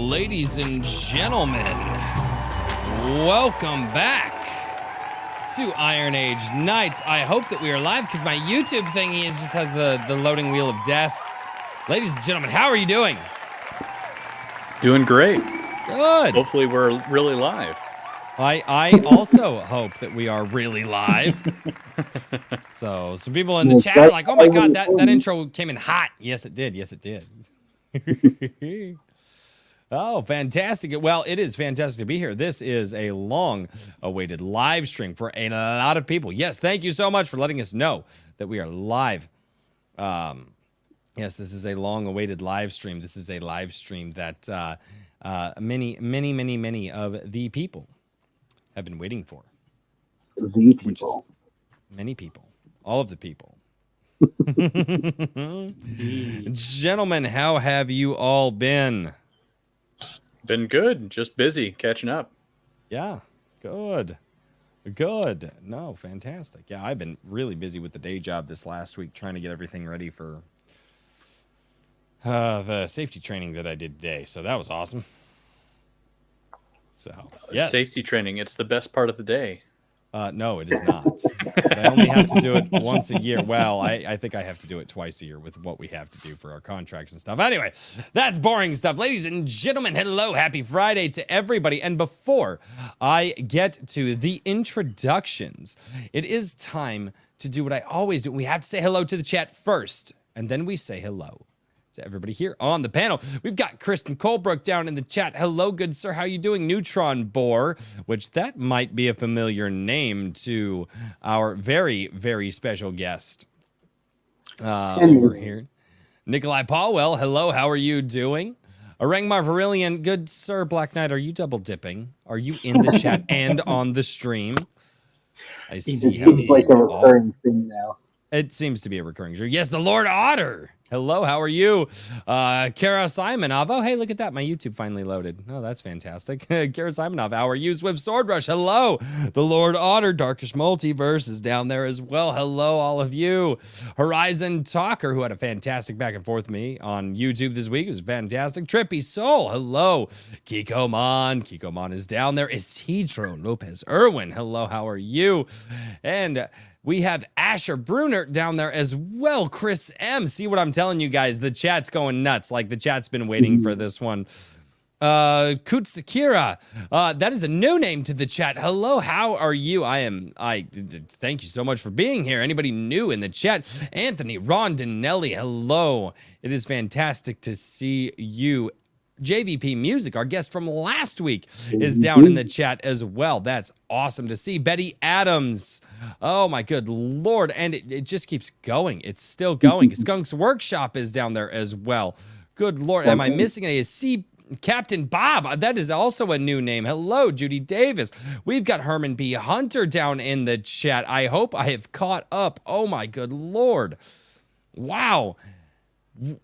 Ladies and gentlemen, welcome back to Iron Age Nights. I hope that we are live because my YouTube thingy just has the loading wheel of death. Ladies and gentlemen, how are you doing? Doing great. Good. Hopefully we're really live. I also hope that we are really live. So some people in the chat are like, oh my God, that intro came in hot. Yes, it did. Yes, it did. Oh, fantastic. Well, it is fantastic to be here. This is a long-awaited live stream for a lot of people. Yes, thank you so much for letting us know that we are live. Yes, this is a long-awaited live stream. This is a live stream that many of the people have been waiting for. The people. Many people. All of the people. Gentlemen, how have you all been? Been good. Just busy catching up. Yeah, good. Good. No, fantastic. Yeah, I've been really busy with the day job this last week trying to get everything ready for the safety training that I did today. So that was awesome. So, yes. Safety training, it's the best part of the day. No, it is not. I only have to do it once a year. Well, I think I have to do it twice a year with what we have to do for our contracts and stuff. Anyway, that's boring stuff. Ladies and gentlemen, hello. Happy Friday to everybody. And before I get to the introductions, it is time to do what I always do. We have to say hello to the chat first, and then we say hello to everybody here on the panel. We've got Kristen Colebrook down in the chat. Hello, good sir. How you doing? Neutron Boar, which that might be a familiar name to our very, very special guest over here. Nikolai Paulwell, hello. How are you doing? Arangmar Virillion, good sir. Black Knight, are you double dipping? Are you in the chat and on the stream? I see how it's like a recurring thing now. It seems to be a recurring dream. Yes, the Lord Otter. Hello, how are you? Kara Simonov. Oh, hey, look at that. My YouTube finally loaded. Oh, that's fantastic. Kara Simonov, how are you? Swift Sword Rush. Hello. The Lord Otter. Darkish Multiverse is down there as well. Hello, all of you. Horizon Talker, who had a fantastic back and forth with me on YouTube this week. It was fantastic. Trippy Soul. Hello. Kiko Mon. Kiko Mon is down there. Isidro Lopez Irwin. Hello, how are you? And we have Asher Brunner down there as well. Chris M. See what I'm telling you guys? The chat's going nuts. Like the chat's been waiting for this one. Kutsakira. That is a new name to the chat. Hello, how are you? Thank you so much for being here. Anybody new in the chat? Anthony Rondinelli. Hello. It is fantastic to see you. JVP Music, our guest from last week, is down in the chat as well. That's awesome to see. Betty Adams. Oh, my good Lord. And it just keeps going. It's still going. Skunk's Workshop is down there as well. Good Lord. Am I missing any? See Captain Bob. That is also a new name. Hello, Judy Davis. We've got Herman B. Hunter down in the chat. I hope I have caught up. Oh, my good Lord. Wow.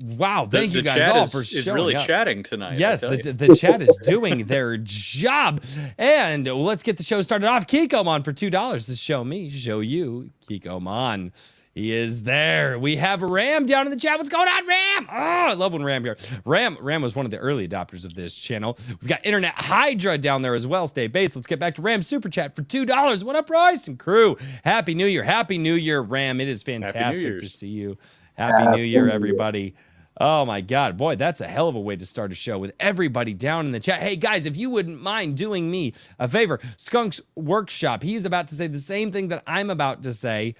Wow, thank you guys all for showing is really up. Chatting tonight. Yes, the chat is doing their job. And let's get the show started off. Kiko Mon for $2 to show me, show you. Kiko Mon, he is there. We have Ram down in the chat. What's going on, Ram? Oh, I love when Ram here. Ram was one of the early adopters of this channel. We've got Internet Hydra down there as well. Stay based. Let's get back to Ram Super Chat for $2. What up, Royce and crew? Happy New Year. Happy New Year, Ram. It is fantastic to see you. Happy New Year, everybody. Oh, my God. Boy, that's a hell of a way to start a show with everybody down in the chat. Hey, guys, if you wouldn't mind doing me a favor, Skunk's Workshop, he's about to say the same thing that I'm about to say.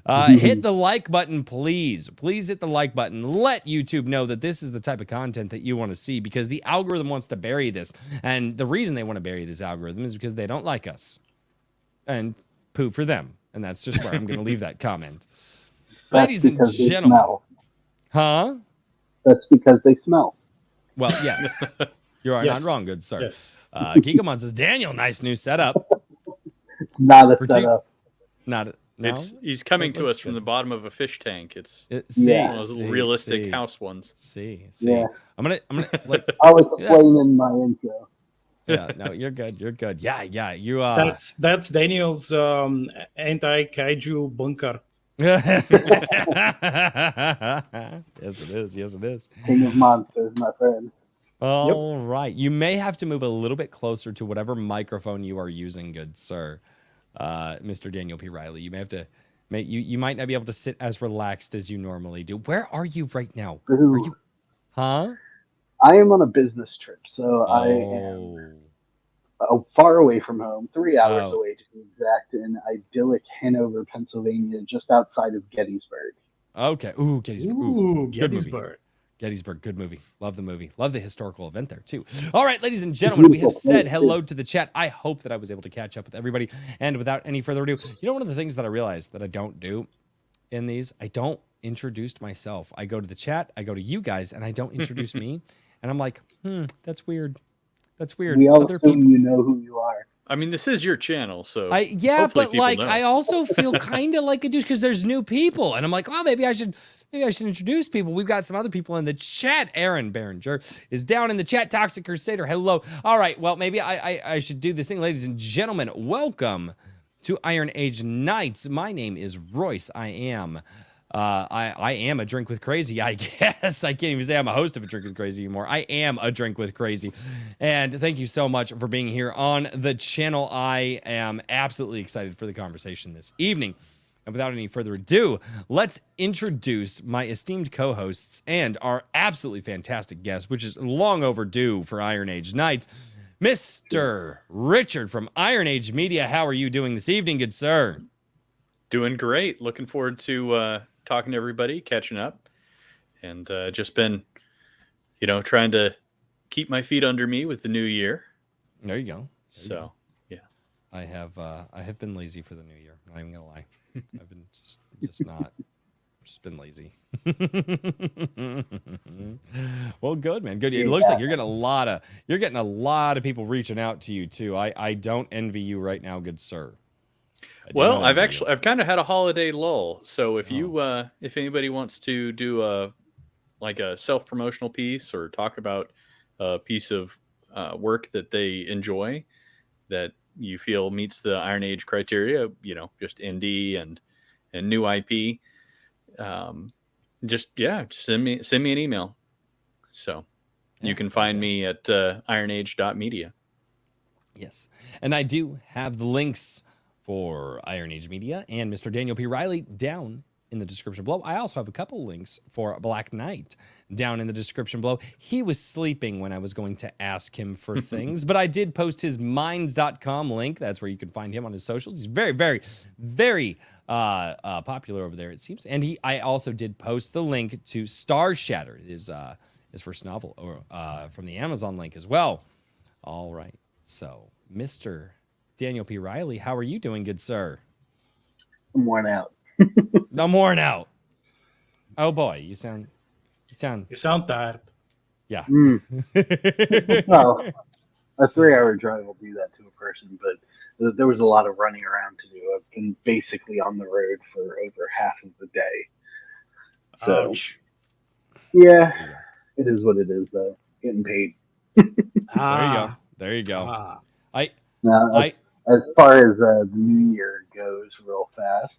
Hit the like button, please. Please hit the like button. Let YouTube know that this is the type of content that you want to see because the algorithm wants to bury this. And the reason they want to bury this algorithm is because they don't like us. And poo for them. And that's just where I'm going to leave that comment. Ladies and gentlemen. Huh? That's because they smell. Well, yes. You are not wrong, good sir. Yes. Kikomon says, Daniel, nice new setup. Not a setup. No? He's coming to us from the bottom of a fish tank. It's one of those realistic house ones. See. Yeah. I'm gonna like I'll explain in my intro. Yeah, no, you're good. Yeah. You That's Daniel's anti-kaiju bunker. Yes, it is. King of monsters, my friend. All right. You may have to move a little bit closer to whatever microphone you are using, good sir. Mr. Daniel P. Riley. You may have to you might not be able to sit as relaxed as you normally do. Where are you right now? Ooh. Are you I am on a business trip, so I Oh. am far away from home, 3 hours Oh. away to be exact, in idyllic Hanover, Pennsylvania, just outside of Gettysburg. Okay. Ooh, Gettysburg. Ooh, Good movie. Gettysburg. Gettysburg, good movie. Love the movie. Love the historical event there, too. All right, ladies and gentlemen, we have said hello to the chat. I hope that I was able to catch up with everybody. And without any further ado, you know, one of the things that I realized that I don't do in these, I don't introduce myself. I go to the chat, I go to you guys, and I don't introduce me. And I'm like, that's weird. That's weird. We all Other people, you know who you are. I mean, this is your channel, so yeah, hopefully but people like, know. I also feel kind of like a douche because there's new people, and I'm like, oh, maybe I should introduce people. We've got some other people in the chat. Aaron Behringer is down in the chat. Toxic Crusader, hello. All right, well, maybe I should do this thing, ladies and gentlemen. Welcome to Iron Age Nights. My name is Royce. I am a Drink with Crazy, I guess. I can't even say I'm a host of a Drink with Crazy anymore. I am a Drink with Crazy. And thank you so much for being here on the channel. I am absolutely excited for the conversation this evening. And without any further ado, let's introduce my esteemed co-hosts and our absolutely fantastic guest, which is long overdue for Iron Age Nights, Mr. Richard from Iron Age Media. How are you doing this evening, good sir? Doing great. Looking forward to talking to everybody, catching up, and just been, trying to keep my feet under me with the new year. There you go. Yeah. I have been lazy for the new year. Not even gonna lie. I've been just been lazy. Well, good, man. Good. It looks like you're getting a lot of people reaching out to you too. I don't envy you right now, good sir. Well, I've kind of had a holiday lull. So if if anybody wants to do a self-promotional piece or talk about a piece of work that they enjoy that you feel meets the Iron Age criteria, just indie and new IP, just send me an email. So you can find me at ironage.media. Yes. And I do have the links for Iron Age Media and Mr. Daniel P. Riley down in the description below. I also have a couple links for Black Knight down in the description below. He was sleeping when I was going to ask him for things, but I did post his minds.com link. That's where you can find him on his socials. He's very, very, very popular over there, it seems. And I also did post the link to Starshatter, his first novel, from the Amazon link as well. All right. So, Mr. Daniel P. Riley, how are you doing, good sir? I'm worn out. I'm worn out. Oh boy, you sound tired. Yeah. Well, a 3-hour drive will do that to a person, but there was a lot of running around to do. I've been basically on the road for over half of the day. So, ouch. Yeah, it is what it is, though. Getting paid. There you go. As far as the new year goes, real fast,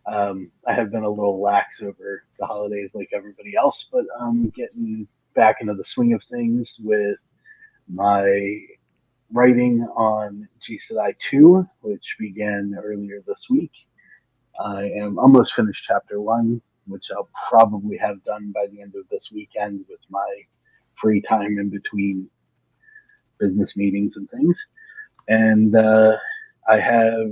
I have been a little lax over the holidays like everybody else, but I'm getting back into the swing of things with my writing on GCI 2, which began earlier this week. I am almost finished chapter 1, which I'll probably have done by the end of this weekend with my free time in between business meetings and things. And I have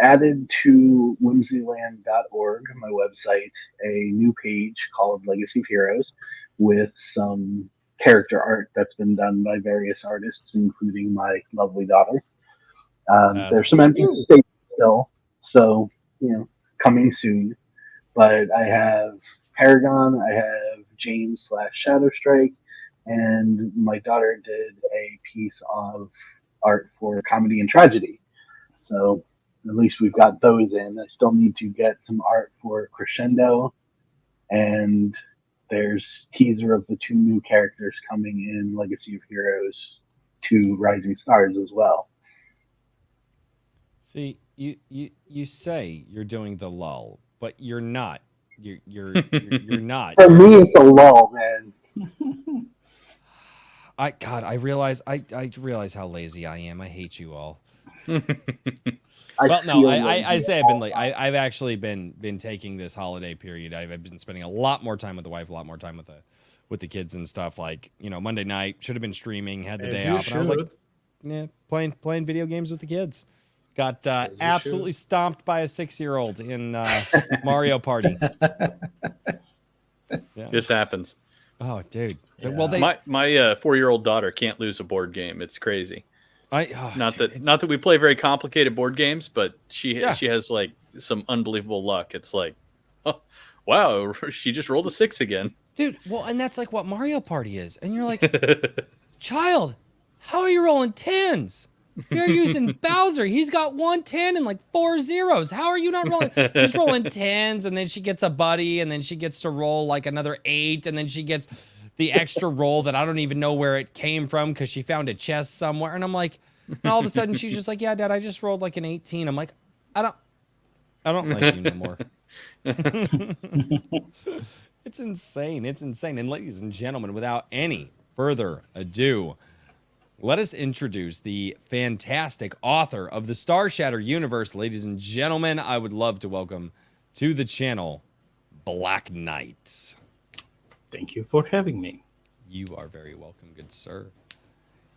added to whimsyland.org, my website, a new page called Legacy of Heroes with some character art that's been done by various artists, including my lovely daughter. There's some empty space still, so, coming soon. But I have Paragon, I have James /Shadow Strike, and my daughter did a piece of art for Comedy and Tragedy. So at least we've got those in. I still need to get some art for Crescendo, and there's teaser of the 2 new characters coming in Legacy of Heroes 2 Rising Stars as well. See, you say you're doing the lull, but you're not. You're not. For me, it's a lull, man. I realize how lazy I am. I hate you all. I say I've been late. I've actually been taking this holiday period. I've been spending a lot more time with the wife, a lot more time with the kids and stuff. Like, Monday night should have been streaming, had the day off, and I was like, yeah, playing video games with the kids. Got absolutely stomped by a 6-year-old in Mario Party. Yeah. This happens. Oh, dude. Yeah. Well, my 4-year-old daughter can't lose a board game. It's crazy. Not that we play very complicated board games, but she has like some unbelievable luck. It's like, oh, wow, she just rolled a 6 again, dude. Well, and that's like what Mario Party is, and you're like, child, how are you rolling 10s? You're using Bowser. He's got 1 10 and like 4 zeros. How are you not rolling? She's rolling 10s, and then she gets a buddy, and then she gets to roll like another 8, and then she gets the extra roll that I don't even know where it came from because she found a chest somewhere. And I'm like, and all of a sudden she's just like, yeah, Dad, I just rolled like an 18. I'm like, I don't like you no more. It's insane. It's insane. And ladies and gentlemen, without any further ado, let us introduce the fantastic author of the Starshatter universe. Ladies and gentlemen, I would love to welcome to the channel, Black Knight. Thank you for having me. You are very welcome, good sir.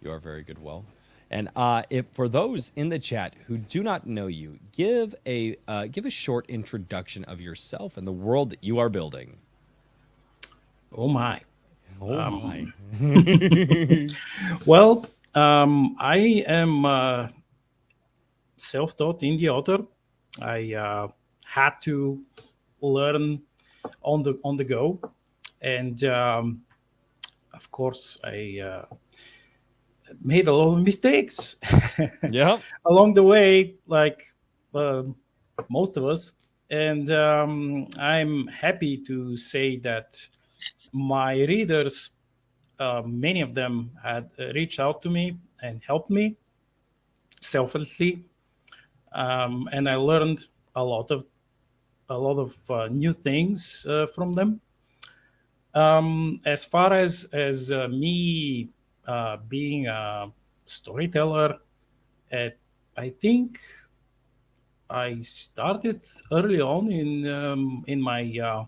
You are very good. Well, and if for those in the chat who do not know you, give a short introduction of yourself and the world that you are building. Oh my. My. Well, I am a self-taught indie author. I had to learn on the go, and of course, I made a lot of mistakes. Yeah, along the way, like most of us. And I'm happy to say that my readers, many of them had reached out to me and helped me selflessly, and I learned a lot of new things from them. As far as me being a storyteller, I think I started early on in my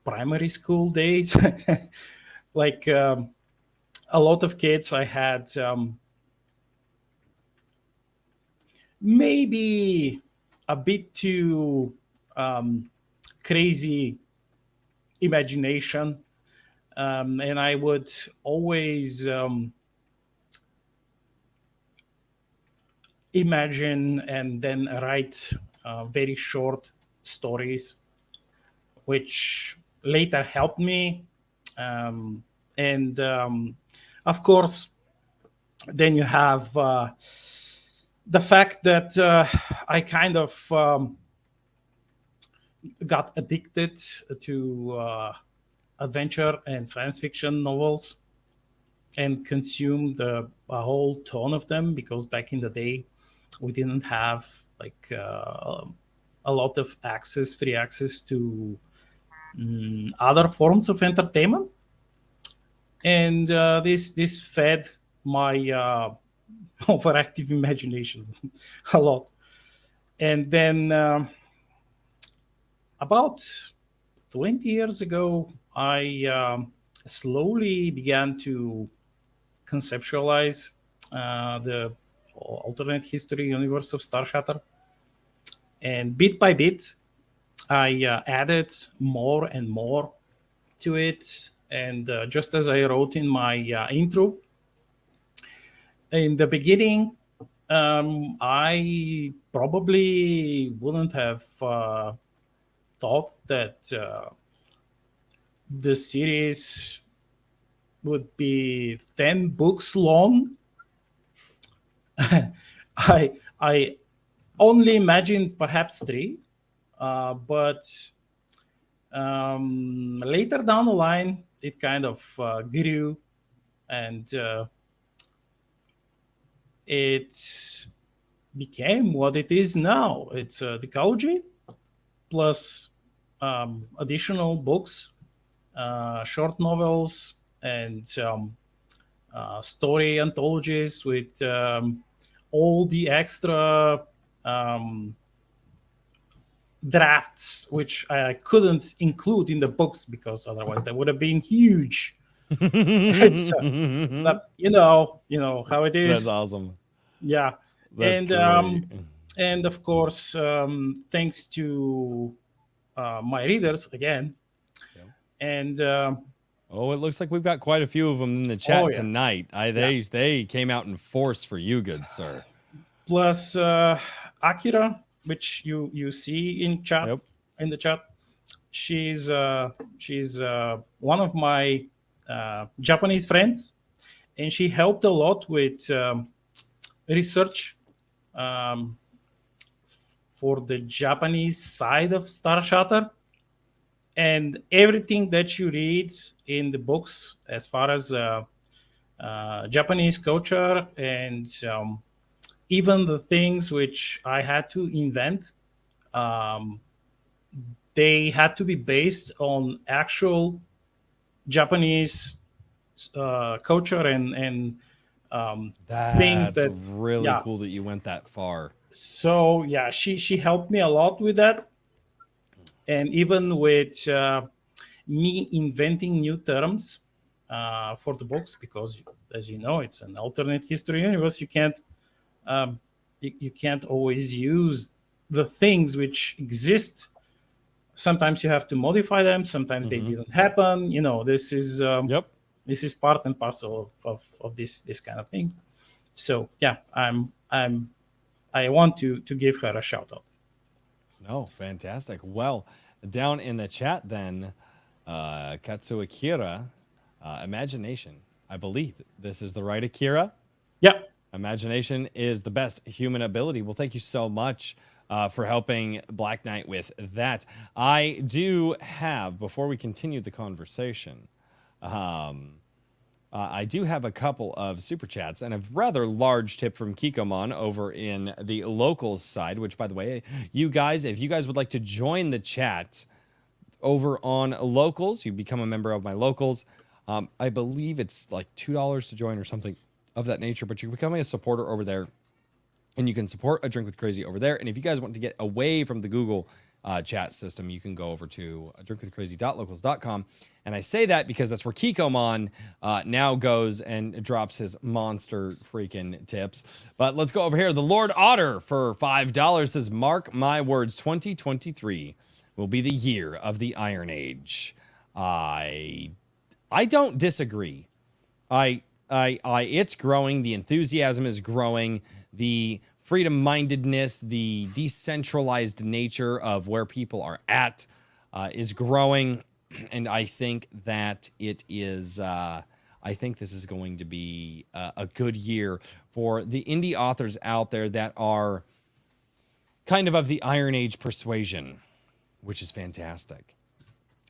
primary school days. Like a lot of kids, I had maybe a bit too crazy imagination, and I would always imagine and then write very short stories, which later helped me. And of course, then you have the fact that I kind of got addicted to adventure and science fiction novels and consumed a whole ton of them, because back in the day, we didn't have like a lot of free access to other forms of entertainment. And this fed my overactive imagination a lot. And then about 20 years ago, I slowly began to conceptualize the alternate history universe of Starshatter. And bit by bit, I added more and more to it. And just as I wrote in my intro, in the beginning, I probably wouldn't have thought that the series would be 10 books long. I only imagined perhaps 3, but later down the line, it kind of grew, and it became what it is now. It's a decology plus additional books short novels and story anthologies with all the extra drafts, which I couldn't include in the books because otherwise they would have been huge. It's, but you know how it is. That's awesome. Yeah, That's great. And of course, thanks to my readers again, Yep. and Oh, it looks like we've got quite a few of them in the chat yeah. tonight. They came out in force for you, good sir. Plus Akira, which you see in chat. Yep. In the chat, she's one of my Japanese friends, and she helped a lot with research for the Japanese side of Starshatter, and everything that you read in the books as far as Japanese culture and even the things which I had to invent, they had to be based on actual Japanese culture and things That's that really cool that you went that far. So yeah, she helped me a lot with that, and even with me inventing new terms for the books, because as you know, it's an alternate history universe. You can't you can't always use the things which exist. Sometimes you have to modify them. Sometimes they didn't happen. You know, this is this is part and parcel of this kind of thing. So yeah, I want to give her a shout out. No, fantastic. Well, down in the chat then, Katsu Akira, imagination. I believe this is the right Akira. Yep. Imagination is the best human ability. Well, thank you so much for helping Black Knight with that. I do have, before we continue the conversation, I do have a couple of super chats and a rather large tip from Kikomon over in the locals side, which, by the way, you guys, if you guys would like to join the chat over on locals, you become a member of my locals. I believe it's like $2 to join or something of that nature, but you're becoming a supporter over there and you can support A Drink with Crazy over there. And if you guys want to get away from the Google chat system, you can go over to drinkwithcrazy.locals.com. And I say that because that's where Kikomon now goes and drops his monster freaking tips. But let's go over here. The Lord Otter for $5 says, mark my words, 2023 will be the year of the Iron Age. I don't disagree. It's growing. The enthusiasm is growing. The freedom-mindedness, the decentralized nature of where people are at is growing. And I think that it is, I think this is going to be a good year for the indie authors out there that are kind of the Iron Age persuasion, which is fantastic.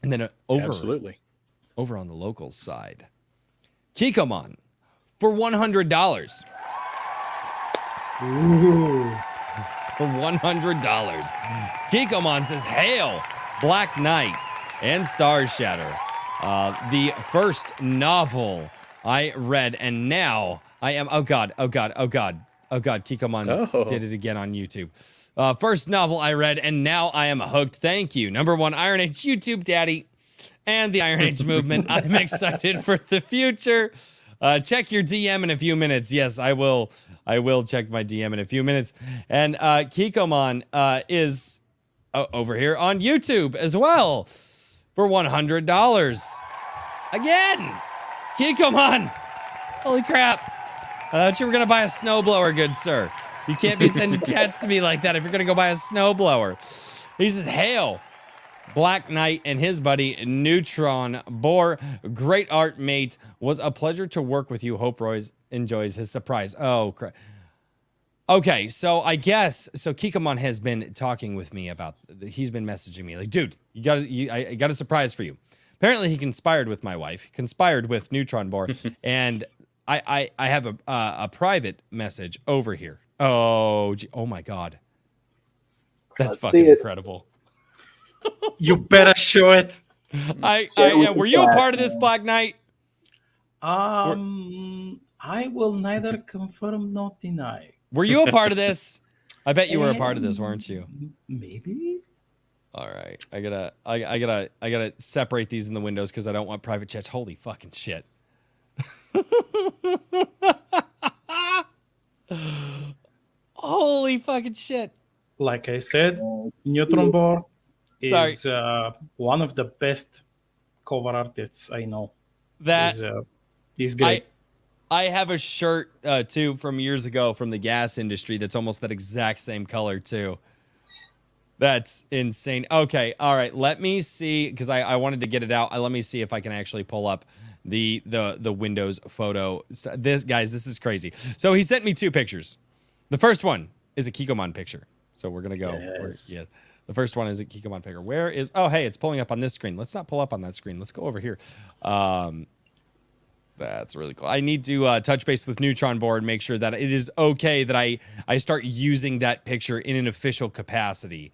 And then Absolutely. Over on the locals side, Kikomon for $100. Ooh. For $100. Kikomon says, hail, Black Knight and Starshatter. The first novel I read, and now I am, oh God, Kikomon did it again on YouTube. First novel I read, and now I am hooked. Thank you. Number one, Iron Age YouTube daddy and the Iron Age movement. I'm excited for the future. Check your DM in a few minutes. Yes, I will check my DM in a few minutes. And Kikomon is over here on YouTube as well for $100. Again, Kikomon. Holy crap. I thought you were going to buy a snowblower, good sir. You can't be sending chats to me like that if you're going to go buy a snowblower. He says, hail, Black Knight and his buddy Neutron Boar. Great art, mate. Was a pleasure to work with you. Hope Roy enjoys his surprise. Oh, crap. Okay, so I guess, so Kikomon has been talking with me about, he's been messaging me like, dude, I got a surprise for you. Apparently he conspired with my wife, conspired with Neutron Boar, and I have a private message over here. Oh my God. That's fucking incredible. You better show it. Were you a part of this, Black Knight? I will neither confirm nor deny. Were you a part of this? I bet you were a part of this, weren't you? Maybe. All right, I gotta separate these in the windows because I don't want private chats. Holy fucking shit! Holy fucking shit! Like I said, Neutron Bore is one of the best cover artists I know. He's great. I have a shirt too from years ago from the gas industry that's almost that exact same color too. That's insane. Okay, all right. Let me see because I wanted to get it out. Let me see if I can actually pull up the Windows photo. This is crazy. So he sent me 2 pictures. The first one is a Kikomon picture. So we're gonna go. Yes. The first one is a Kikomon picture. Where is? Oh, hey, it's pulling up on this screen. Let's not pull up on that screen. Let's go over here. That's really cool. I need to touch base with Neutron Board, make sure that it is okay that I start using that picture in an official capacity.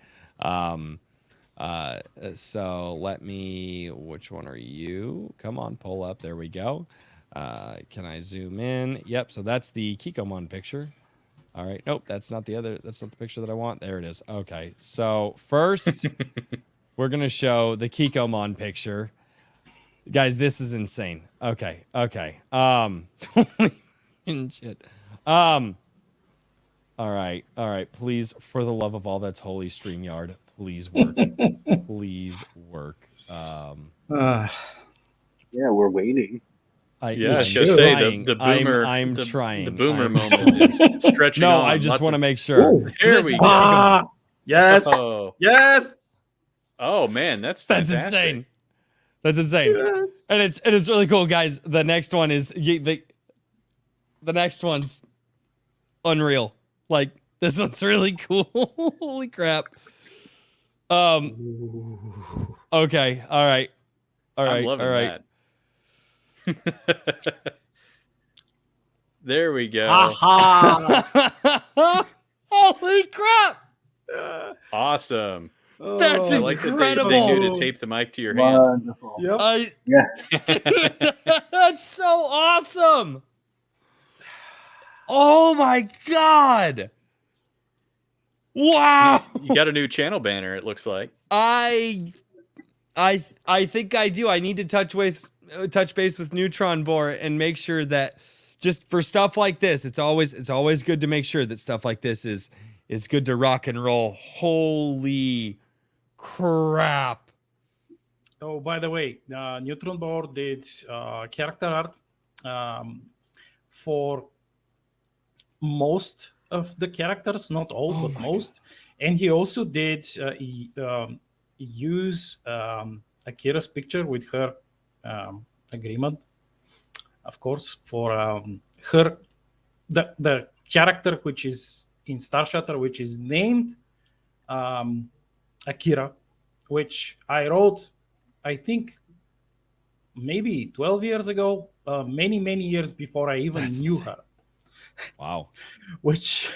So let me, which one are you? Come on, pull up. There we go. Can I zoom in? Yep. So that's the Kikomon picture. All right. Nope. That's not the picture that I want. There it is. Okay. So first we're going to show the Kikomon picture. Guys, this is insane. Okay. Shit. All right. Please, for the love of all that's holy, StreamYard, please work. Please work. Yeah, we're waiting. I was gonna say the boomer. I'm trying. The boomer moment is stretching. No, I just want to make sure. Here we go. Yes. Oh. Yes. Oh man, that's insane. That's insane. Yes. And it's really cool, guys. The next one is the next one's unreal. Like this one's really cool. Holy crap. Okay. All right. I'm loving that. There we go. Aha. Holy crap. Awesome. That's I like incredible. that they knew to tape the mic to your hand. Wonderful. Yep. That's so awesome. Oh my god. Wow. You got a new channel banner, it looks like. I think I do. I need to touch base with Neutron Bore and make sure that just for stuff like this, it's always good to make sure that stuff like this is good to rock and roll. Holy crap. Oh, by the way, Neutron Bore did character art for most of the characters, not all, but most. God. And he also did use Akira's picture with her agreement, of course, for her the character which is in Starshatter, which is named Akira, which I wrote, I think, maybe 12 years ago, many years before I even knew her. Wow. Which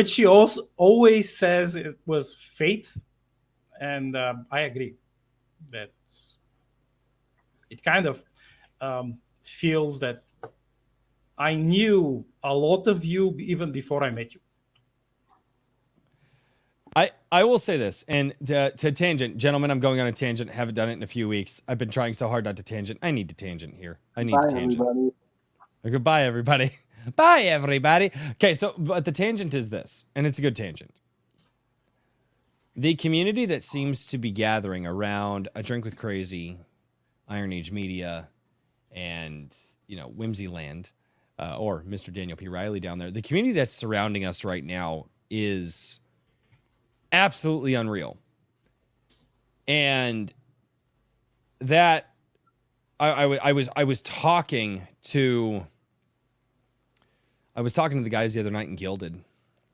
she also always says it was fate, and I agree that it kind of feels that I knew a lot of you even before I met you. I will say this, and to tangent, gentlemen, I'm going on a tangent. Haven't done it in a few weeks. I've been trying so hard not to tangent. I need to tangent here. I need to tangent. Everybody. Goodbye, everybody. Bye, everybody. Okay, so but the tangent is this, and it's a good tangent. The community that seems to be gathering around A Drink with Crazy, Iron Age Media, and Whimsyland, or Mr. Daniel P. Riley down there. The community that's surrounding us right now is absolutely unreal. And that I was talking to the guys the other night in Gilded,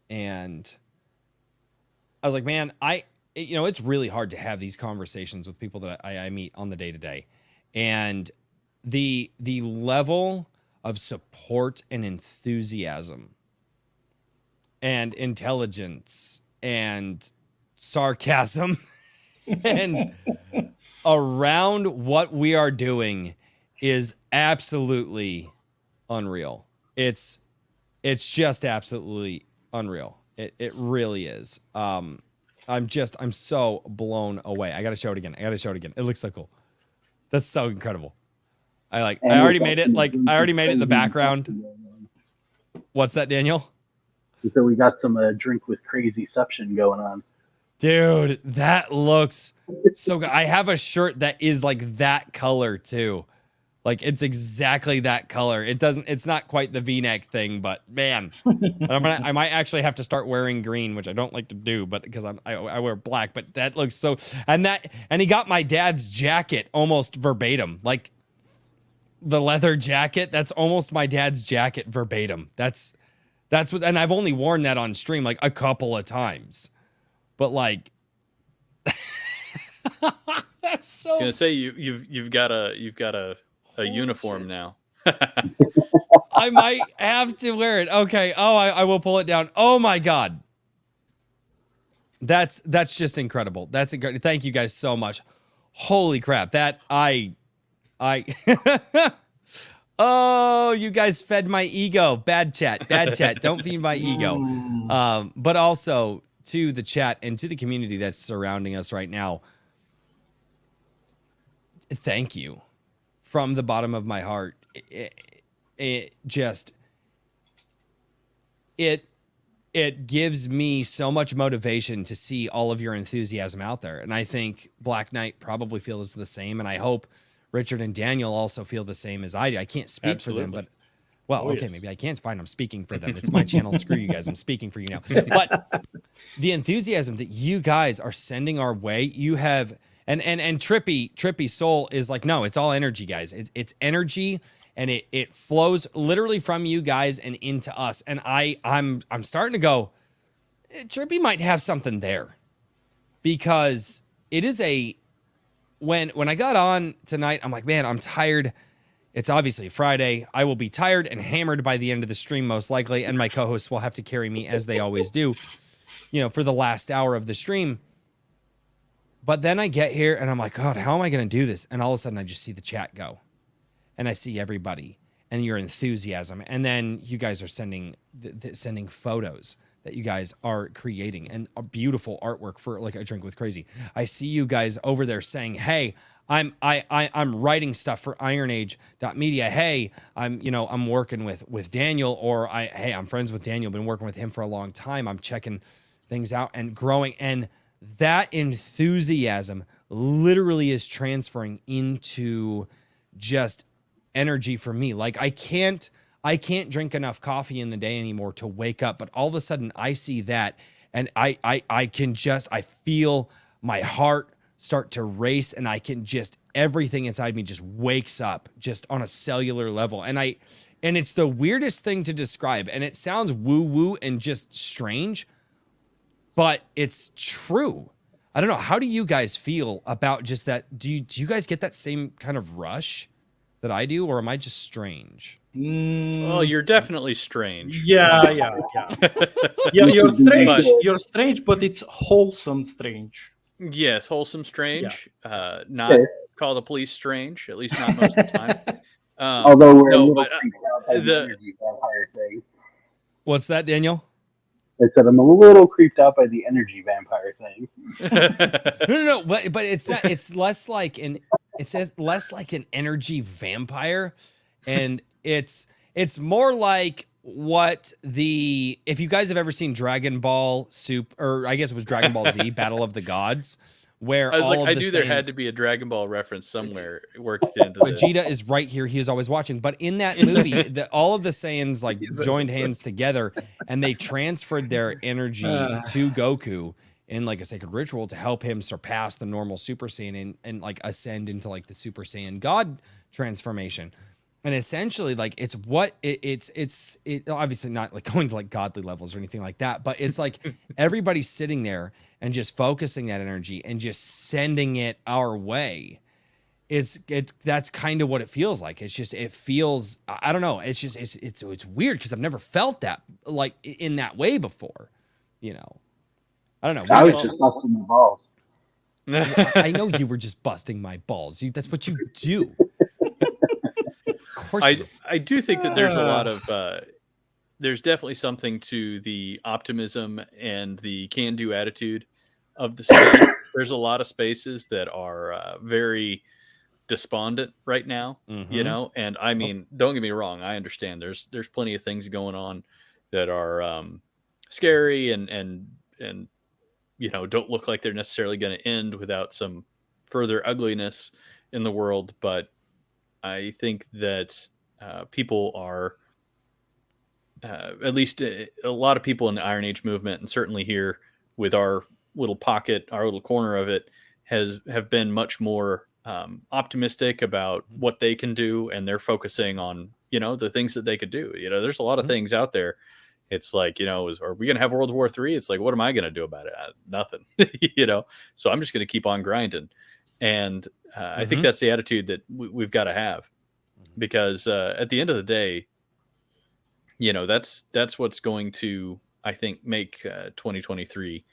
and I was like, man, it's really hard to have these conversations with people that I meet on the day-to-day. And the level of support and enthusiasm and intelligence and sarcasm And around what we are doing is absolutely unreal. It's just absolutely unreal. It really is. I'm so blown away. I gotta show it again. It looks so cool. That's so incredible. I already made it. Like I already made it in the background. What's that, Daniel? So we got some drink with crazyception going on. Dude, that looks so good. I have a shirt that is like that color too. Like it's exactly that color. It's not quite the V-neck thing, but man, I might actually have to start wearing green, which I don't like to do, but because I wear black, but that looks so, and he got my dad's jacket almost verbatim. Like the leather jacket, that's almost my dad's jacket verbatim. That's what, and I've only worn that on stream like a couple of times. But like that's so. I was gonna say you've got a uniform now. I might have to wear it. Okay. Oh, I will pull it down. Oh my God. That's just incredible. That's incredible. Thank you guys so much. Holy crap. That I oh, you guys fed my ego. Bad chat. Don't feed my ego. But also to the chat and to the community that's surrounding us right now. Thank you from the bottom of my heart. It gives me so much motivation to see all of your enthusiasm out there. And I think Black Knight probably feels the same. And I hope Richard and Daniel also feel the same as I do. I can't speak for them, but okay, maybe I can't. Fine, I'm speaking for them. It's my channel. Screw you guys. I'm speaking for you now. But the enthusiasm that you guys are sending our way, you have, and Trippy Soul is like, no, it's all energy, guys. It's energy, and it flows literally from you guys and into us. And I'm starting to go, Trippy might have something there, because it is when I got on tonight, I'm like, man, I'm tired. It's obviously Friday. I will be tired and hammered by the end of the stream, most likely, and my co-hosts will have to carry me as they always do, for the last hour of the stream. But then I get here and I'm like, God, how am I going to do this? And all of a sudden I just see the chat go, and I see everybody and your enthusiasm. And then you guys are sending photos that you guys are creating, and a beautiful artwork for like a drink with crazy. I see you guys over there saying, hey, I'm writing stuff for ironage.media. Hey, I'm working with Daniel, or hey, I'm friends with Daniel, been working with him for a long time. I'm checking things out and growing. And that enthusiasm literally is transferring into just energy for me. Like I can't drink enough coffee in the day anymore to wake up, but all of a sudden I see that, and I feel my heart start to race, and everything inside me just wakes up just on a cellular level. And it's the weirdest thing to describe, and it sounds woo-woo and just strange, but it's true. I don't know. How do you guys feel about just that? Do you guys get that same kind of rush that I do, or am I just strange? Well, you're definitely strange. Yeah. You're strange. You're strange, but it's wholesome strange. Yes, wholesome strange. Yeah. Not call the police strange, at least not most of the time. Although we're a little freaked out by the energy vampire thing. What's that, Daniel? I said I'm a little creeped out by the energy vampire thing. No, but it's less like an energy vampire, and it's more like if you guys have ever seen Dragon Ball Super, or I guess it was Dragon Ball Z Battle of the Gods, where I was all like, of I knew there had to be a Dragon Ball reference somewhere worked into this. Vegeta is right here. He is always watching. But in that movie, all of the Saiyans like joined hands together, and they transferred their energy to Goku in like a sacred ritual to help him surpass the normal Super Saiyan and like ascend into like the Super Saiyan God transformation. And essentially, like it's obviously not like going to like godly levels or anything like that, but it's like everybody's sitting there and just focusing that energy and just sending it our way. That's kind of what it feels like. It feels, I don't know. It's weird because I've never felt that like in that way before, I don't know. I was just busting the balls. I know you were just busting my balls. That's what you do. Of course. I do think that there's a lot of there's definitely something to the optimism and the can-do attitude of the space. There's a lot of spaces that are very despondent right now, you know. And I mean, don't get me wrong, I understand there's plenty of things going on that are scary and you know, don't look like they're necessarily going to end without some further ugliness in the world. But I think that people are, at least a lot of people in the Iron Age movement, and certainly here with our little pocket, our little corner of it, have been much more optimistic about what they can do, and they're focusing on, you know, the things that they could do. You know, there's a lot of things out there. It's like, you know, are we going to have World War III? It's like, what am I going to do about it? Nothing, you know? So I'm just going to keep on grinding. And I think that's the attitude that we've got to have, because at the end of the day, you know, that's what's going to, I think, make 2023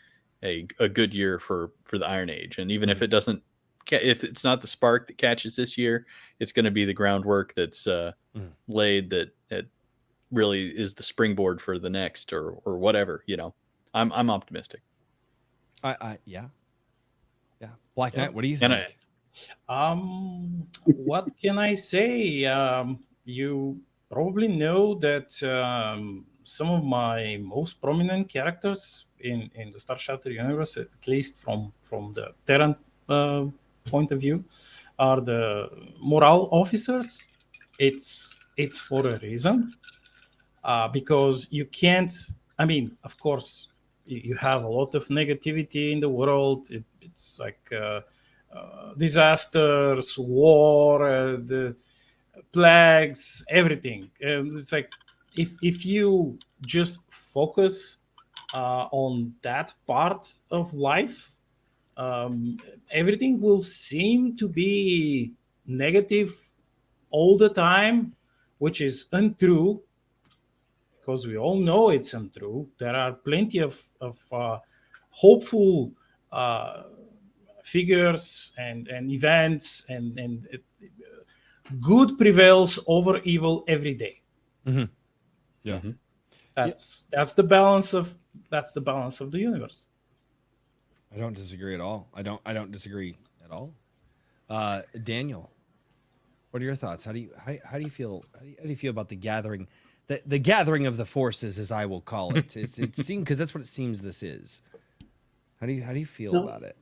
a good year for the Iron Age. And even if it doesn't, if it's not the spark that catches this year, it's going to be the groundwork that's laid that really is the springboard for the next, or whatever, you know. I'm optimistic. Yeah. Black Knight, what do you think? What can I say? You probably know that some of my most prominent characters in the Starshatter universe, at least from the Terran point of view, are the morale officers. It's for a reason. Because you can't, I mean, of course, you have a lot of negativity in the world. It's like disasters, war, the plagues, everything. It's like if you just focus on that part of life, everything will seem to be negative all the time, which is untrue. Because we all know it's untrue. There are plenty of hopeful figures and events, and good prevails over evil every day. Yeah, that's the balance of the universe. I don't disagree at all. I don't disagree at all. Daniel, what are your thoughts? How do you feel? How do you feel about the gathering? The gathering of the forces, as I will call it. It seems, because that's what it seems this is. How do you feel about it?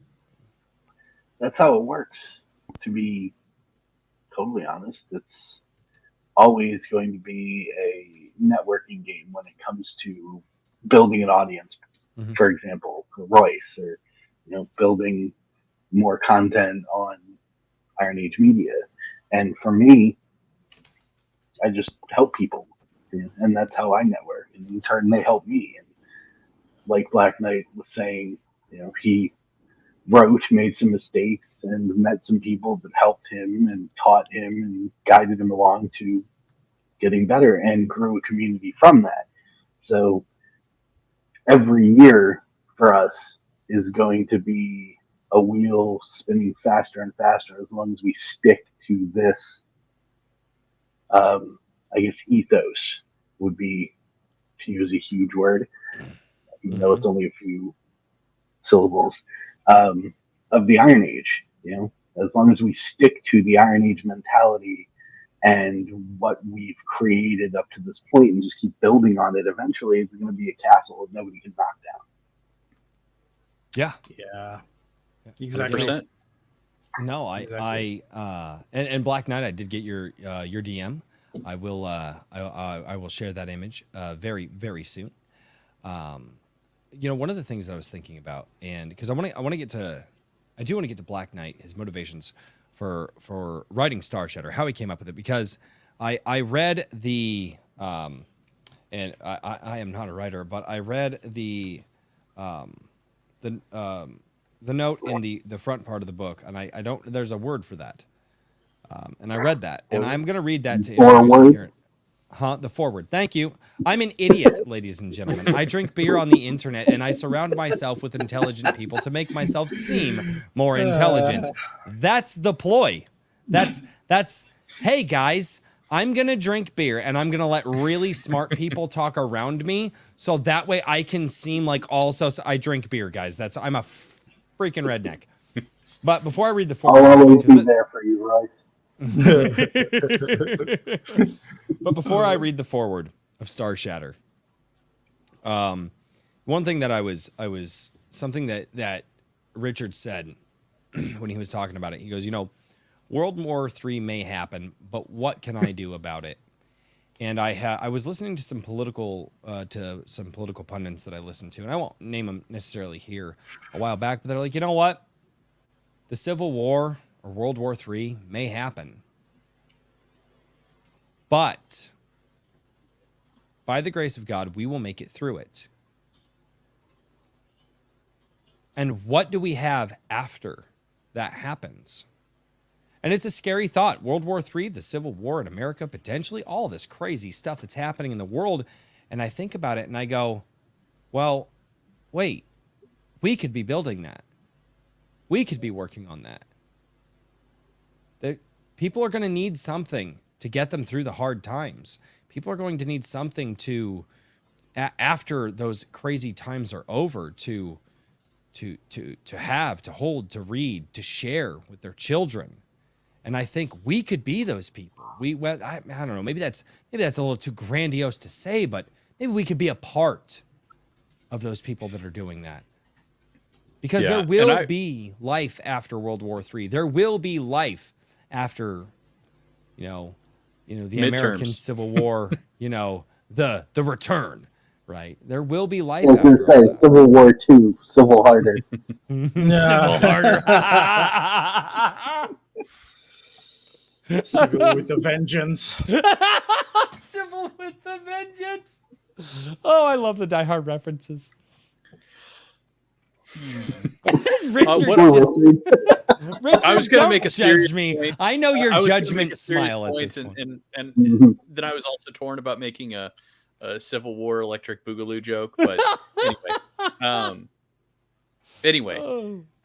That's how it works. To be totally honest, it's always going to be a networking game when it comes to building an audience. For example, Royce, or building more content on Iron Age Media. And for me, I just help people. And that's how I network, and in turn they help me. And like Black Knight was saying, he wrote, made some mistakes, and met some people that helped him and taught him and guided him along to getting better, and grew a community from that. So every year for us is going to be a wheel spinning faster and faster, as long as we stick to this I guess ethos would be, to use a huge word, even though it's only a few syllables, of the Iron Age. As long as we stick to the Iron Age mentality and what we've created up to this point, and just keep building on it, eventually it's going to be a castle that nobody can knock down. Yeah, exactly. 100%. No, exactly. And Black Knight, I did get your DM. I will I will share that image very, very soon. One of the things that I was thinking about, and because I do want to get to Black Knight, his motivations for writing Starshatter, how he came up with it, because I read the and I am not a writer, but I read the note in the front part of the book, and I don't, there's a word for that. And I read that, and I'm going to read that to introduce you here. The forward. Thank you. I'm an idiot, ladies and gentlemen. I drink beer on the internet and I surround myself with intelligent people to make myself seem more intelligent. That's the ploy. That's hey guys, I'm going to drink beer and I'm going to let really smart people talk around me so that way I can seem like also I drink beer, guys. I'm a freaking redneck. But before I read the forward, I'll always be there for you, Royce. But before I read the forward of Starshatter, one thing that I was something that Richard said when he was talking about it, he goes, World War III may happen, but what can I do about it? And I was listening to some political pundits that I listened to, and I won't name them necessarily here, a while back, but they're like, you know what? The Civil War or World War III may happen. But by the grace of God, we will make it through it. And what do we have after that happens? And it's a scary thought. World War III, the Civil War in America, potentially all this crazy stuff that's happening in the world. And I think about it and I go, well, wait, we could be building that. We could be working on that. People are going to need something to get them through the hard times. People are going to need something to, after those crazy times are over, to have, to hold, to read, to share with their children. And I think we could be those people. I don't know. Maybe that's a little too grandiose to say, but maybe we could be a part of those people that are doing that. Because there will be life after World War III. There will be life after, the Midterms. American Civil War, the return, right? There will be life I was after going to say, Civil War II, Civil Harder. Civil Harder. Civil with a vengeance. Civil with the vengeance. Oh, I love the Die Hard references. Richard, I was going to make a serious judge me. point. I know your I was gonna judgment make a serious smile at this point. And then I was also torn about making a Civil War Electric Boogaloo joke, but anyway.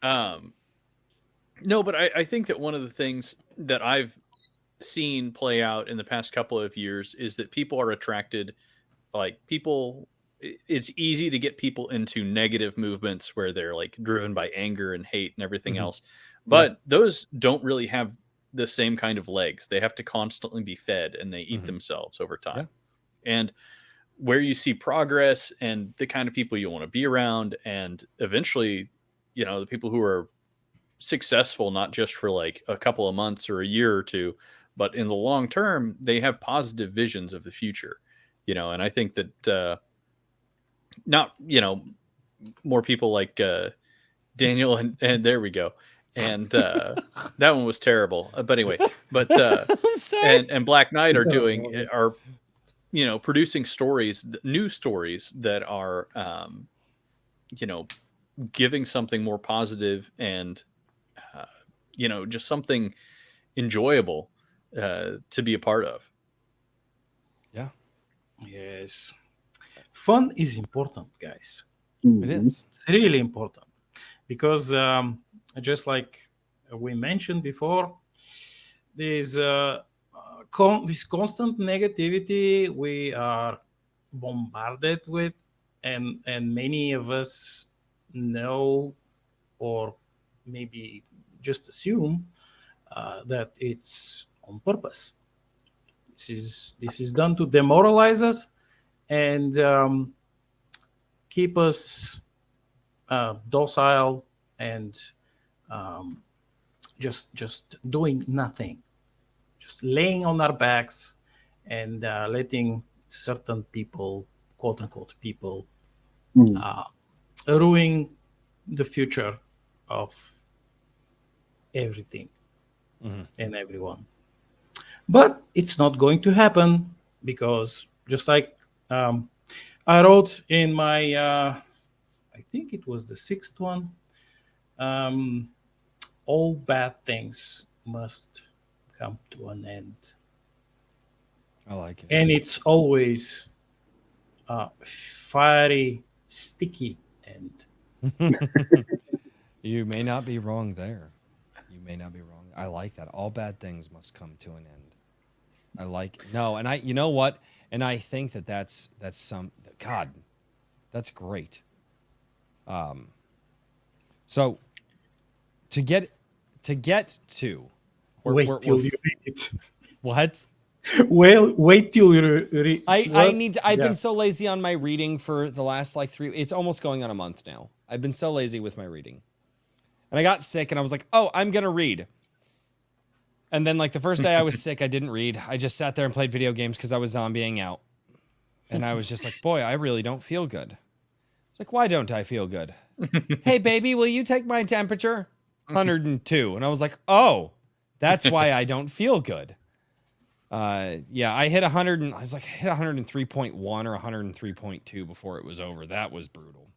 No, but I think that one of the things that I've seen play out in the past couple of years is that people are attracted, it's easy to get people into negative movements where they're like driven by anger and hate and everything else. But those don't really have the same kind of legs. They have to constantly be fed and they eat themselves over time. Yeah. And where you see progress and the kind of people you want to be around, and eventually, the people who are successful, not just for like a couple of months or a year or two, but in the long term, they have positive visions of the future, and I think that, more people like Daniel and there we go. And that one was terrible. But anyway, I'm sorry. And Black Knight are producing new stories that are, giving something more positive and, just something enjoyable to be a part of. Yeah. Yes. Fun is important, guys. It is. It's really important because just like we mentioned before, there's this constant negativity we are bombarded with, and many of us know or maybe just assume that it's on purpose. This is done to demoralize us and keep us docile and just doing nothing, just laying on our backs and letting certain people, quote unquote people, ruin the future of everything and everyone. But it's not going to happen because just like I wrote in my, I think it was the sixth one, all bad things must come to an end. I like it. And it's always fiery, sticky end. You may not be wrong there. You may not be wrong. I like that. All bad things must come to an end. I like no, and you know what? And I think that's some God, that's great. So to get to Wait till you read it. What? Well, wait till you read. I need to. I've been so lazy on my reading for the last like 3. It's almost going on a month now. I've been so lazy with my reading, and I got sick, and I was like, "Oh, I'm gonna read." And then like the first day I was sick, I didn't read. I just sat there and played video games because I was zombieing out, and I was just like, "Boy, I really don't feel good." It's like, why don't I feel good? Hey, baby, will you take my temperature? 102, and I was like, "Oh, that's why I don't feel good." Yeah, I hit 100 and I was like hit 103.1 or 103.2 before it was over. That was brutal.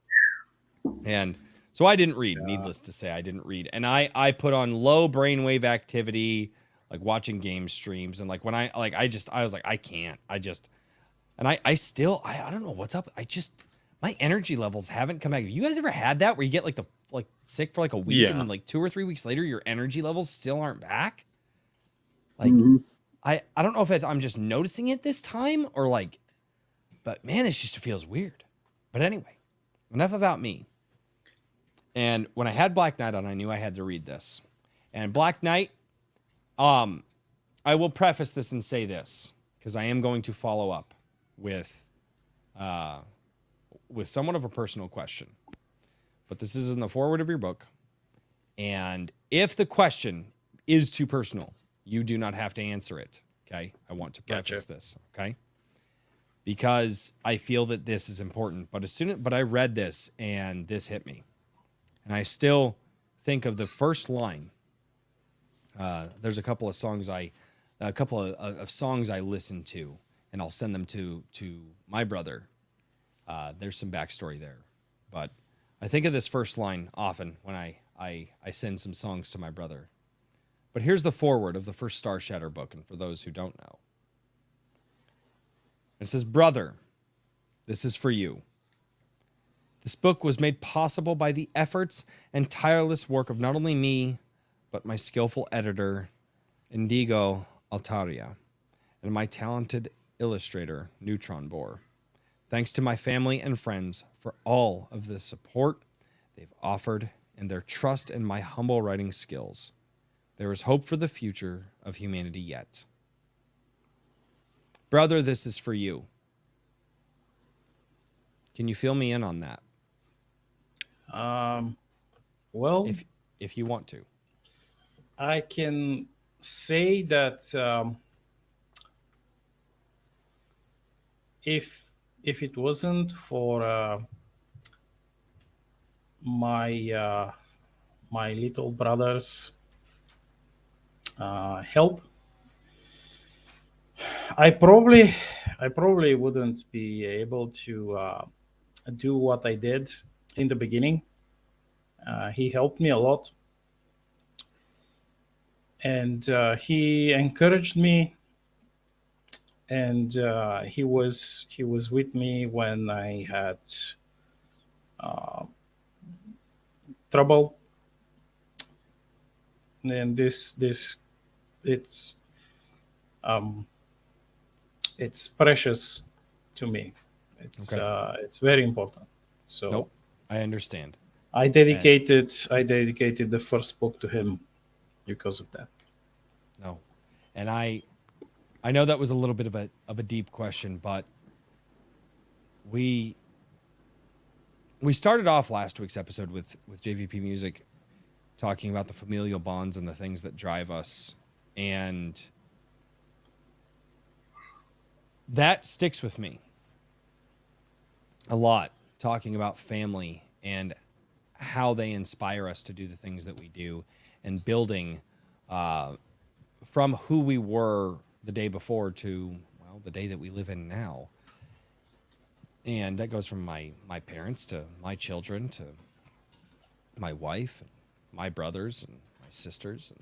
And so I didn't read, needless to say, I didn't read. And I put on low brainwave activity, like watching game streams. And like when I was like, I can't. I don't know what's up. My energy levels haven't come back. Have you guys ever had that where you get like sick for like a week and then like 2 or 3 weeks later, your energy levels still aren't back? Like, I don't know if I'm just noticing it this time or like, but man, it just feels weird. But anyway, enough about me. And when I had Black Knight on, I knew I had to read this. And Black Knight, I will preface this and say this because I am going to follow up with somewhat of a personal question. But this is in the foreword of your book. And if the question is too personal, you do not have to answer it, okay? I want to preface this, okay? Because I feel that this is important. But I read this and this hit me. And I still think of the first line. There's a couple of songs I listen to, and I'll send them to my brother. There's some backstory there. But I think of this first line often when I send some songs to my brother. But here's the foreword of the first Starshatter book, and for those who don't know. It says, "Brother, this is for you. This book was made possible by the efforts and tireless work of not only me, but my skillful editor, Indigo Altaria, and my talented illustrator, Neutron Boar. Thanks to my family and friends for all of the support they've offered and their trust in my humble writing skills. There is hope for the future of humanity yet. Brother, this is for you." Can you fill me in on that? Well, if you want to. I can say that if it wasn't for my little brother's help, I probably wouldn't be able to do what I did in the beginning. He helped me a lot, and he encouraged me, and he was with me when I had trouble. And this it's precious to me. It's very important. So nope, I understand. I dedicated the first book to him because of that. No, and I know that was a little bit of a deep question, but we started off last week's episode with JVP Music talking about the familial bonds and the things that drive us, and that sticks with me a lot, talking about family and how they inspire us to do the things that we do, and building from who we were the day before to, well, the day that we live in now. And that goes from my parents to my children to my wife and my brothers and my sisters.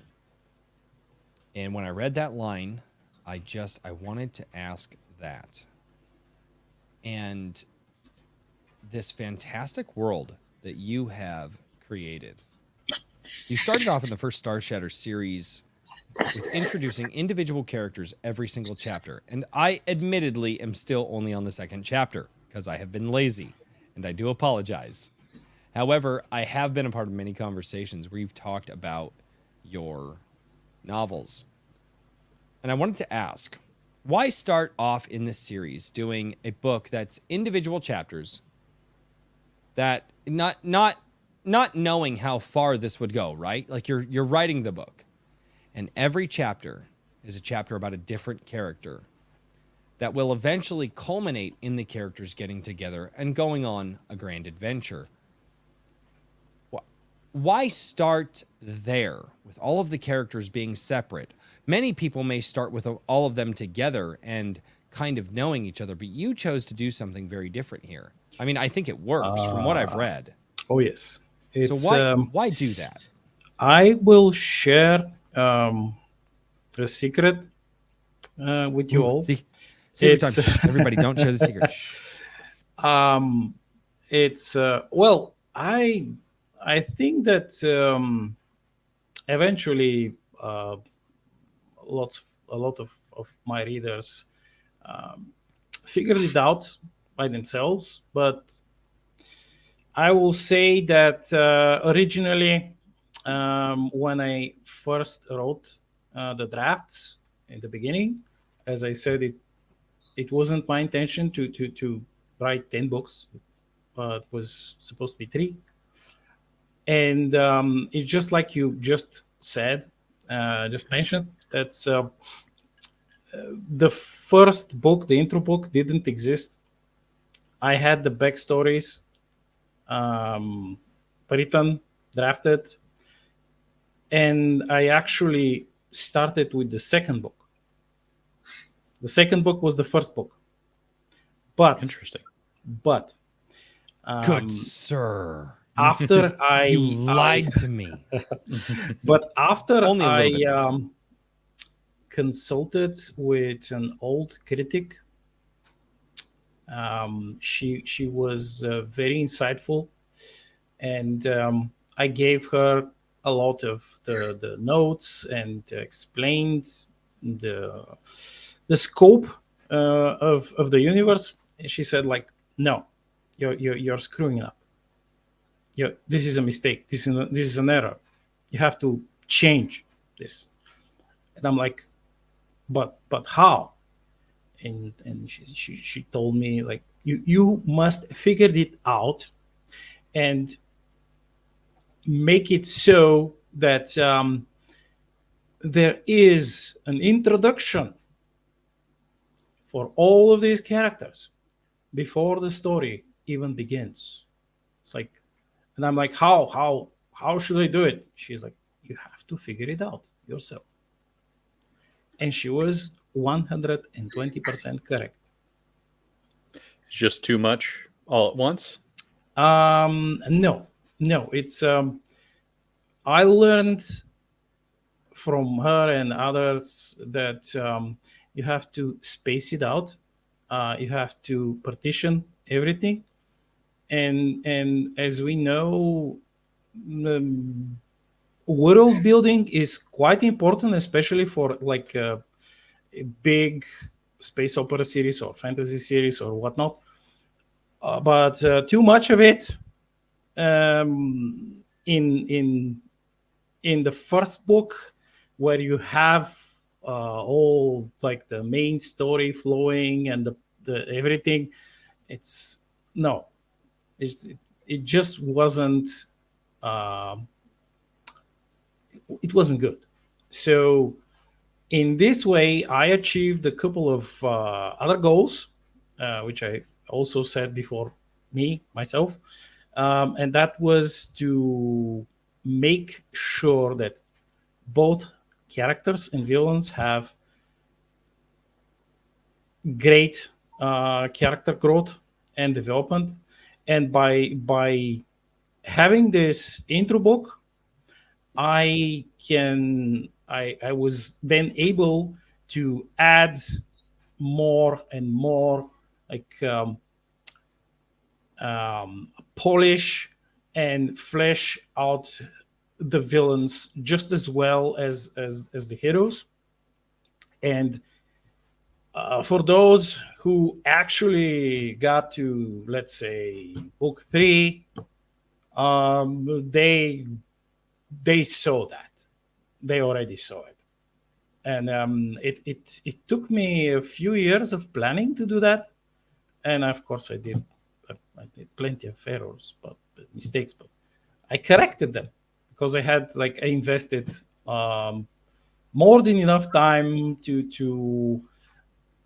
And when I read that line, I wanted to ask that. And this fantastic world that you have created. You started off in the first Starshatter series with introducing individual characters every single chapter. And I admittedly am still only on the second chapter because I have been lazy, and I do apologize. However, I have been a part of many conversations where you've talked about your novels. And I wanted to ask, why start off in this series doing a book that's individual chapters that not knowing how far this would go, right? Like you're writing the book, and every chapter is a chapter about a different character that will eventually culminate in the characters getting together and going on a grand adventure. Why start there with all of the characters being separate? Many people may start with all of them together and kind of knowing each other, but you chose to do something very different here. I mean, I think it works from what I've read. Oh yes. So why do that? I will share a secret with you all. Secret time. Shh, everybody, don't share the secret. Shh. It's well, I think that eventually a lot of my readers figured it out by themselves, but I will say that originally, when I first wrote the drafts in the beginning, as I said, it wasn't my intention to write 10 books, but it was supposed to be 3. And it's just like you just said, just mentioned, that's the first book, the intro book, didn't exist. I had the backstories written, drafted, and I actually started with the second book. The second book was the first book. But interesting. But good sir, after you lied to me. But after Only a little I bit. Consulted with an old critic, she was very insightful, and I gave her a lot of the notes and explained the scope of the universe. And she said, like, no, you're screwing up. This is a mistake. This is an error. You have to change this. And I'm like, but how? And she told me, like, you must figure it out and make it so that there is an introduction for all of these characters before the story even begins. It's like, and I'm like, how should I do it? She's like, you have to figure it out yourself. And she was 120% correct. Just too much all at once? No. It's I learned from her and others that you have to space it out. You have to partition everything, and as we know, world building is quite important, especially for like a big space opera series or fantasy series or whatnot. But too much of it in the first book, where you have all like the main story flowing and the everything, it just wasn't it wasn't good. So in this way, I achieved a couple of other goals, which I also said before myself, and that was to make sure that both characters and villains have great character growth and development. And by having this intro book, I was then able to add more and more like polish and flesh out the villains just as well as the heroes. And for those who actually got to, let's say, book 3, they saw that. They already saw it. And it took me a few years of planning to do that. And of course I did plenty of errors, but mistakes, but I corrected them because I invested more than enough time to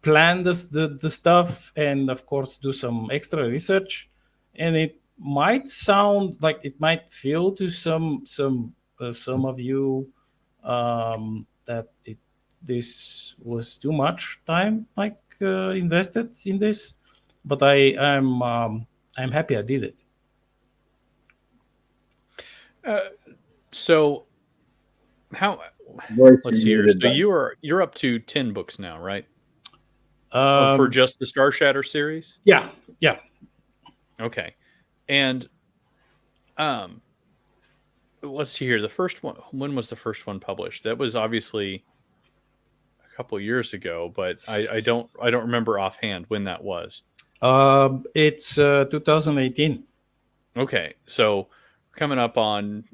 plan the stuff, and of course do some extra research. And it might sound like, it might feel to some of you that this was too much time invested in this, but I'm happy I did it. So how? Let's see here. So you're up to 10 books now, right? For just the Starshatter series? Yeah. Okay. And let's see here. The first one, when was the first one published? That was obviously a couple years ago, but I don't remember offhand when that was. It's 2018. Okay. So coming up on,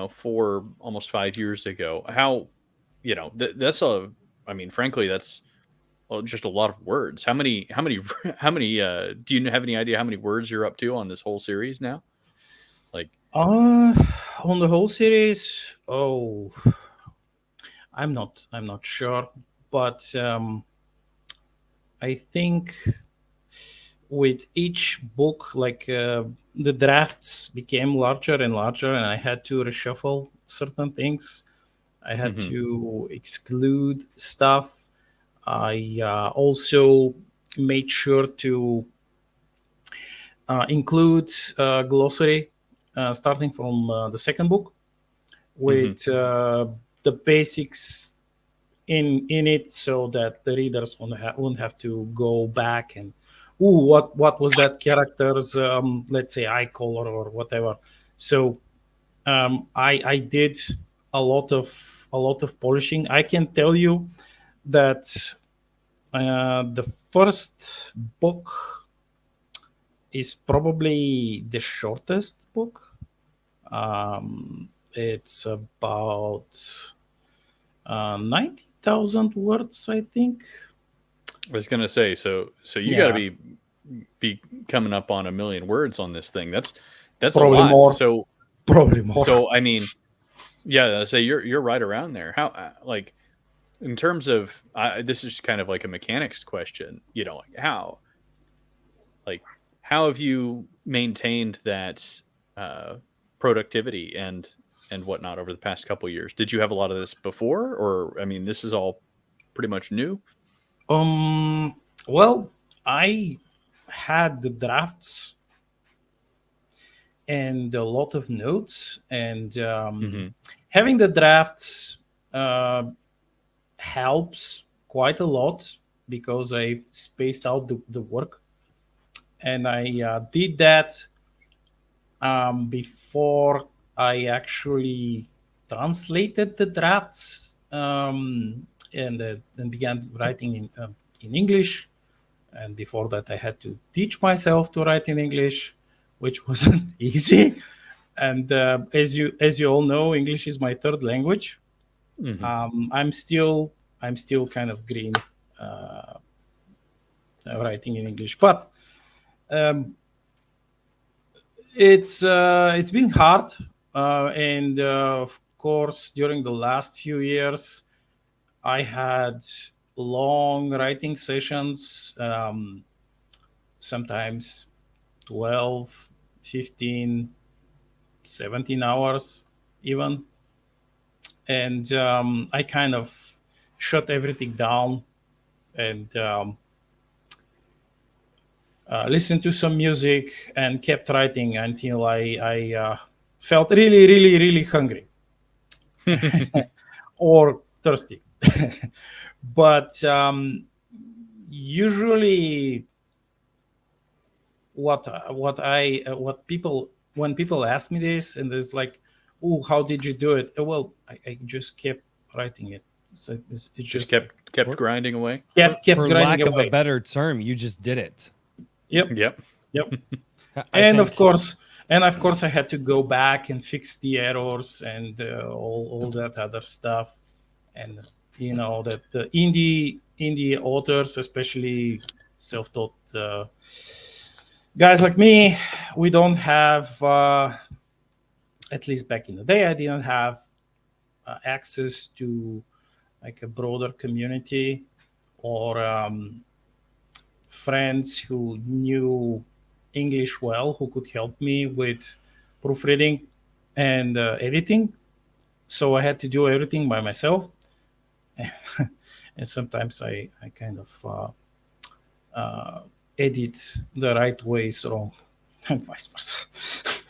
4, almost 5 years ago. How, that's frankly, that's just a lot of words. How many do you have any idea how many words you're up to on this whole series now? On the whole series, I'm not sure, but I think with each book, the drafts became larger and larger, and I had to reshuffle certain things. I had to exclude stuff. I also made sure to include glossary starting from the second book with the basics in it, so that the readers wouldn't have to go back and what was that character's let's say eye color or whatever. So I did a lot of polishing. I can tell you that the first book is probably the shortest book. It's about 90,000 words, I think. I was gonna say, so you got to be coming up on 1 million words on this thing. That's probably a lot. More. So probably more. So yeah. So you're right around there. How in terms of this is kind of like a mechanics question. How have you maintained that productivity and whatnot over the past couple of years? Did you have a lot of this before, or this is all pretty much new? Well, I had the drafts and a lot of notes, and having the drafts helps quite a lot because I spaced out the work, and I did that before I actually translated the drafts and then began writing in English. And before that, I had to teach myself to write in English, which wasn't easy. And as you all know, English is my third language. I'm still kind of green writing in English, but it's been hard, and of course, during the last few years, I had long writing sessions, sometimes 12, 15, 17 hours even. And I kind of shut everything down and listened to some music and kept writing until I felt really, really, really hungry or thirsty. But usually, what people, when people ask me this, and it's like, oh, how did you do it? Well, I just kept writing it. So it's Just just kept grinding away. kept For grinding lack of a away. better term, you just did it. Yep. Yep. Yep. I And think- of course, I had to go back and fix the errors and all that other stuff. And you know that the indie authors, especially self-taught guys like me, we don't have, at least back in the day, I didn't have access to like a broader community or friends who knew English well, who could help me with proofreading and editing. So I had to do everything by myself. And sometimes I kind of edit the right ways wrong, and vice versa.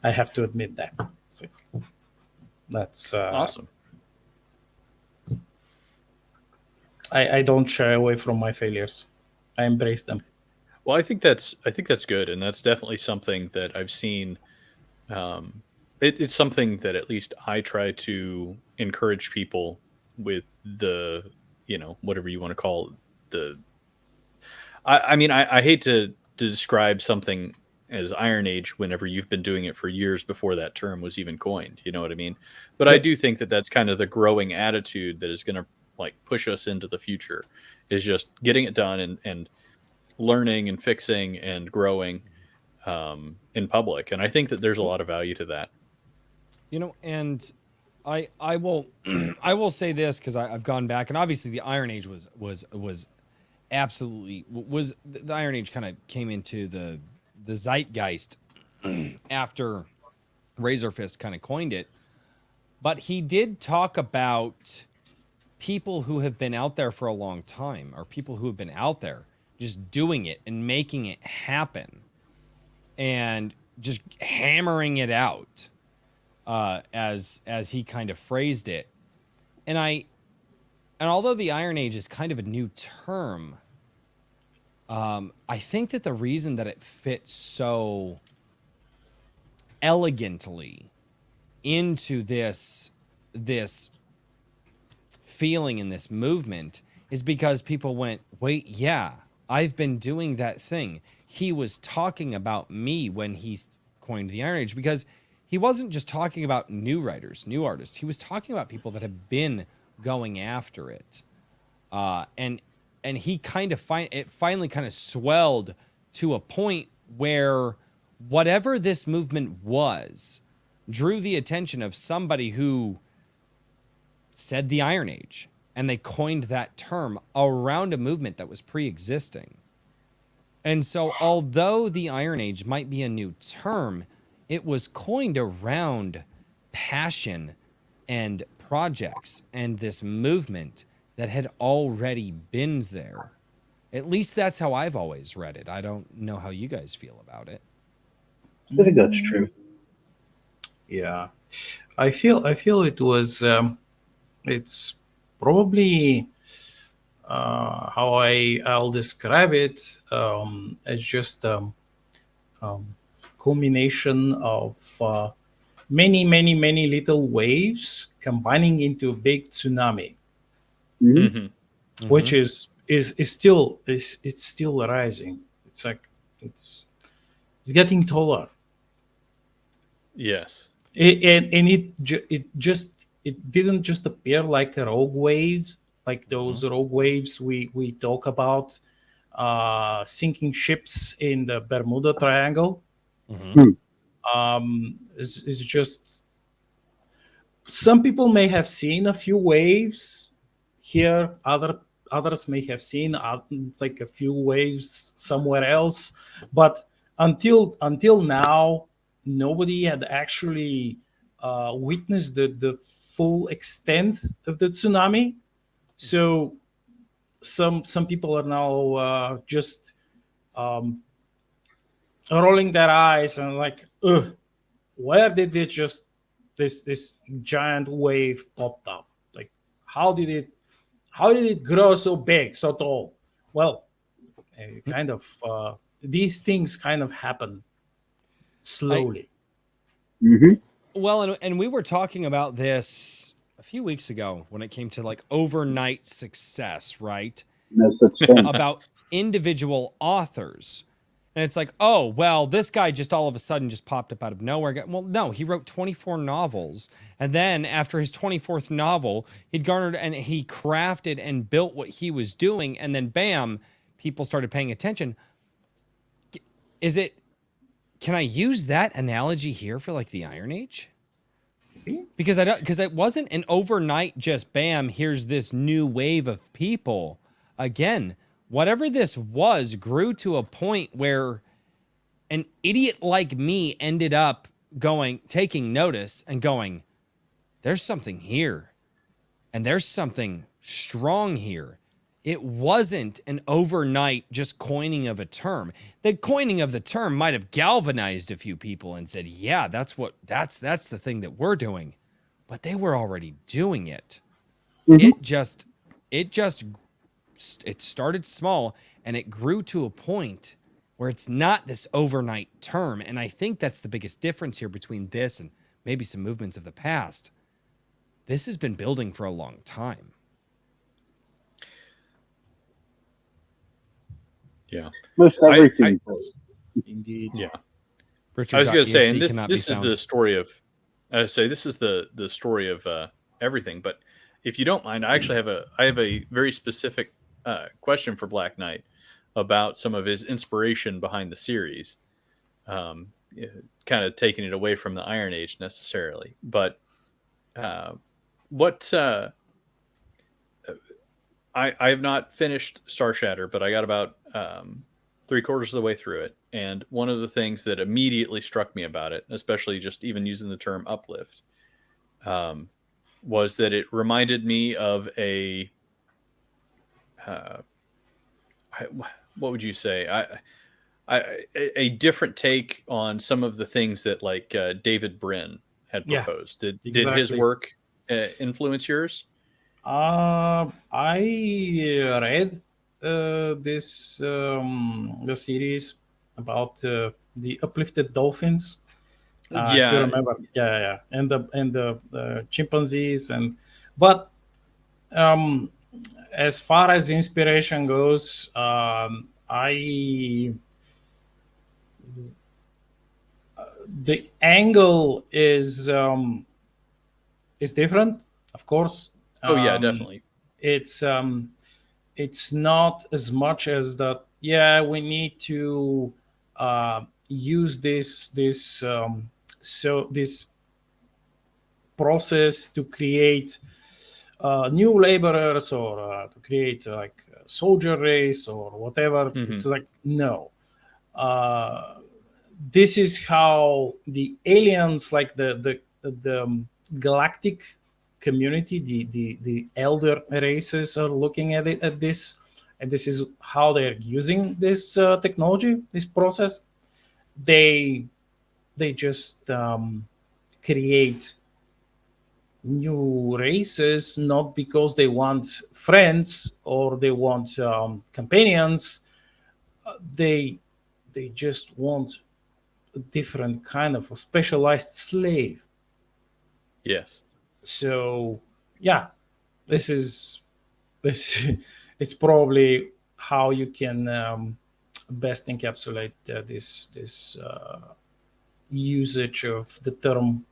I have to admit that. So that's Awesome. I don't shy away from my failures. I embrace them. Well, I think that's good, and that's definitely something that I've seen. It's something that at least I try to encourage people with the, whatever you want to call the. I mean, I hate to describe something as Iron Age whenever you've been doing it for years before that term was even coined. You know what I mean? But I do think that that's kind of the growing attitude that is going to like push us into the future, is just getting it done and learning and fixing and growing in public. And I think that there's a lot of value to that. And I will I will say this, because I've gone back, and obviously the Iron Age was absolutely the Iron Age kind of came into the zeitgeist after Razorfist kind of coined it. But he did talk about people who have been out there for a long time, or people who have been out there just doing it and making it happen and just hammering it out, as he kind of phrased it. And although the Iron Age is kind of a new term, I think that the reason that it fits so elegantly into this feeling in this movement is because people went, wait, yeah, I've been doing that thing. He was talking about me when he coined the Iron Age, because he wasn't just talking about new writers, new artists. He was talking about people that have been going after it. And he kind of finally kind of swelled to a point where whatever this movement was drew the attention of somebody who said the Iron Age, and they coined that term around a movement that was pre-existing. And so although the Iron Age might be a new term, it was coined around passion and projects and this movement that had already been there. At least that's how I've always read it. I don't know how you guys feel about it. I think that's true. Yeah, I feel it was. It's probably how I'll describe it as just culmination of many little waves combining into a big tsunami, which is still it's still rising. It's like it's getting taller. Yes. It didn't just appear like a rogue wave, like those rogue waves we talk about, sinking ships in the Bermuda Triangle. It's just, some people may have seen a few waves here, others may have seen like a few waves somewhere else, but until now nobody had actually witnessed the full extent of the tsunami. So some people are now just rolling their eyes and like, ugh, where did this giant wave popped up? Like, how did it how did it grow so big, so tall? Well, kind of these things kind of happen slowly. Mm-hmm. Well, and we were talking about this a few weeks ago when it came to like overnight success, right? No such thing. About individual authors. And it's like, oh, well, this guy just all of a sudden just popped up out of nowhere. Well, no, he wrote 24 novels. And then after his 24th novel, he'd garnered and he crafted and built what he was doing. And then bam, people started paying attention. Is it, can I use that analogy here for like the Iron Age? Because it wasn't an overnight just bam, here's this new wave of people. Again, whatever this was grew to a point where an idiot like me ended up taking notice and going, there's something here. And there's something strong here. It wasn't an overnight just coining of a term. The coining of the term might have galvanized a few people and said, yeah, that's the thing that we're doing. But they were already doing it. Mm-hmm. It started small and it grew to a point where it's not this overnight term. And I think that's the biggest difference here between this and maybe some movements of the past. This has been building for a long time. Yeah. Most everything. Indeed. Yeah. Richard I was going to say, and this is found. the story of, I say this is the story of everything. But if you don't mind, I actually have a very specific question for Black Knight about some of his inspiration behind the series. Kind of taking it away from the Iron Age necessarily, but what I have not finished Starshatter, but I got about 3/4 of the way through it. And one of the things that immediately struck me about it, especially just even using the term uplift, was that it reminded me of what would you say? A different take on some of the things that like David Brin had proposed. Did his work influence yours? I read this the series about the uplifted dolphins. If you remember, and the chimpanzees but as far as inspiration goes, the angle is different, of course. Oh yeah, definitely. It's not as much as that. Yeah, we need to use this process to create new laborers or to create like a soldier race or whatever. Mm-hmm. It's like no. This is how the aliens, like the galactic community, the elder races are looking at this, and this is how they're using this technology, this process. They just create new races, not because they want friends or they want companions. They just want a different kind of a specialized slave. Yes. So yeah, this is probably how you can best encapsulate this usage of the term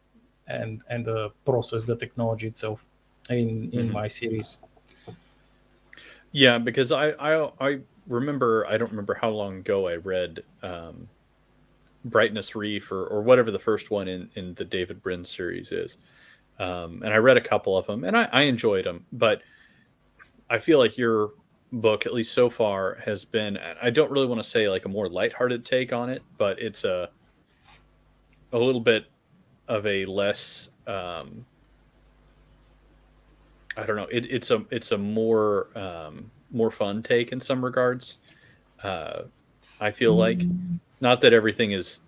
and the process, the technology itself in my series. Yeah, because I remember, I don't remember how long ago I read Brightness Reef or whatever the first one in the David Brin series is. And I read a couple of them and I enjoyed them, but I feel like your book, at least so far, has been, I don't really want to say like a more lighthearted take on it, but it's a little bit of a less, I don't know. It's a more fun take in some regards. I feel like, not that everything is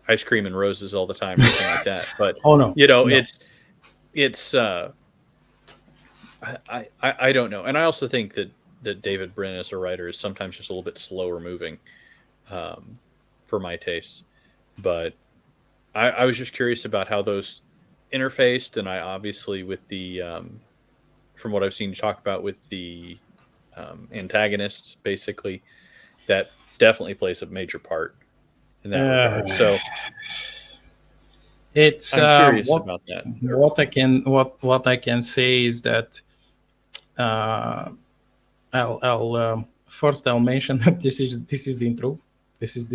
ice cream and roses all the time or anything like that, but oh no, no. I don't know, and I also think that David Brin as a writer is sometimes just a little bit slower moving, for my tastes. But I was just curious about how those interfaced, and I obviously with the from what I've seen you talk about with the antagonists, basically that definitely plays a major part in that regard. Uh, So it's I'm curious about that. what I can say is that uh, I'll first I'll mention that this is the intro. This is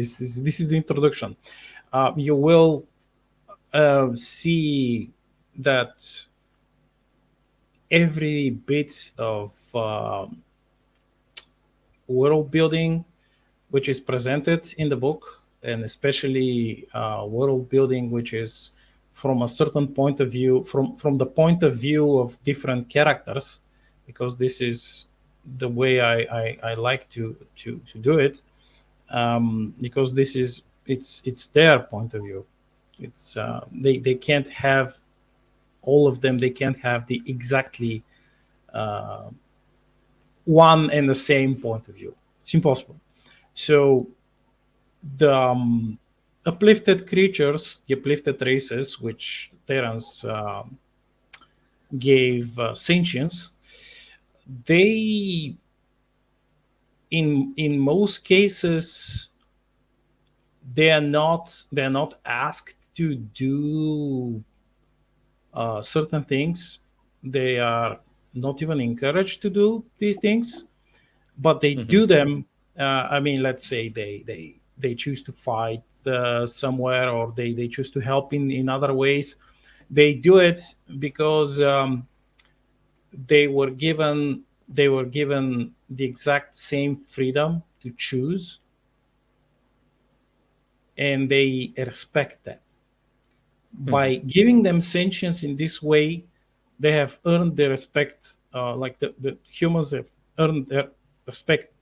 the introduction. You will see that every bit of world building which is presented in the book, and especially world building which is from a certain point of view, from the point of view of different characters, because this is the way I like to do it, because this is it's their point of view. It's they can't have all of them. They can't have the exactly one and the same point of view. It's impossible. So the uplifted creatures, the uplifted races, which Terrans gave sentience, they, in most cases, they're not asked to do certain things. They are not even encouraged to do these things, but they do them. I mean, let's say they choose to fight somewhere, or they choose to help in other ways. They do it because they were given the exact same freedom to choose, and they respect that. By giving them sentience in this way, they have earned their respect. Like the humans have earned their respect,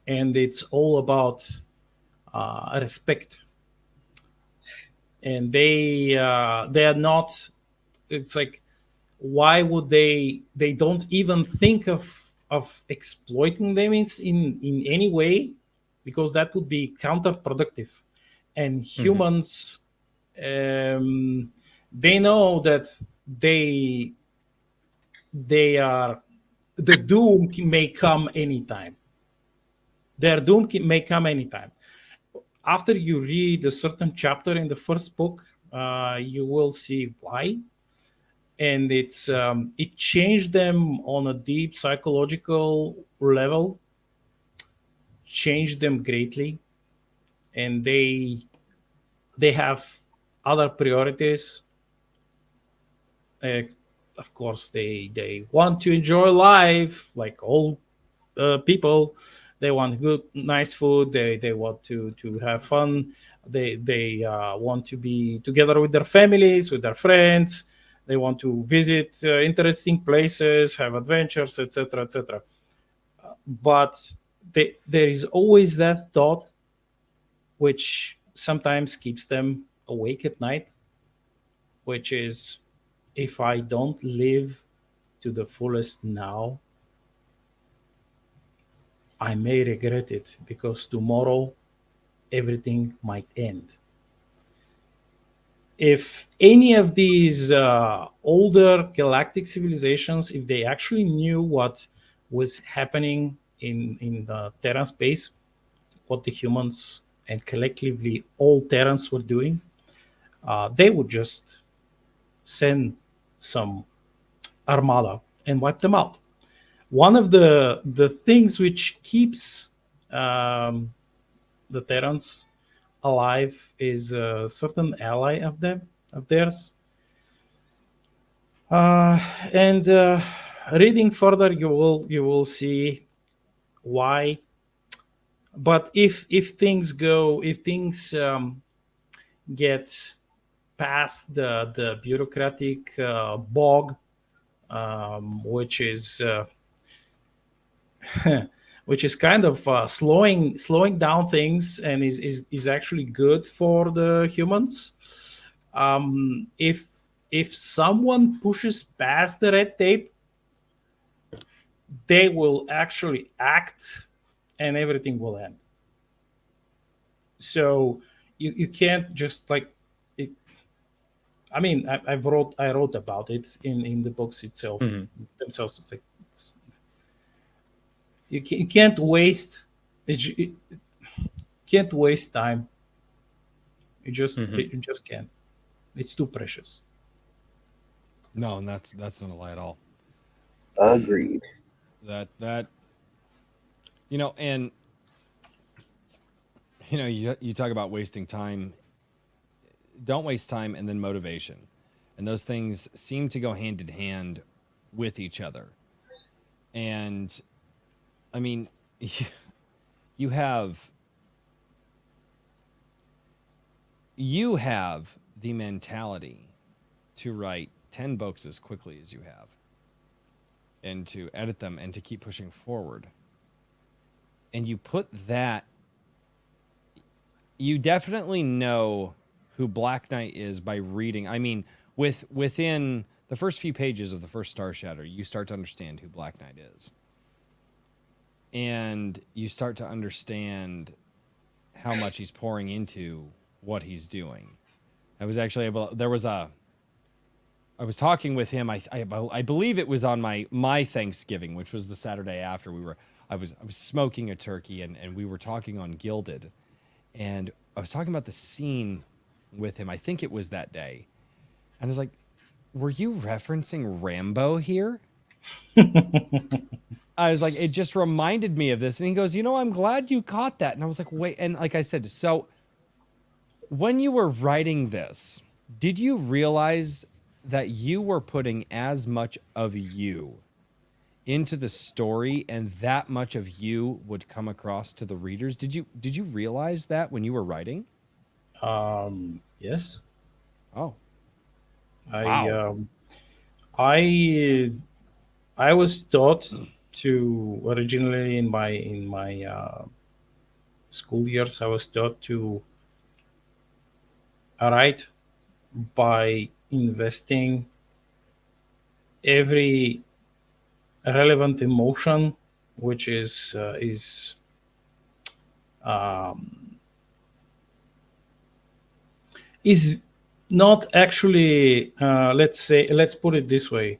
and it's all about respect. And they are not. It's like, why would they don't even think of exploiting them in any way, because that would be counterproductive. And humans, they know that they are, the doom may come anytime. Their doom may come anytime. After you read a certain chapter in the first book, you will see why. And it changed them on a deep psychological level, changed them greatly, and they have other priorities. Of course, they want to enjoy life like all people. They want good, nice food. They want to have fun. They want to be together with their families, with their friends. They want to visit interesting places, have adventures, etc., etc. But there is always that thought, which sometimes keeps them awake at night, which is, if I don't live to the fullest now, I may regret it, because tomorrow everything might end. If any of these older galactic civilizations, if they actually knew what was happening in the Terran space, what the humans and collectively all Terrans were doing, they would just send some armada and wipe them out. One of the things which keeps the Terrans alive is a certain ally of theirs. And reading further, you will see why. But if things get past the bureaucratic bog, which is which is kind of slowing down things, and is actually good for the humans. If someone pushes past the red tape, they will actually act, and everything will end. So you can't just like it, I mean, I wrote about it in the books itself. Mhm. Themselves. It's like you can't waste you can't waste time. Mhm. You just can't. It's too precious. No, and that's not a lie at all. Agreed. That and you talk about wasting time. Don't waste time, and then motivation, and those things seem to go hand in hand with each other. And I mean, you have the mentality to write 10 books as quickly as you have, and to edit them and to keep pushing forward. And you definitely know who Black Knight is by reading. I mean, within the first few pages of the first Starshatter, you start to understand who Black Knight is. And you start to understand how much he's pouring into what he's doing. I was actually able. I was talking with him. I believe it was on my Thanksgiving, which was the Saturday after I was smoking a turkey, and we were talking on Gilded, and I was talking about the scene with him. I think it was that day, and I was like, "Were you referencing Rambo here?" I was like, it just reminded me of this, and he goes, "I'm glad you caught that." And I was like, "Wait," and like I said, so when you were writing this, did you realize that you were putting as much of you into the story, and that much of you would come across to the readers? Did you realize that when you were writing? Yes, Oh, I wow. I I was taught to originally in my school years. I was taught to write by investing every relevant emotion, which um, is not actually, let's put it this way,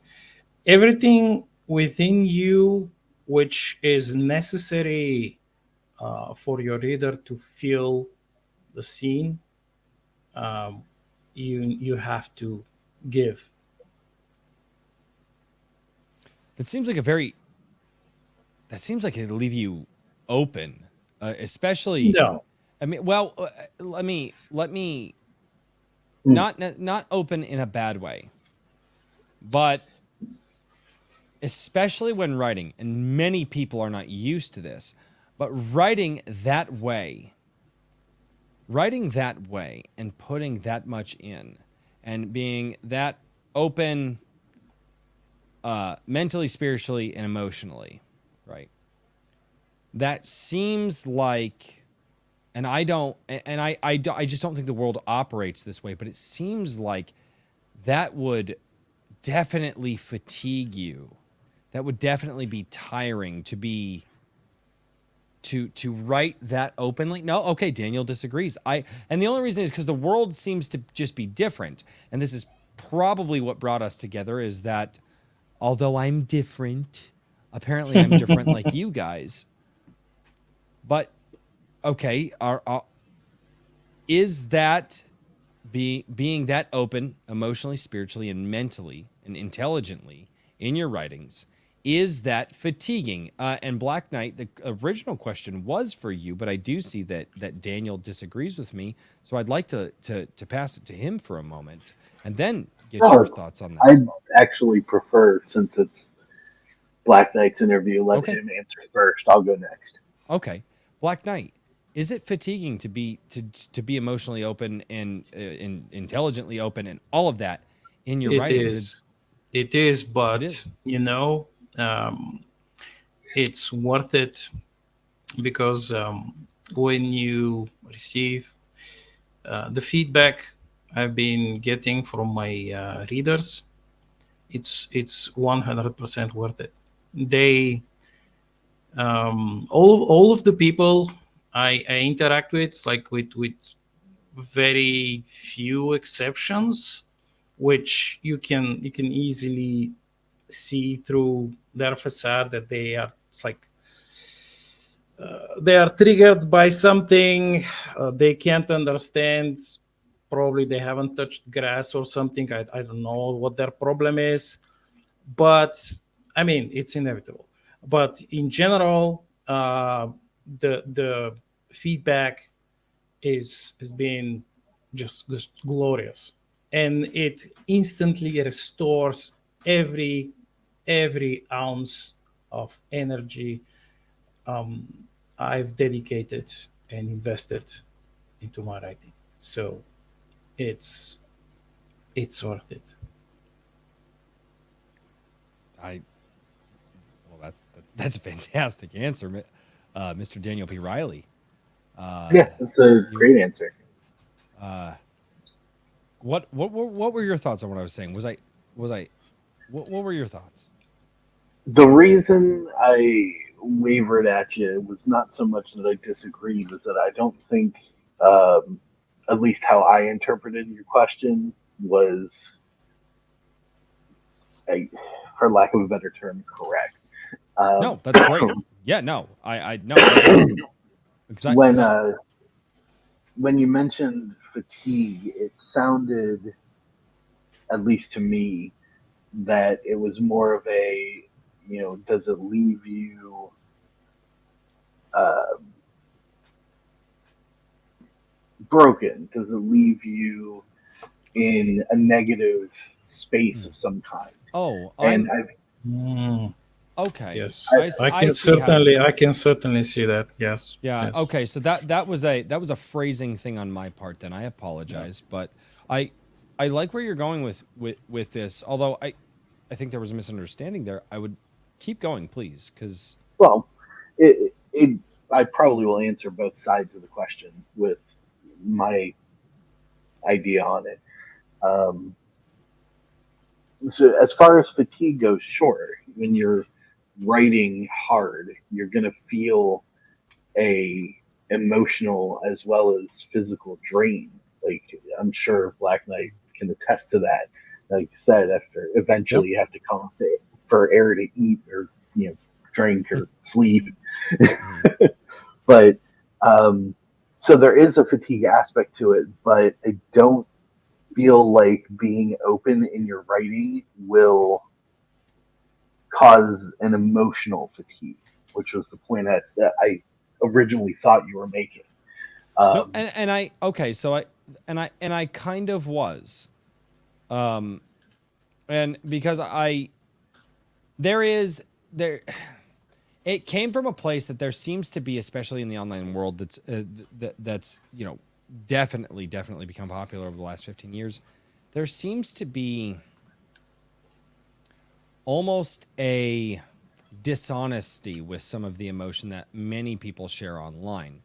everything within you which is necessary for your reader to feel the scene, um, you have to give. That seems like a very that seems like it'll leave you open, especially. No. I mean, well, let me Mm. not open in a bad way, but especially when writing, and many people are not used to this, but writing that way and putting that much in, and being that open, mentally, spiritually, and emotionally, right? That seems like, and I just don't think the world operates this way, but it seems like that would definitely fatigue you. That would definitely be tiring to write that openly. No, okay, Daniel disagrees. And the only reason is because the world seems to just be different. And this is probably what brought us together, is that although I'm different, apparently I'm different like you guys. But okay, is that being that open emotionally, spiritually, and mentally and intelligently in your writings, is that fatiguing? And Black Knight, the original question was for you, but I do see that Daniel disagrees with me, so I'd like to pass it to him for a moment and then get your No, thoughts on that. I'd actually prefer, since it's Black Knight's interview, let Okay. him answer first. I'll go next. Okay. Black Knight, is it fatiguing to be emotionally open and intelligently open and all of that in your It writing? is. It is, It but is. um, it's worth it because when you receive the feedback I've been getting from my readers, it's 100% worth it. They all of the people I interact with, like with very few exceptions, which you can easily see through their facade that they are, it's like they are triggered by something they can't understand. Probably they haven't touched grass or something. I don't know what their problem is, but I mean, it's inevitable. But in general, the feedback is being just glorious, and it instantly restores every ounce of energy I've dedicated and invested into my writing. So it's worth it. Well, that's a fantastic answer, Mr. Daniel P. Riley. Yeah, that's a great answer. What were your thoughts on what I was saying? What were your thoughts? The reason I wavered at you was not so much that I disagreed, was that I don't think, um, at least how I interpreted your question, was, a, for lack of a better term, correct. No, that's great. Yeah, no, I no. when when you mentioned fatigue, it sounded, at least to me, that it was more of a, does it leave you uh, broken? Does it leave you in a negative space of some kind? Oh, And okay. Yes, I can see I can certainly see that. Yes. Yeah. Yes. Okay. So that was a phrasing thing on my part. Then I apologize, but I like where you're going with this. Although I think there was a misunderstanding there. I would keep going, please, because well, I probably will answer both sides of the question with my idea on it. Um, so as far as fatigue goes, sure, when you're writing hard, you're going to feel a emotional as well as physical drain. Like, I'm sure Black Knight can attest to that. Like you said, after eventually you have to come for air to eat or drink or sleep. But so there is a fatigue aspect to it, but I don't feel like being open in your writing will cause an emotional fatigue, which was the point that I originally thought you were making. no, and I okay. So I kind of was, and because there. It came from a place that there seems to be, especially in the online world, that's definitely become popular over the last 15 years. There seems to be almost a dishonesty with some of the emotion that many people share online.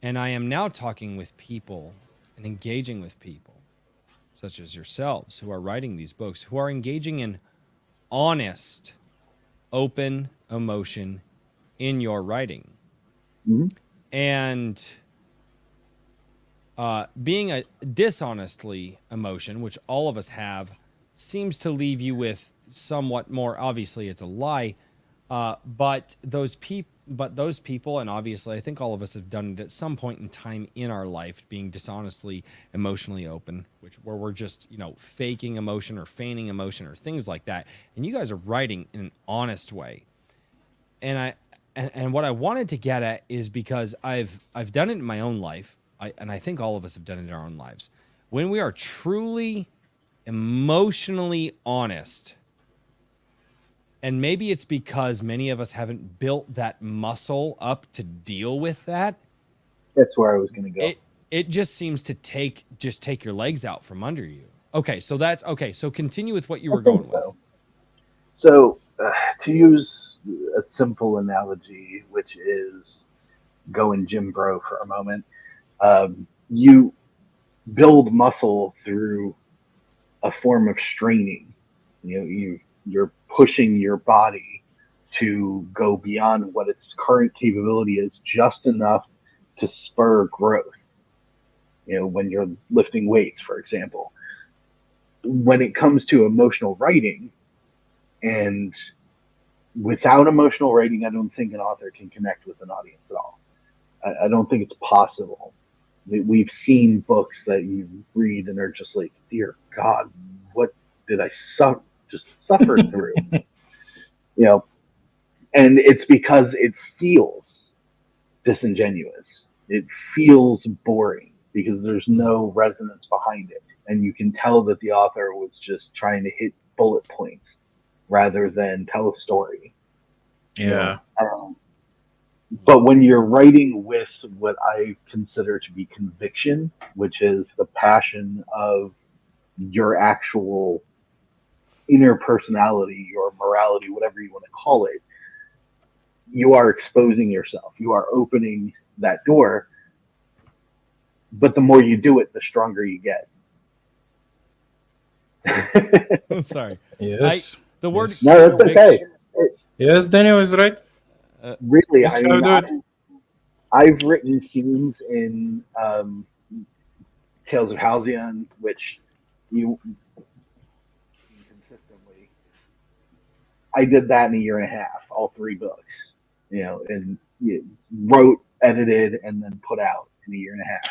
And I am now talking with people and engaging with people such as yourselves who are writing these books, who are engaging in honest, open emotion in your writing. Mm-hmm. And being a dishonestly emotion, which all of us have, seems to leave you with somewhat more. Obviously, it's a lie, but those people, and obviously, I think all of us have done it at some point in time in our life, being dishonestly emotionally open, where we're just faking emotion or feigning emotion or things like that. And you guys are writing in an honest way, and And what I wanted to get at is because I've done it in my own life, and I think all of us have done it in our own lives. When we are truly emotionally honest, and maybe it's because many of us haven't built that muscle up to deal with that. That's where I was going to go. It just seems to take your legs out from under you. Okay, so that's okay. So continue with what you were going with. So to use a simple analogy, which is going Jim Bro for a moment, you build muscle through a form of straining. You're pushing your body to go beyond what its current capability is, just enough to spur growth. When you're lifting weights, for example. When it comes to emotional writing, and without emotional writing, I don't think an author can connect with an audience at all. I don't think it's possible. We've seen books that you read and are just like, dear God, what did I suffer through? And it's because it feels disingenuous. It feels boring because there's no resonance behind it. And you can tell that the author was just trying to hit bullet points rather than tell a story. Yeah. But when you're writing with what I consider to be conviction, which is the passion of your actual inner personality, your morality, whatever you want to call it, you are exposing yourself. You are opening that door. But the more you do it, the stronger you get. Sorry. Yes. The word. Yes. No, that's okay. Yes, Daniel is right. Really, That's how I do it. I've written scenes in Tales of Halcyon, which you consistently. I did that in a year and a half, all 3 books, and wrote, edited, and then put out in a year and a half.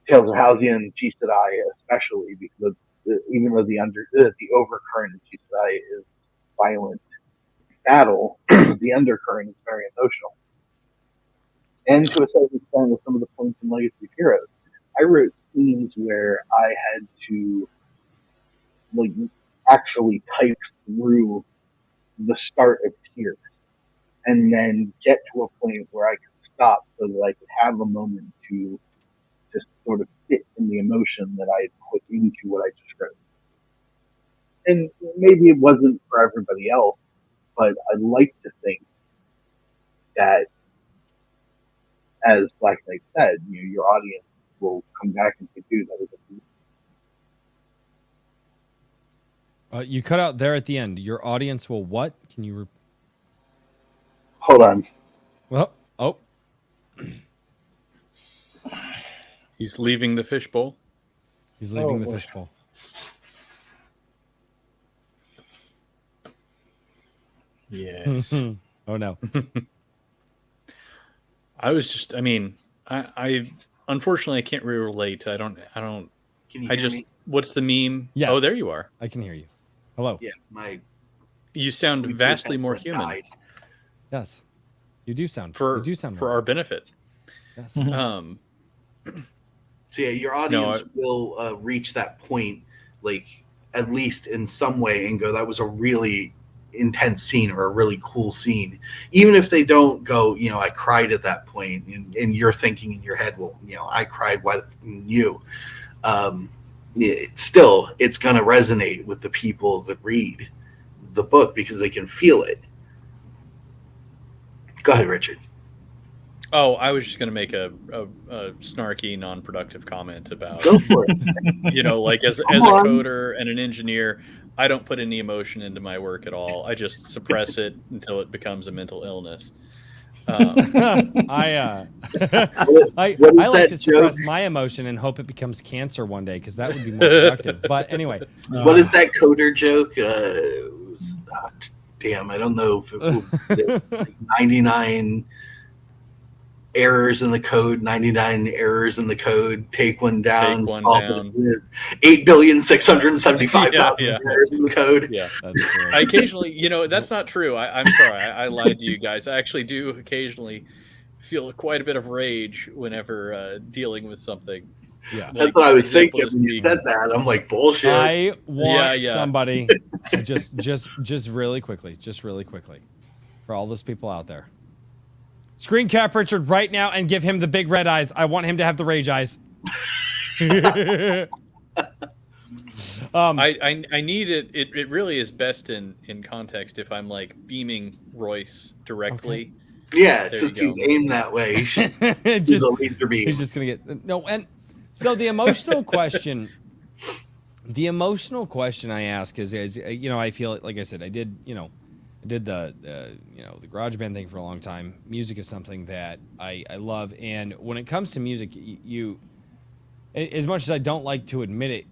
Tales of Halcyon, G Sedai, especially because even though the overcurrent of G Sedai is violent battle, the undercurrent is very emotional. And to a certain extent, with some of the points in Legacy of Heroes, I wrote scenes where I had to actually type through the start of tears and then get to a point where I could stop so that I could have a moment to just sort of sit in the emotion that I had put into what I just wrote. And maybe it wasn't for everybody else, but I'd like to think that, as Black Knight said, your audience will come back and say, dude, that was a You cut out there at the end. Your audience will what? Can you? Hold on. Well, oh. He's leaving the fishbowl. He's leaving the fishbowl. Yes. Oh no. I unfortunately I can't really relate. I don't. Can you hear me? What's the meme? Yes. Oh, there you are. I can hear you. Hello. Yeah, my. You sound vastly more human. Died. Yes. You do sound for more. our benefit. Yes. So yeah, your audience will reach that point, at least in some way, and go, "That was a really intense scene or a really cool scene." Even if they don't go, I cried at that point, and you're thinking in your head, well, I cried. Why you? Still, it's going to resonate with the people that read the book because they can feel it. Go ahead, Richard. Oh, I was just going to make a snarky, non-productive comment about. Go for it. As a coder and an engineer, I don't put any emotion into my work at all. I just suppress it until it becomes a mental illness. I like to suppress my emotion and hope it becomes cancer one day because that would be more productive. But anyway, what is that coder joke? Damn, I don't know if it was 99 errors in the code, 99 errors in the code, take one down. 8,675,000 errors in the code. Yeah, that's great. I occasionally, that's not true. I'm sorry, I lied to you guys. I actually do occasionally feel quite a bit of rage whenever dealing with something. Yeah, that's what I was thinking when you said that. I'm like, bullshit. I want somebody just really quickly, for all those people out there. Screen cap Richard right now and give him the big red eyes. I want him to have the rage eyes. I need it. It really is best in context if I'm beaming Royce directly. Okay. Yeah, since he's aimed that way, he should he's just gonna get no. And so the emotional question the emotional question I ask is, you know, I feel like I said, I did the GarageBand thing for a long time. Music is something that I love. And when it comes to music, you, as much as I don't like to admit it,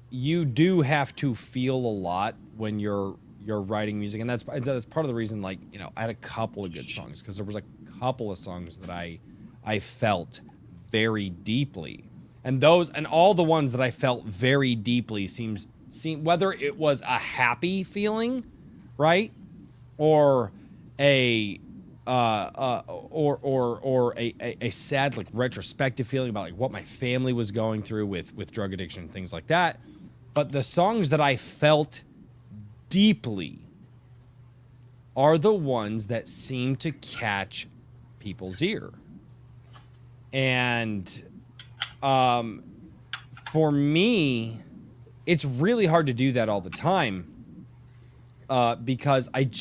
you do have to feel a lot when you're writing music. And that's part of the reason, like, you know, I had a couple of good songs because there was a couple of songs that I felt very deeply. And all the ones that I felt very deeply seem whether it was a happy feeling, right, or a sad, like, retrospective feeling about like what my family was going through with drug addiction and things like that. But the songs that I felt deeply are the ones that seem to catch people's ear. And for me, it's really hard to do that all the time because I'm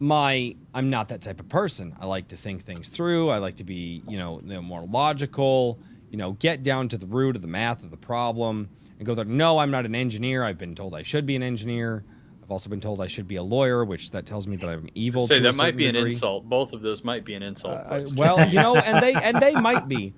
not that type of person. I like to think things through. I like to be, you know, more logical, you know, get down to the root of the math of the problem and go there. No, I'm not an engineer. I've been told I should be an engineer. I've also been told I should be a lawyer, which that tells me that I'm evil. Say that might be an insult. Both of those might be an insult. Well, you know, and they might be.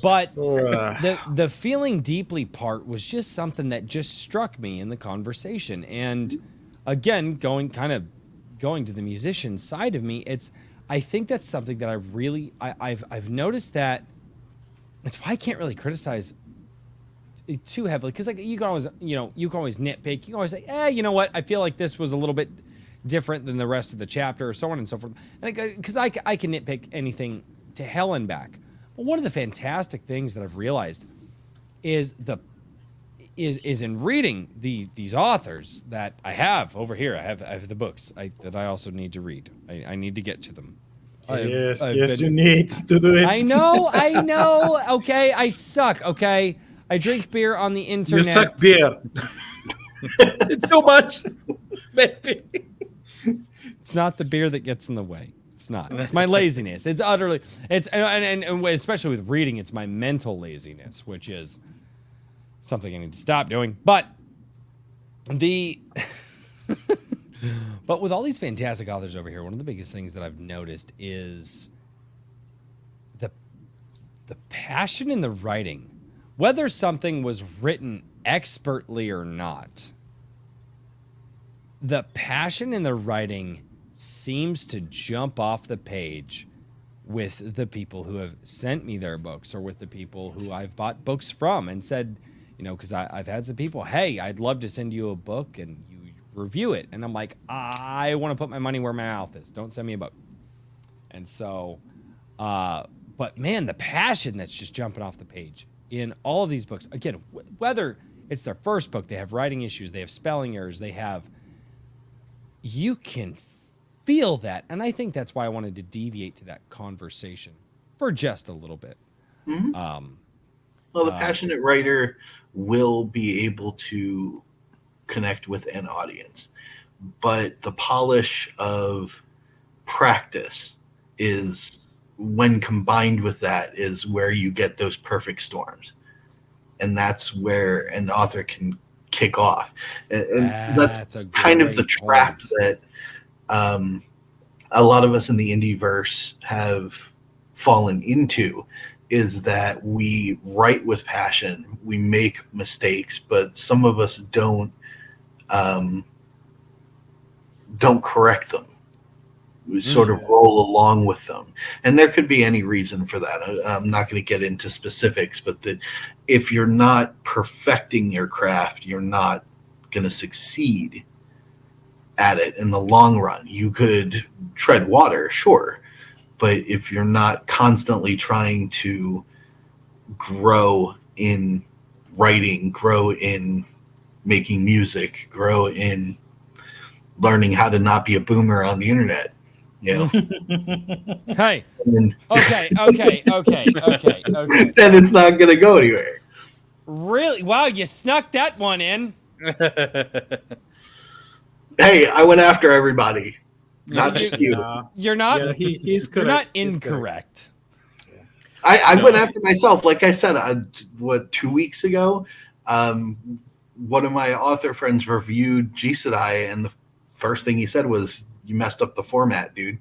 But the feeling deeply part was just something that just struck me in the conversation. And again, going to the musician side of me, I think that's something that I've noticed that it's why I can't really criticize too heavily, because like you can always nitpick. You can always say, you know what, I feel like this was a little bit different than the rest of the chapter, or so on and so forth. And because I can nitpick anything to hell and back. But one of the fantastic things that I've realized is in reading these authors that I have over here. I have the books that I also need to read. I need to get to them. You need to do it. I know. Okay, I suck. Okay, I drink beer on the internet. You suck beer. Too much, maybe. It's not the beer that gets in the way. It's not. It's my laziness. It's utterly. And especially with reading, it's my mental laziness, which is something I need to stop doing. But but with all these fantastic authors over here, one of the biggest things that I've noticed is the passion in the writing. Whether something was written expertly or not, the passion in the writing seems to jump off the page with the people who have sent me their books, or with the people who I've bought books from and said, you know, because I've had some people, hey, I'd love to send you a book and you review it. And I'm like, I want to put my money where my mouth is. Don't send me a book. And so, but man, the passion that's just jumping off the page in all of these books, again, whether it's their first book, they have writing issues, they have spelling errors, you can feel that. And I think that's why I wanted to deviate to that conversation for just a little bit. Mm-hmm. Well, the passionate writer will be able to connect with an audience, but the polish of practice is, when combined with that, is where you get those perfect storms. And that's where an author can kick off. And that's kind of the trap that a lot of us in the indie verse have fallen into, is that we write with passion, we make mistakes, but some of us don't correct them. We sort of roll along with them. And there could be any reason for that. I'm not going to get into specifics, but that if you're not perfecting your craft, you're not going to succeed at it in the long run. You could tread water, sure, but if you're not constantly trying to grow in writing, grow in making music, grow in learning how to not be a boomer on the internet, you know. Hey. Okay. Then it's not going to go anywhere. Really? Wow, you snuck that one in. Hey, I went after everybody, not just you. You're not. Yeah, he's correct. You're not incorrect. I went after myself. Like I said, 2 weeks ago, One of my author friends reviewed G Sedai, and the first thing he said was, "You messed up the format, dude."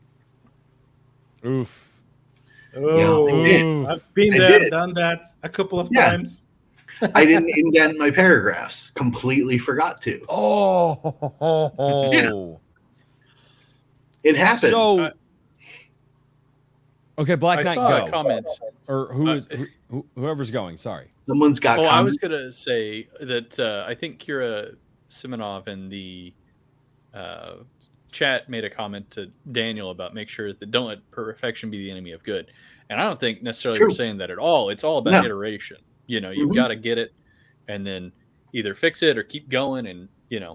Oof. Oh, Yeah, I've been I there, did. done that a couple of Yeah. times. I didn't indent my paragraphs. Completely forgot to. Oh. It happened. So, okay, Black I Knight, saw go. a comment. Or whoever's going. Sorry. Someone's got. Oh, I was comments. gonna say that I think Kira Simonov in the chat made a comment to Daniel about make sure that don't let perfection be the enemy of good. And I don't think necessarily True. we're saying that at all. It's all about No. iteration. You know, you've Mhm. got to get it and then either fix it or keep going. And, you know,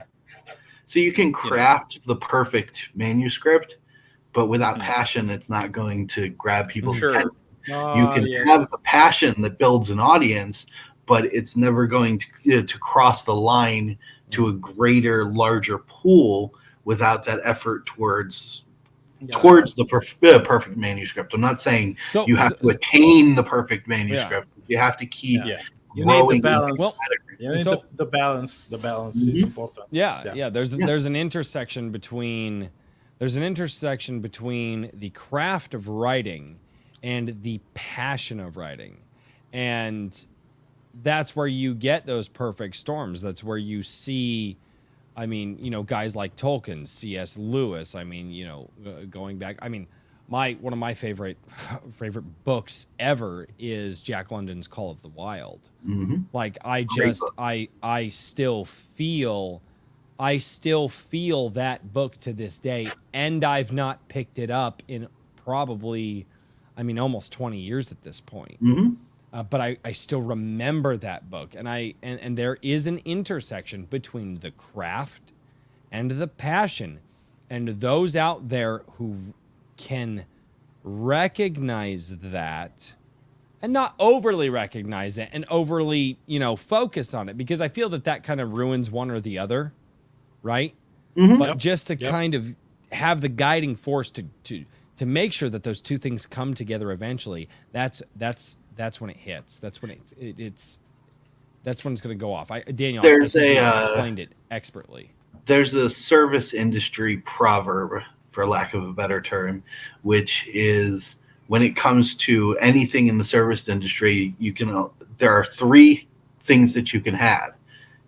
So you can craft the perfect manuscript, but without Mhm. passion, it's not going to grab people's Sure. attention. You Ah, can yes. have the passion that builds an audience, but it's never going to cross the line to a greater, larger pool without that effort towards the perfect manuscript. I'm not saying So you have to attain the perfect manuscript. You have to keep Yeah. You need the growing. balance. Well, You need so- the balance. The balance is Mhm. important. Yeah. There's an intersection between the craft of writing and the passion of writing, and that's where you get those perfect storms. That's where you see, I mean, you know, guys like Tolkien, C.S. Lewis. I mean, you know, going back, I mean, one of my favorite books ever is Jack London's Call of the Wild. Mhm. Like Great book. I still feel that book to this day, and I've not picked it up in probably, I mean, almost 20 years at this point. Mhm. But I still remember that book, and there is an intersection between the craft and the passion, and those out there who can recognize that and not overly recognize it and overly, you know, focus on it, because I feel that kind of ruins one or the other, right? Mhm. But just to kind of have the guiding force to make sure that those two things come together eventually, that's when it hits. That's when it's going to go off. Daniel, I There's think you a, explained it expertly. There's a service industry proverb, for lack of a better term, which is when it comes to anything in the service industry, there are three things that you can have.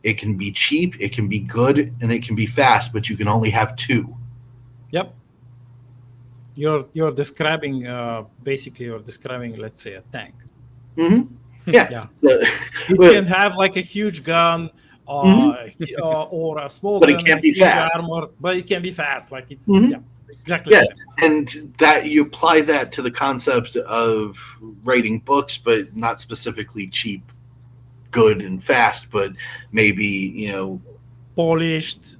It can be cheap, it can be good, and it can be fast, but you can only have two. Yep. You're describing basically you're describing, let's say, a tank. Mm-hmm. Yeah. Yeah. So, It can have like a huge gun or a small But it gun can't and be huge fast. armor, but it can be fast. Like it, Mhm. yeah, exactly. Yes, the same. and that you apply that to the concept of writing books, but not specifically cheap, good, and fast, but maybe, you know, polished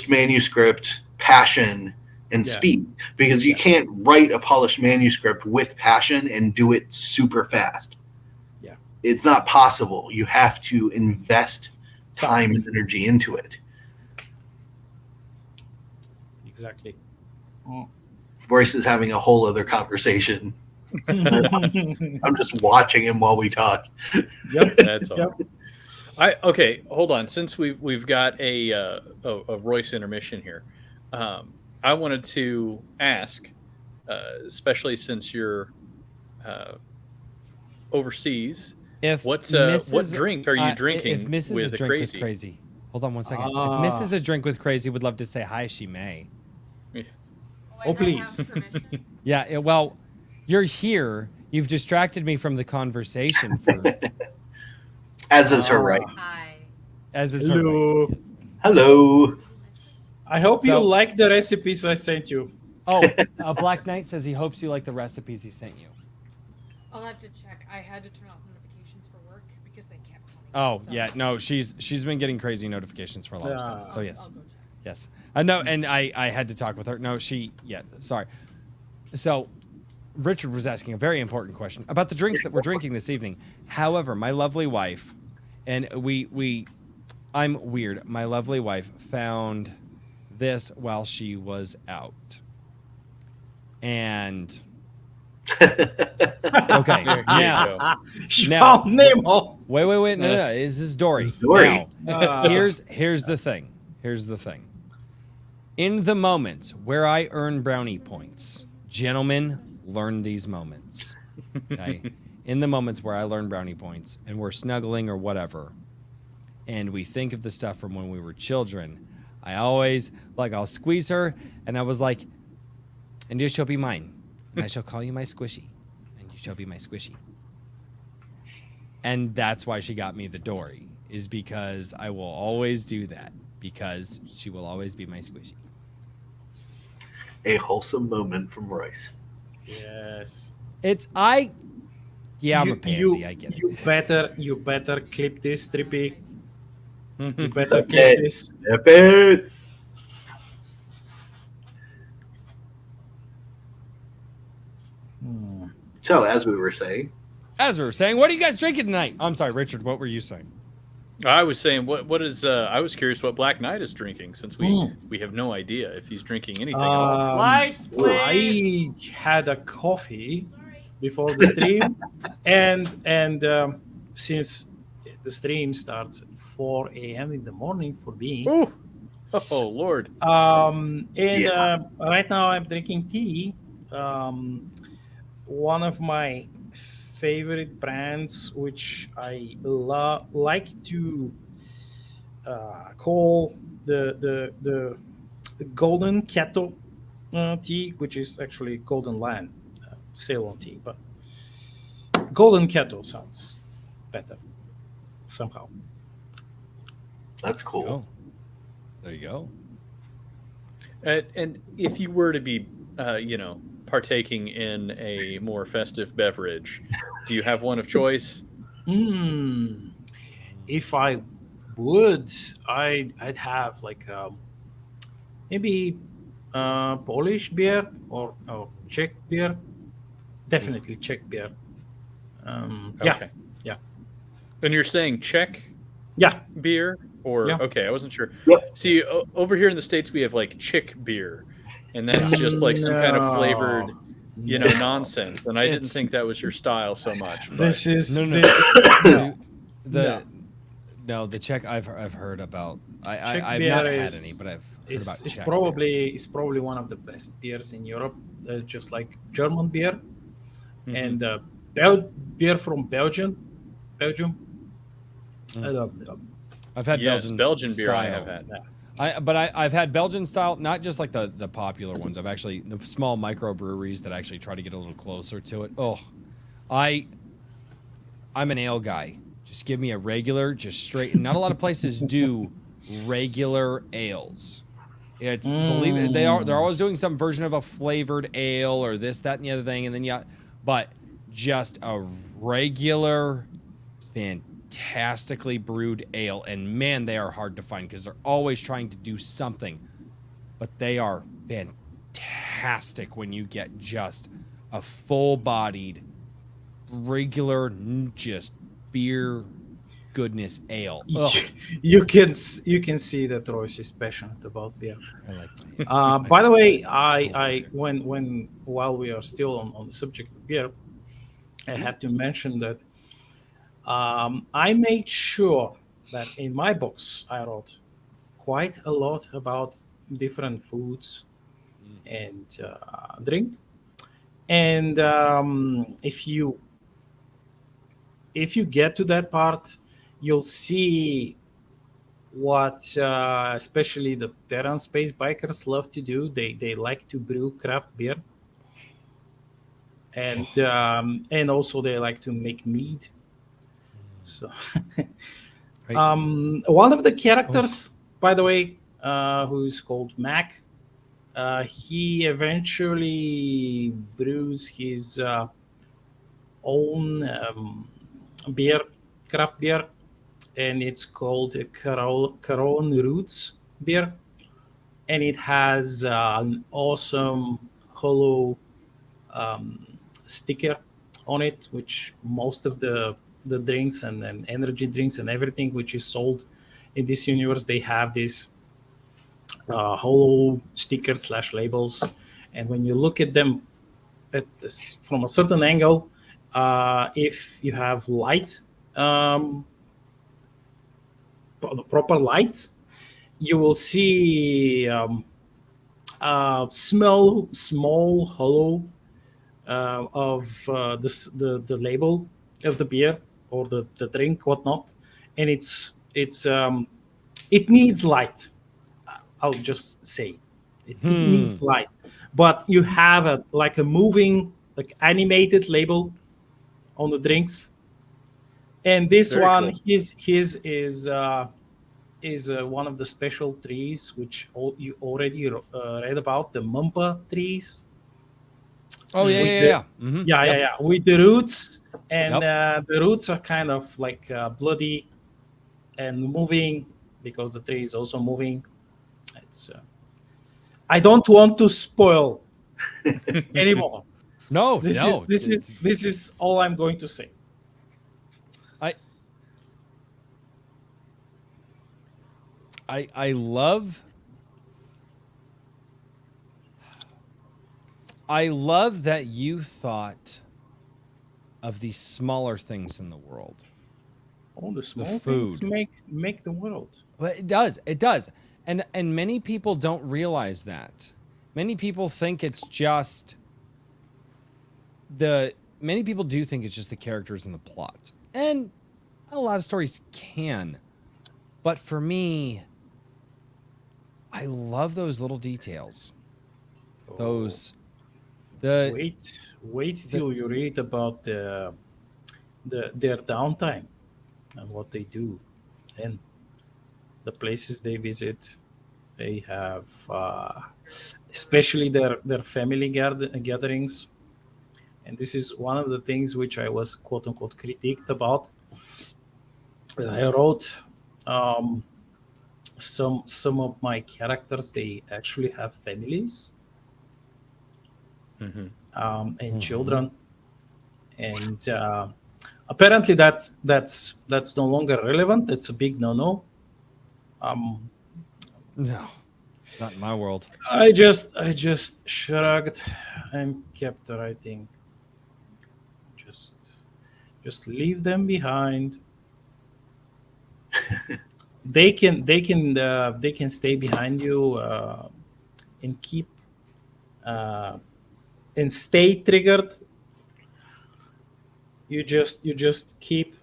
manuscript, passion, and speed. Because you can't write a polished manuscript with passion and do it super fast. Yeah. It's not possible. You have to invest time and energy into it. Exactly. Versus having a whole other conversation. I'm just watching him while we talk. Yep. That's all. Okay, hold on. Since we've got a Royce intermission here, I wanted to ask, especially since you're overseas, what drink are you drinking? If Mrs. with a the drink crazy? with crazy, hold on one second. If Mrs. a drink with crazy would love to say hi, she may. Oh, please. Yeah. Well, you're here. You've distracted me from the conversation for. As is her right. Hi. As is her Hello. right. Hello. I hope you like the recipes I sent you. Oh, Black Knight says he hopes you like the recipes he sent you. I'll have to check. I had to turn off notifications for work because they kept coming. Oh, so. yeah. No, she's been getting crazy notifications for a lot of stuff. So yes. I'll go check. Yes. No, and I had to talk with her. No, sorry. So Richard was asking a very important question about the drinks that we're drinking this evening. However, my lovely wife, and I'm weird. My lovely wife found this while she was out. And Okay, There you now go. She Now- found Nemo. wait. No. This is Dory. This is Dory. Now, here's the thing. Here's the thing. In the moments where I earn brownie points, gentlemen, learn these moments. Okay? In the moments where I learn brownie points and we're snuggling or whatever, and we think of the stuff from when we were children, I always, I'll squeeze her, and I was like, and you shall be mine, and I shall call you my squishy, and you shall be my squishy. And that's why she got me the Dory, is because I will always do that, because she will always be my squishy. A wholesome moment from Royce. Yes. I'm a pansy, I get it. You better clip this, Trippy. You better Clip clip it. this. Flip it. So, as we were saying, As we were saying, what are you guys drinking tonight? I'm sorry, Richard, what were you saying? I was saying, what is? I was curious what Black Knight is drinking, since we have no idea if he's drinking anything at all. Lights, please. I had a coffee before the stream, and since the stream starts at 4 a.m. in the morning for me, Ooh. Oh Lord! right now I'm drinking tea. One of my favorite brands, which I like to call the Golden Kettle tea, which is actually Golden Land Ceylon tea, but Golden Kettle sounds better somehow. that's cool. Oh, there you go. And if you were to be, partaking in a more festive beverage, do you have one of choice? If I would, I'd have maybe Polish beer or Czech beer. Definitely Czech beer. Okay. Yeah. And you're saying Czech Yeah. beer, or Yeah. okay, I wasn't sure. Yep. See, over here in the States, we have chick beer, and that's just some kind of flavored, nonsense. And I didn't It's- think that was your style so much. But This is No. this- Dude, the Czech I've heard about. Czech I've beer not had is- any, but I've heard It's, about it's Czech probably one of the best beers in Europe, just like German beer and beer from Belgium. I love it. I've had yes, Belgian beer style. I have had. I've had Belgian style, not just like the popular ones. I've actually the small microbreweries that actually try to get a little closer to it. Oh, I'm an ale guy. Just give me a regular, just straight. And not a lot of places do regular ales. It's believe it, they're always doing some version of a flavored ale or this, that, and the other thing, and then but just a regular, fantastically brewed ale, and man, they are hard to find because they're always trying to do something, but they are fantastic when you get just a full-bodied, regular, just beer goodness ale. Ugh, You can see that Royce is passionate about beer. I like that. By the way, I while we are still on the subject of beer, I have to mention that I made sure that in my books I wrote quite a lot about different foods and drink. And if you get to that part, you'll see what especially the Terran Space bikers love to do. They like to brew craft beer, and also they like to make mead. So one of the characters, by the way, who's called Mac, he eventually brews his own beer, craft beer, and it's called Caron Roots beer, and it has an awesome hollow sticker on it, which most of the drinks and energy drinks and everything which is sold in this universe, they have this hollow stickers / labels, and when you look at them from a certain angle, if you have light, proper light, you will see small hollow of the label of the beer or the drink, whatnot, and it needs light. I'll just say it needs light, but you have a moving, like animated label on the drinks, and this Very one cool. his is one of the special trees which you already read about, the mumpa trees. Oh yeah, With yeah, the, yeah. Mm-hmm. Yep. with the roots, and Yep. the roots are kind of like bloody and moving because the tree is also moving. It's I don't want to spoil anymore. No, This is no. this is all I'm going to say. I love that you thought of these smaller things in the world. All the small food. things make the world. Well, it does. It does. And many people don't realize that. Many people think it's just many people do think it's just the characters and the plot. And a lot of stories can. But for me, I love those little details. Wait till you read about their downtime and what they do, and the places they visit. They have especially their family gatherings, and this is one of the things which I was quote unquote critiqued about. I wrote some of my characters, they actually have families and children, and apparently that's no longer relevant. It's a big no. No, not in my world. I just shrugged and kept writing. Just leave them behind. They can stay behind you and keep and stay triggered. You just keep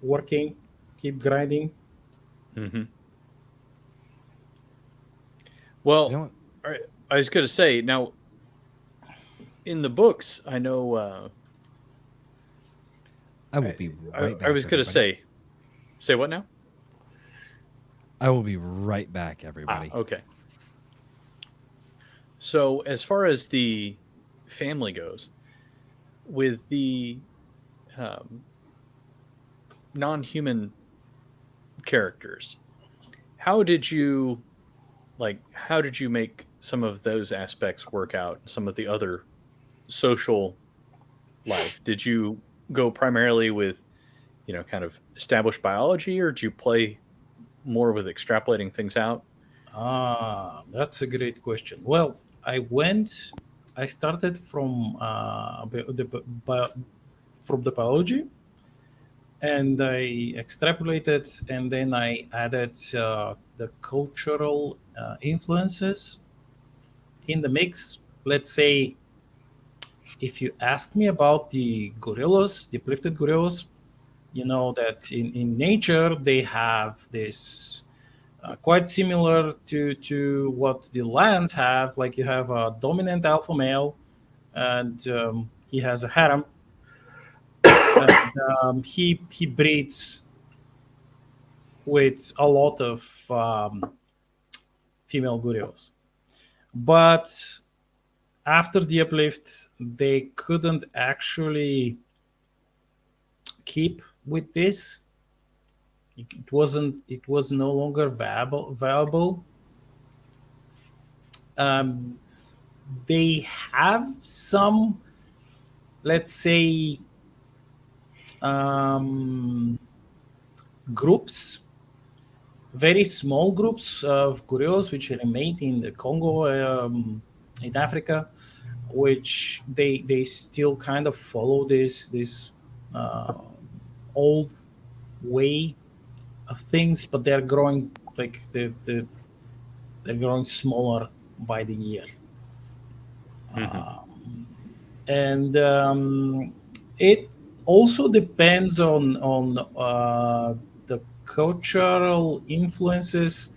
working, keep grinding. Mm-hmm. Well, You know what? I was going to say, now, in the books, I know... I will be right back. I was going to say what now? I will be right back, everybody. Okay. So, as far as the family goes, with the non-human characters, how did you make some of those aspects work out? Some of the other social life? Did you go primarily with, kind of established biology, or did you play more with extrapolating things out? That's a great question. Well, I started from the biology, and I extrapolated, and then I added the cultural influences in the mix. Let's say, if you ask me about the gorillas, the uplifted gorillas, you know that in nature they have this quite similar to what the lions have. Like, you have a dominant alpha male, and he has a harem, and he breeds with a lot of female gorillas. But after the uplift, they couldn't actually keep with this. It was no longer viable. They have some, let's say, groups, very small groups of gorillas which remain in the Congo, in Africa, which they still kind of follow this uh, old way of things, but they're growing like they're growing smaller by the year. And it also depends on the cultural influences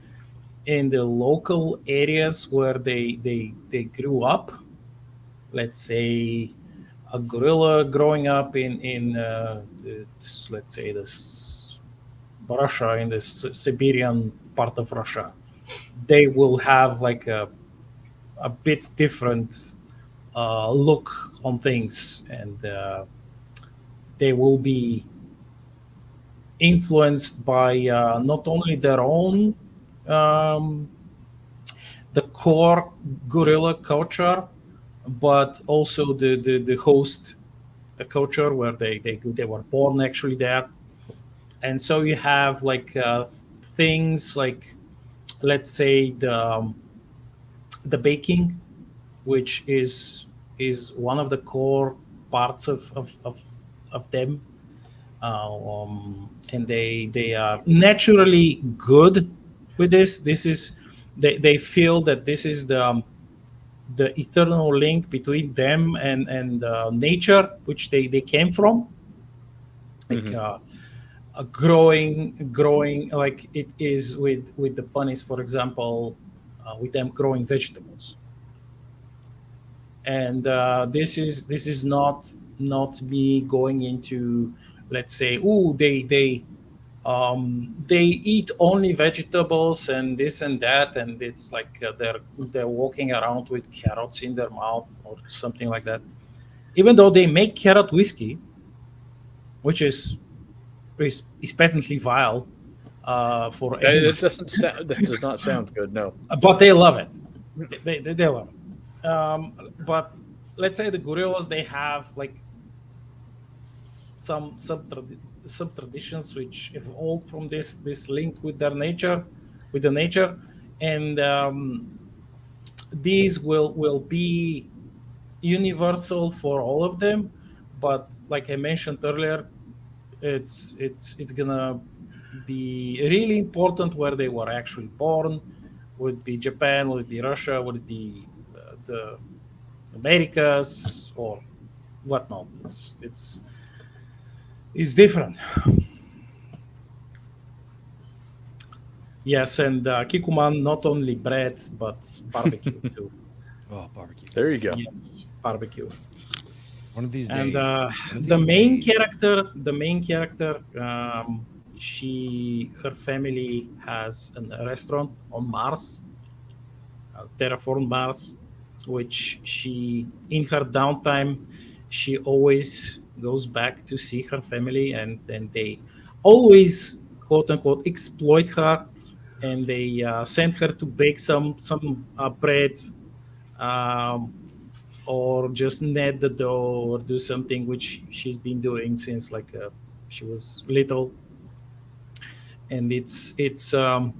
in the local areas where they grew up. Let's say a gorilla growing up let's say this Russia, in the Siberian part of Russia, they will have like a bit different look on things, and they will be influenced by not only their own um, the core gorilla culture, but also the host culture where they were born actually there. And so you have like things like, let's say, the baking, which is one of the core parts of them. And they are naturally good with this. This is they feel that this is the eternal link between them and nature, which they came from, like a growing like it is with the bunnies, for example, with them growing vegetables. And this is not me going into, let's say, oh, they eat only vegetables and this and that, and it's like they're walking around with carrots in their mouth or something like that. Even though they make carrot whiskey, which is patently vile for anyone, That does not sound good. No. but they love it. They love it. But let's say the gorillas, they have like some traditions which evolved from this link with their nature, with the nature, and these will be universal for all of them. But like I mentioned earlier, it's gonna be really important where they were actually born. Would it be Japan? Would it be Russia? Would it be the Americas or whatnot? It's different. Yes, and Kikuman, not only bread but barbecue too. Oh, barbecue. There you go. Yes, barbecue. One of these And days. One of the these main days. character, her family has a restaurant on Mars, terraform Mars, which she, in her downtime, she always goes back to see her family, and they always, quote unquote, exploit her, and they send her to bake some bread, um, or just net the dough or do something, which she's been doing since like she was little. And it's a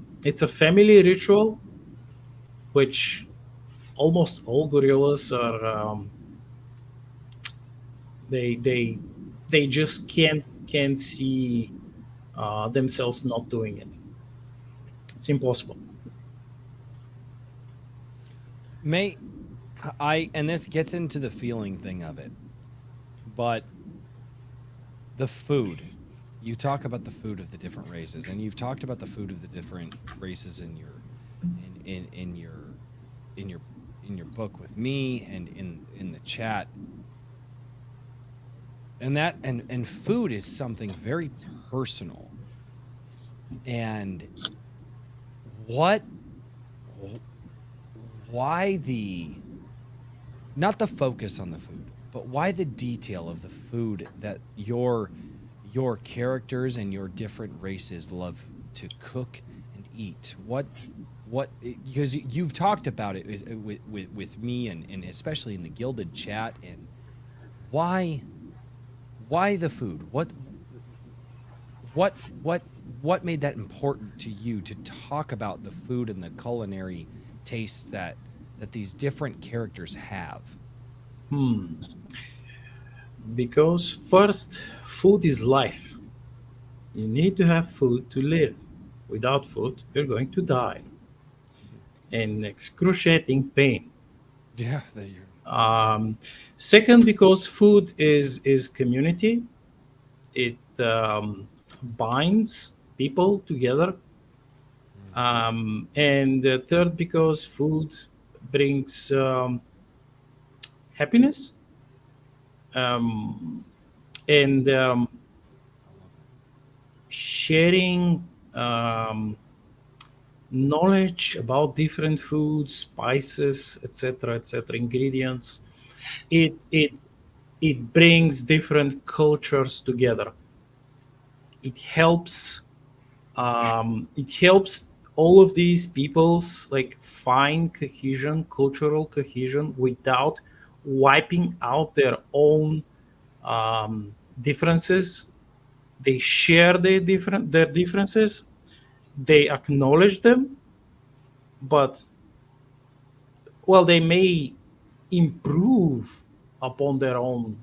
family ritual, which almost all gorillas are they just can't see themselves not doing it. It's impossible. And this gets into the feeling thing of it, but the food, you talk about the food of the different races, and you've talked about the food of the different races in your book with me and in the chat. And food is something very personal. And why not the focus on the food, but why the detail of the food that your characters and your different races love to cook and eat? What because you've talked about it with me and especially in the Gilded chat, and why the food? What made that important to you to talk about the food and the culinary tastes that these different characters have? Because first, food is life. You need to have food to live. Without food, you're going to die in excruciating pain. Yeah, that you're Um, Second, because food is community. It binds people together. And third, because food brings happiness, um, and sharing knowledge about different foods, spices, etc., ingredients. It brings different cultures together. It helps it helps all of these peoples like find cohesion, cultural cohesion, without wiping out their own differences. They share their differences. They acknowledge them, but well, they may improve upon their own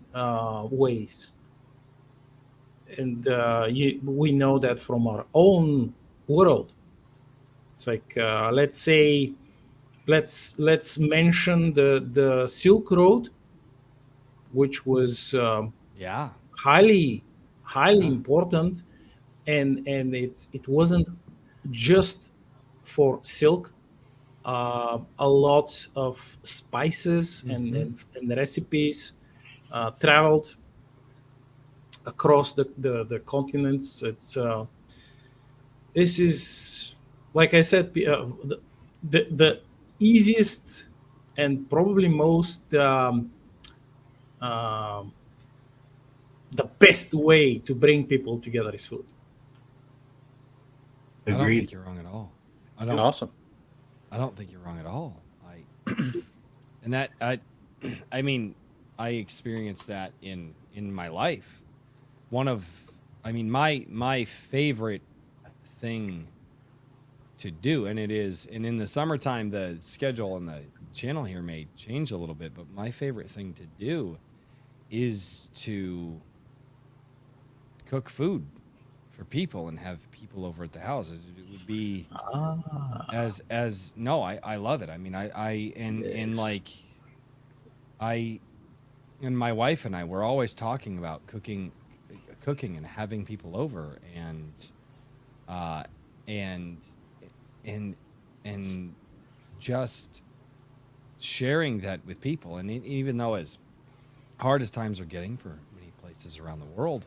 ways. And we know that from our own world. It's like let's mention the Silk Road, which was yeah. highly Yeah. important, and it wasn't just for silk. A lot of spices and recipes traveled across the continents. This is, like I said, the easiest and probably most um, the best way to bring people together is food. I don't Agreed. think you're wrong at all. I don't. Awesome. I don't think you're wrong at all. And that I mean, I experienced that in my life. One of, I mean, my favorite thing to do, and it is, and in the summertime, the schedule on the channel here may change a little bit, but my favorite thing to do is to cook food for people and have people over at the house. It would be as no, I love it. I mean, and Yes. like I and my wife and I were always talking about cooking and having people over and uh and and and just sharing that with people. And even though as hard as times are getting for many places around the world,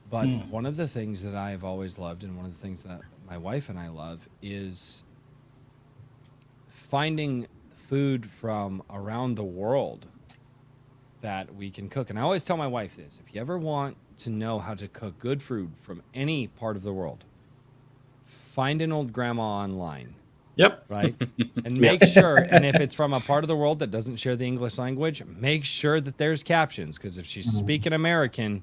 but one of the things that I've always loved, and one of the things that my wife and I love, is finding food from around the world that we can cook. And I always tell my wife this: if you ever want to know how to cook good food from any part of the world, find an old grandma online. Yep. Right? And make sure, and if it's from a part of the world that doesn't share the English language, make sure that there's captions, because if she's speaking American,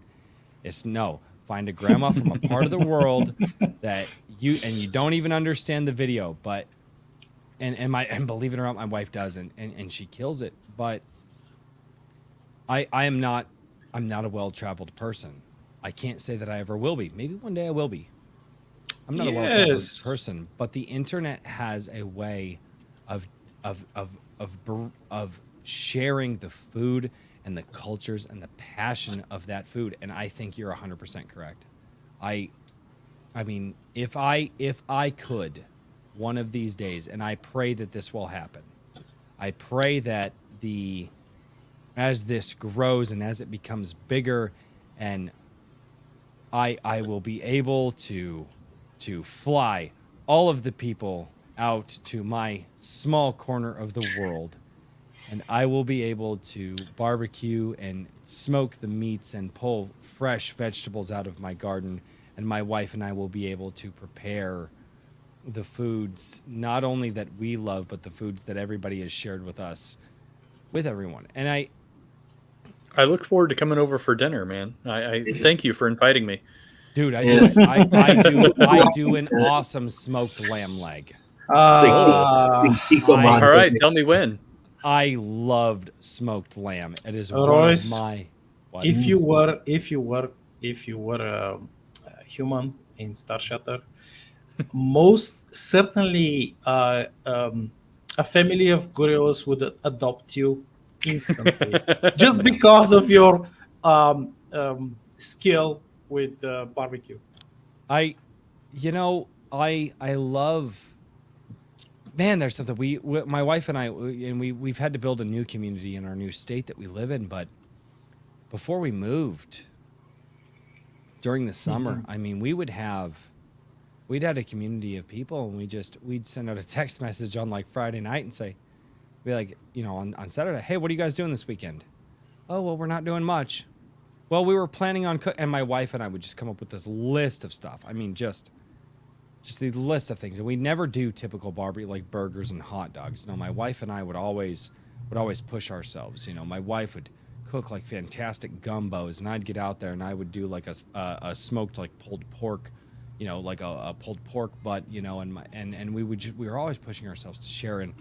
it's no. Find a grandma from a part of the world that you don't even understand the video, but and believe it or not, my wife does, and she kills it. But I'm not a well-traveled person. I can't say that I ever will be. Maybe one day I will be. I'm not a well-traveled person, but the internet has a way of sharing the food and the cultures and the passion of that food. And I think you're 100% correct. I mean, if I could one of these days, and I pray that this will happen, I pray that as this grows and as it becomes bigger, and I will be able to fly all of the people out to my small corner of the world, and I will be able to barbecue and smoke the meats and pull fresh vegetables out of my garden, and my wife and I will be able to prepare the foods not only that we love, but the foods that everybody has shared with us, with everyone. And I look forward to coming over for dinner, man. I thank you for inviting me. Dude, I Yes. do an awesome smoked lamb leg. All All right, tell me when. I loved smoked lamb. It is Royce, one of my. What? if you were a human in Starshatter, most certainly a family of gorillas would adopt you instantly, just because of your skill with barbecue. I, I love. Man, there's something my wife and I, and we've had to build a new community in our new state that we live in. But before we moved, during the summer, I mean, we'd had a community of people, and we'd send out a text message on like Friday night and say, be like, on Saturday, hey, what are you guys doing this weekend? Oh, well, we're not doing much. Well, we were planning on and my wife and I would just come up with this list of stuff. I mean, just the list of things. And we never do typical barbecue like burgers and hot dogs. No, my wife and I would always push ourselves. My wife would cook like fantastic gumbos, and I'd get out there and I would do like a smoked like pulled pork, like a pulled pork butt, and we were always pushing ourselves to share. And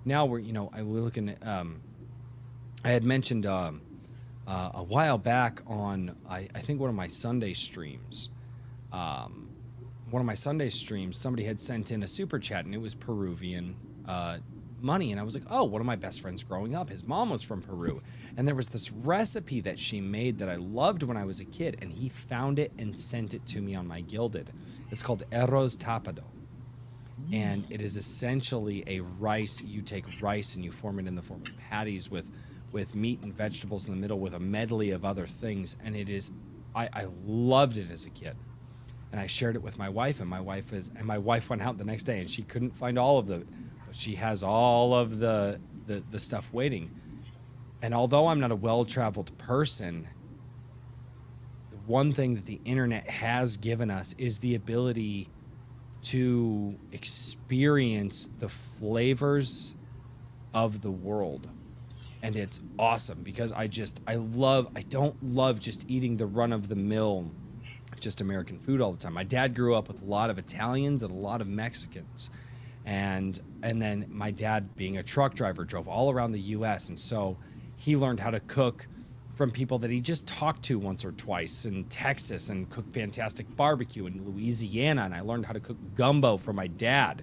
now we're, I was looking at, I had mentioned a while back on, I think one of my Sunday streams, somebody had sent in a super chat, and it was Peruvian money. And I was like, oh, one of my best friends growing up, his mom was from Peru. And there was this recipe that she made that I loved when I was a kid, and he found it and sent it to me on my Gilded. It's called arroz tapado. And it is essentially a rice. You take rice and you form it in the form of patties with meat and vegetables in the middle with a medley of other things. And it is, I loved it as a kid. And I shared it with my wife, and my wife went out the next day and she couldn't find all of but she has all of the stuff waiting. And although I'm not a well-traveled person, the one thing that the internet has given us is the ability to experience the flavors of the world. And it's awesome because I don't love just eating the run-of-the-mill just American food all the time. My dad grew up with a lot of Italians and a lot of Mexicans. And then my dad, being a truck driver, drove all around the US, and so he learned how to cook from people that he just talked to once or twice in Texas, and cooked fantastic barbecue in Louisiana. And I learned how to cook gumbo from my dad.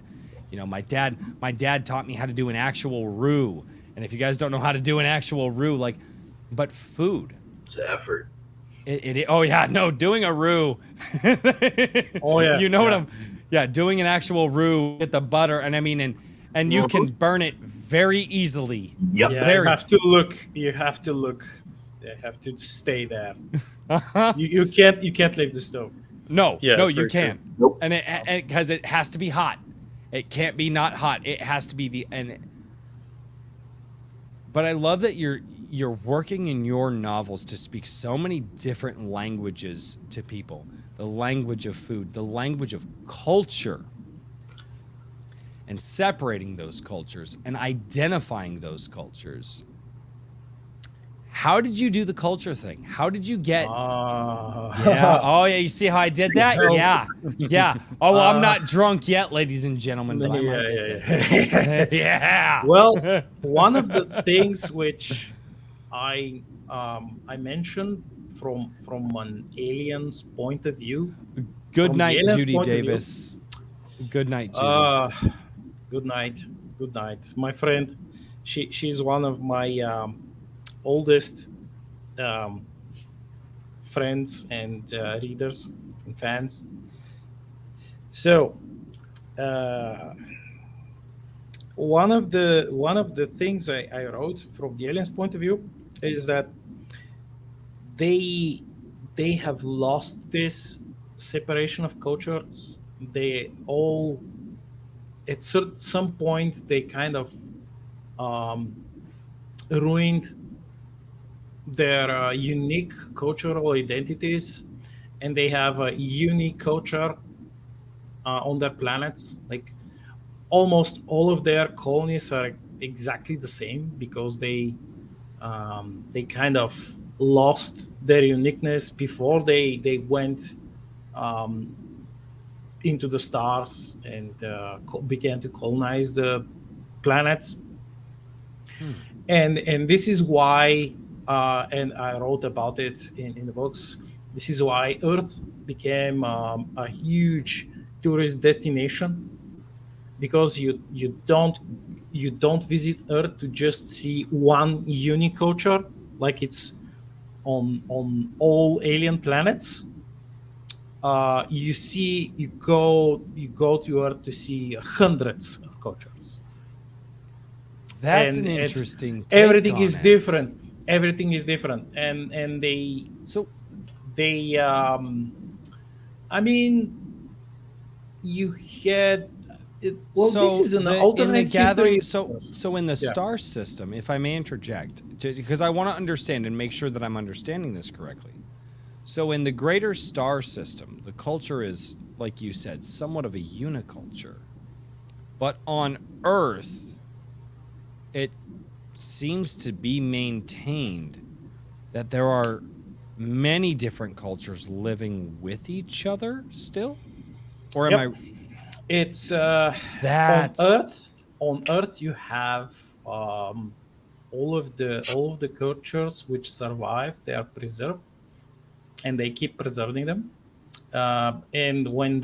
My dad taught me how to do an actual roux. And if you guys don't know how to do an actual roux, but food, it's an effort. Oh yeah, no, doing a roux. Oh yeah, what I'm. Yeah, doing an actual roux with the butter, and I mean, and you can burn it very easily. Yep. Yeah, you have to look. You have to stay there. You can't leave the stove. No, Yeah, no, you can't. Nope. And because it has to be hot. It can't be not hot. It has to be But I love that you're working in your novels to speak so many different languages to people. The language of food, the language of culture, and separating those cultures and identifying those cultures. How did you do the culture thing? How did you get... Yeah. Oh, yeah. You see how I did that? Yeah. Yeah. Oh, well, I'm not drunk yet, ladies and gentlemen. But I might get there. Yeah. Well, one of the things which I mentioned from an alien's point of view. Good night, Judy Davis. Good night, Judy. Good night. Good night, my friend. She's one of my oldest friends and readers and fans. So one of the things I wrote from the aliens' point of view is that they have lost this separation of cultures. They all, at some point, they kind of ruined their unique cultural identities, and they have a unique culture on their planets. Like almost all of their colonies are exactly the same because they kind of lost their uniqueness before they went into the stars and began to colonize the planets. And this is why, and I wrote about it in the books. This is why Earth became a huge tourist destination, because you don't visit Earth to just see one unique culture like it's on all alien planets. You go to Earth to see hundreds of cultures, That's and an it's interesting take everything on is it. different. Everything is different, and So, they I mean, you had well, this so is an the in the alternate history. gathering, so in the Yeah. star system, if I may interject, because I want to understand and make sure that I'm understanding this correctly. So in the greater star system, the culture is, like you said, somewhat of a uniculture. But on Earth, it seems to be maintained that there are many different cultures living with each other still? Or am I Yep. It's on that? Earth. On Earth, you have all of the cultures which survive. They are preserved, and they keep preserving them. And when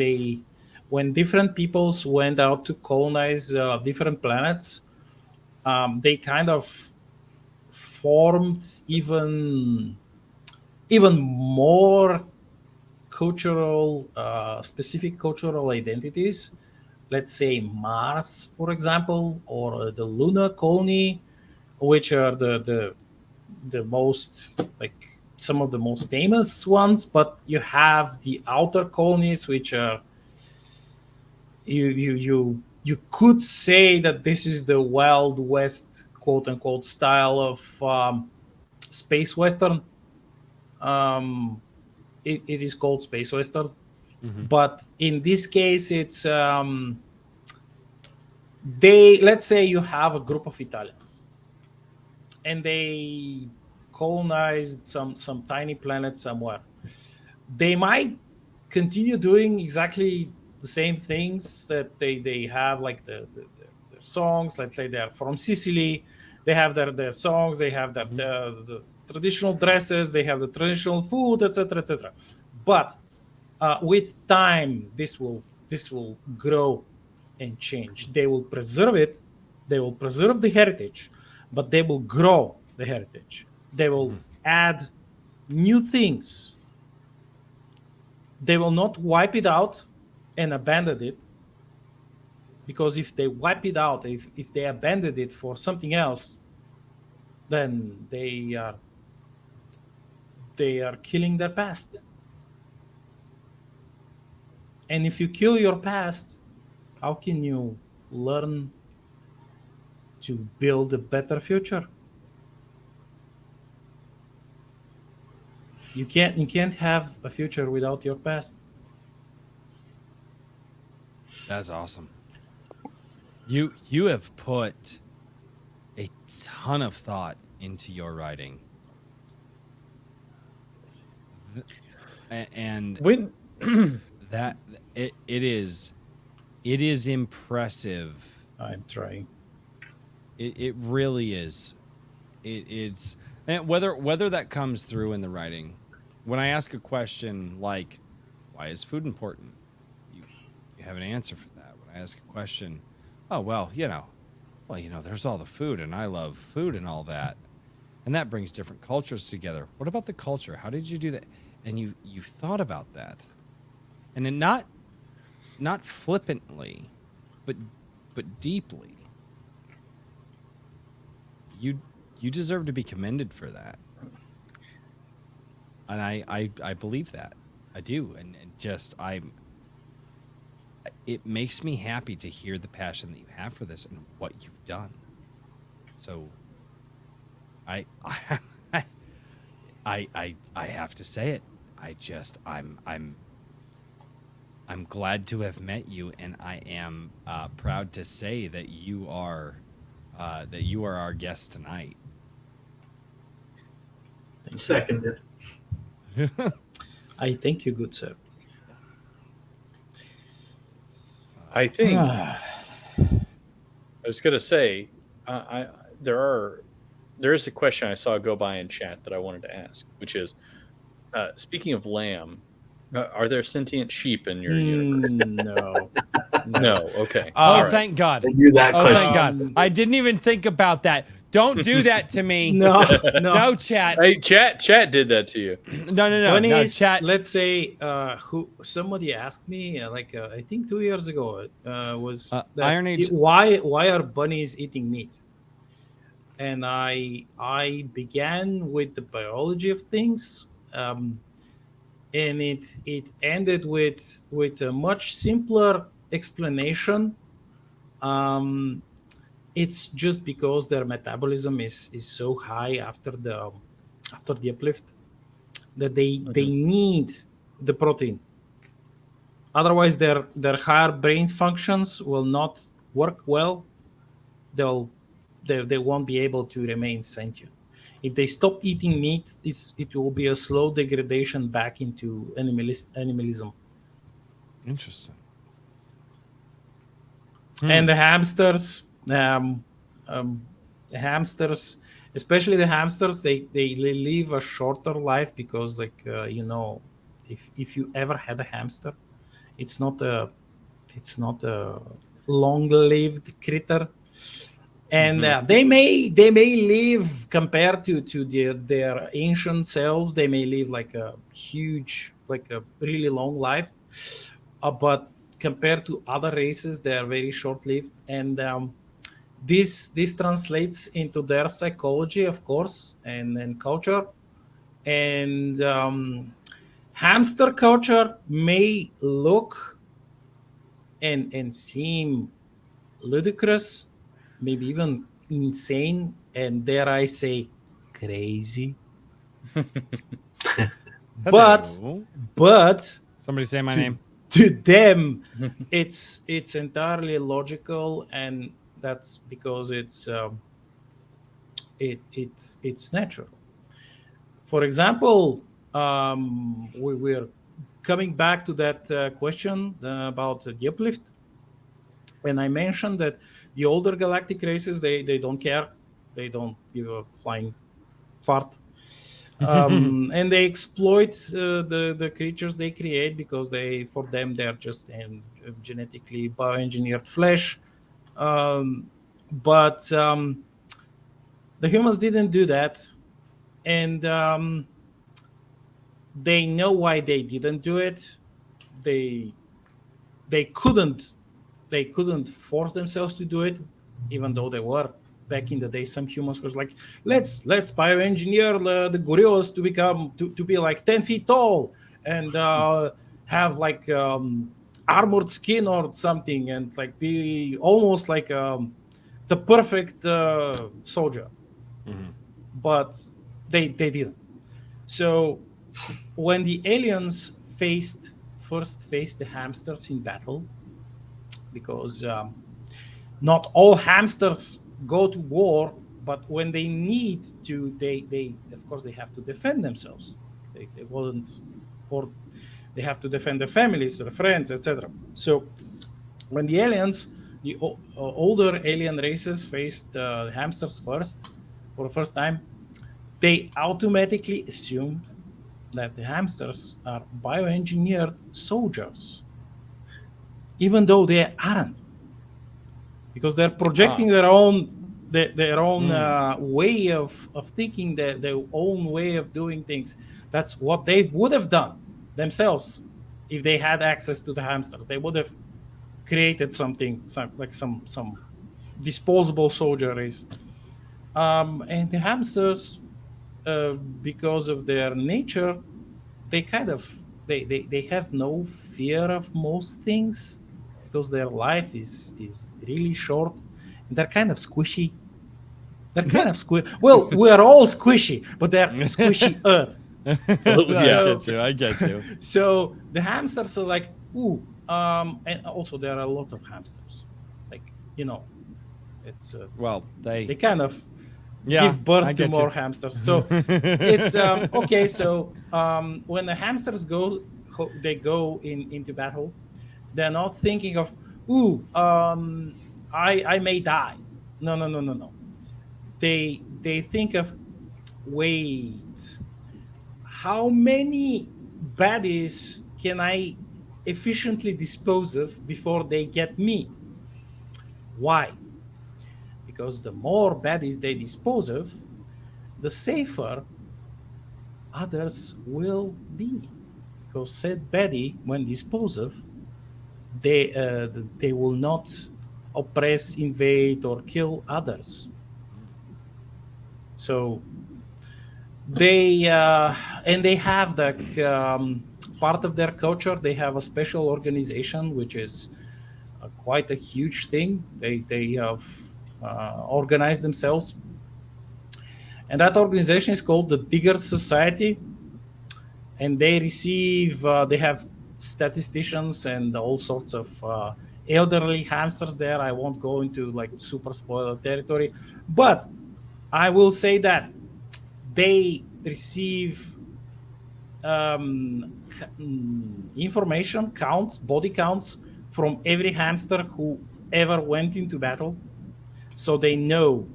different peoples went out to colonize different planets, they kind of formed even more specific cultural identities. Let's say Mars, for example, or the lunar colony, which are the most, like, some of the most famous ones. But you have the outer colonies, which are, you could say that this is the Wild West, quote unquote, style of space western. Um, it is called space western, Mhm. but in this case, it's they let's say you have a group of Italians, and they colonized some tiny planet somewhere. They might continue doing exactly the same things that they have, like their songs. Let's say they're from Sicily, they have their songs, they have the traditional dresses, they have the traditional food, etc., etc. But with time, this will grow and change. They will preserve it, they will preserve the heritage, but they will grow the heritage. They will add new things. They will not wipe it out and abandon it, because if they wipe it out, if they abandon it for something else, then they are killing their past. And if you kill your past, how can you learn to build a better future? You can't have a future without your past. That's awesome. You have put a ton of thought into your writing. And When that it is impressive. I'm trying. It really is. It's, and whether that comes through in the writing. When I ask a question like, why is food important? You you have an answer for that. When I ask a question, oh there's all the food, and I love food and all that. And that brings different cultures together. What about the culture? How did you do that? And you thought about that. And then not flippantly, but deeply. You deserve to be commended for that. And I believe that. I do. And just it makes me happy to hear the passion that you have for this and what you've done. So I I have to say it. I'm glad to have met you, and I am proud to say that you are our guest tonight. Seconded. I thank you, good sir. I think I was gonna say, there is a question I saw go by in chat that I wanted to ask, which is, speaking of lamb, are there sentient sheep in your universe? No. No. Okay. Oh, All right. thank God. I knew that Oh, question. thank God. I didn't even think about that. Don't do that to me. No, no. No, chat. Hey, chat did that to you. No, Bunnies, chat. let's say, who somebody asked me, I think 2 years ago, was that Iron Age. why are bunnies eating meat? And I began with the biology of things, and it ended with a much simpler explanation. Um, it's just because their metabolism is so high after the uplift that they need the protein. Otherwise, their higher brain functions will not work well. They won't be able to remain sentient. If they stop eating meat, it will be a slow degradation back into animalism. Interesting. And the hamsters, the hamsters, especially the hamsters, they live a shorter life because, like, if you ever had a hamster, it's not a long-lived critter, and they may live, compared to their ancient selves, they may live like a really long life, but compared to other races, they are very short-lived, and this translates into their psychology, of course, and culture, and hamster culture may look and seem ludicrous, maybe even insane, and dare I say, crazy. but Hello. but Somebody say my name. to them, it's entirely logical, and that's because it's natural. For example, we're coming back to that question about the uplift. And I mentioned that the older galactic races, they don't care, they don't give a flying fart, and they exploit the creatures they create because for them they're just genetically bioengineered flesh. But the humans didn't do that, and they know why they didn't do it. They they couldn't they couldn't force themselves to do it, even though they were. Back in the day, some humans was like, let's bioengineer the gorillas to be like 10 feet tall, and have like armored skin or something, and like be almost like the perfect soldier. But they didn't. So when the aliens first faced the hamsters in battle, because not all hamsters go to war, but when they need to, they of course they have to defend themselves. They wouldn't, or they have to defend their families, their friends, etc. So when the aliens, the older alien races faced hamsters for the first time, they automatically assumed that the hamsters are bioengineered soldiers, even though they aren't, because they're projecting their own way of thinking, their own way of doing things. That's what they would have done themselves if they had access to the hamsters. They would have created something, some disposable soldier race. And the hamsters, because of their nature, they kind of they have no fear of most things, because their life is really short, and they're kind of squishy. They're kind of squishy. Well, we're all squishy, but they're squishy. I get you. So the hamsters are like, ooh, and also there are a lot of hamsters. Like, it's Well, they kind of yeah, give birth I to get more you. hamsters. So it's okay. So when the hamsters they go into battle, they're not thinking of, ooh, I may die. No. they think of, wait, how many baddies can I efficiently dispose of before they get me? Why? Because the more baddies they dispose of, the safer others will be. Because said baddie, when disposed of, they will not oppress, invade, or kill others. So they and they have the part of their culture. They have a special organization, which is quite a huge thing. They have organized themselves, and that organization is called the Diggers Society. And they have statisticians and all sorts of elderly hamsters there. I won't go into like super spoiler territory, but I will say that they receive information body counts from every hamster who ever went into battle, so they know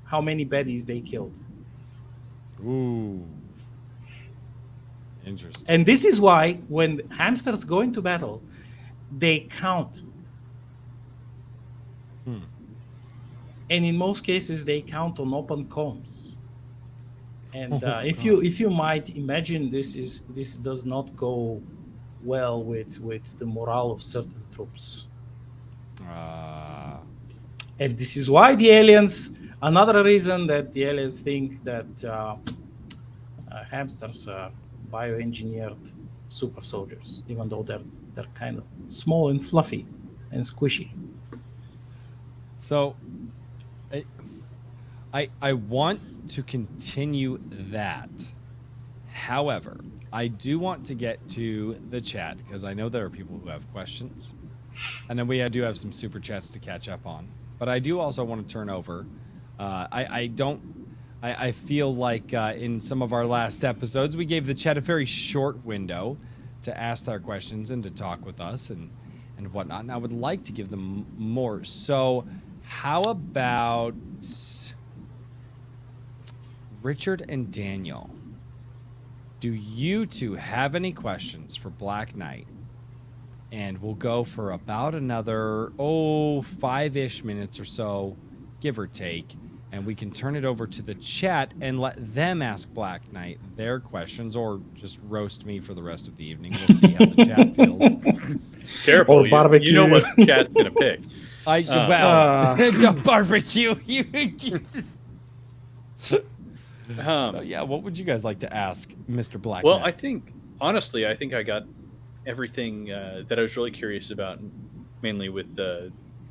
how many baddies they killed. Ooh. Interesting. And this is why when hamsters go into battle, they count. And in most cases, they count on open comms. And if you might imagine, this does not go well with the morale of certain troops. And this is why the aliens. Another reason that the aliens think that hamsters are bioengineered super soldiers, even though they're kind of small and fluffy and squishy. So, I want to continue that. However, I do want to get to the chat because I know there are people who have questions, and then we do have some super chats to catch up on. But I do also want to turn over. I feel like in some of our last episodes, we gave the chat a very short window to ask their questions and to talk with us and whatnot. And I would like to give them more. So how about Richard and Daniel? Do you two have any questions for Black Knight? And we'll go for about another, 5-ish minutes or so, give or take. And we can turn it over to the chat and let them ask Black Knight their questions, or just roast me for the rest of the evening. We'll see how the chat feels. Careful, Or barbecue. You know what the chat's gonna pick. Don't barbecue. You just... So yeah, what would you guys like to ask Mr. Black Well, Knight? I think honestly, I think I got everything that I was really curious about, mainly with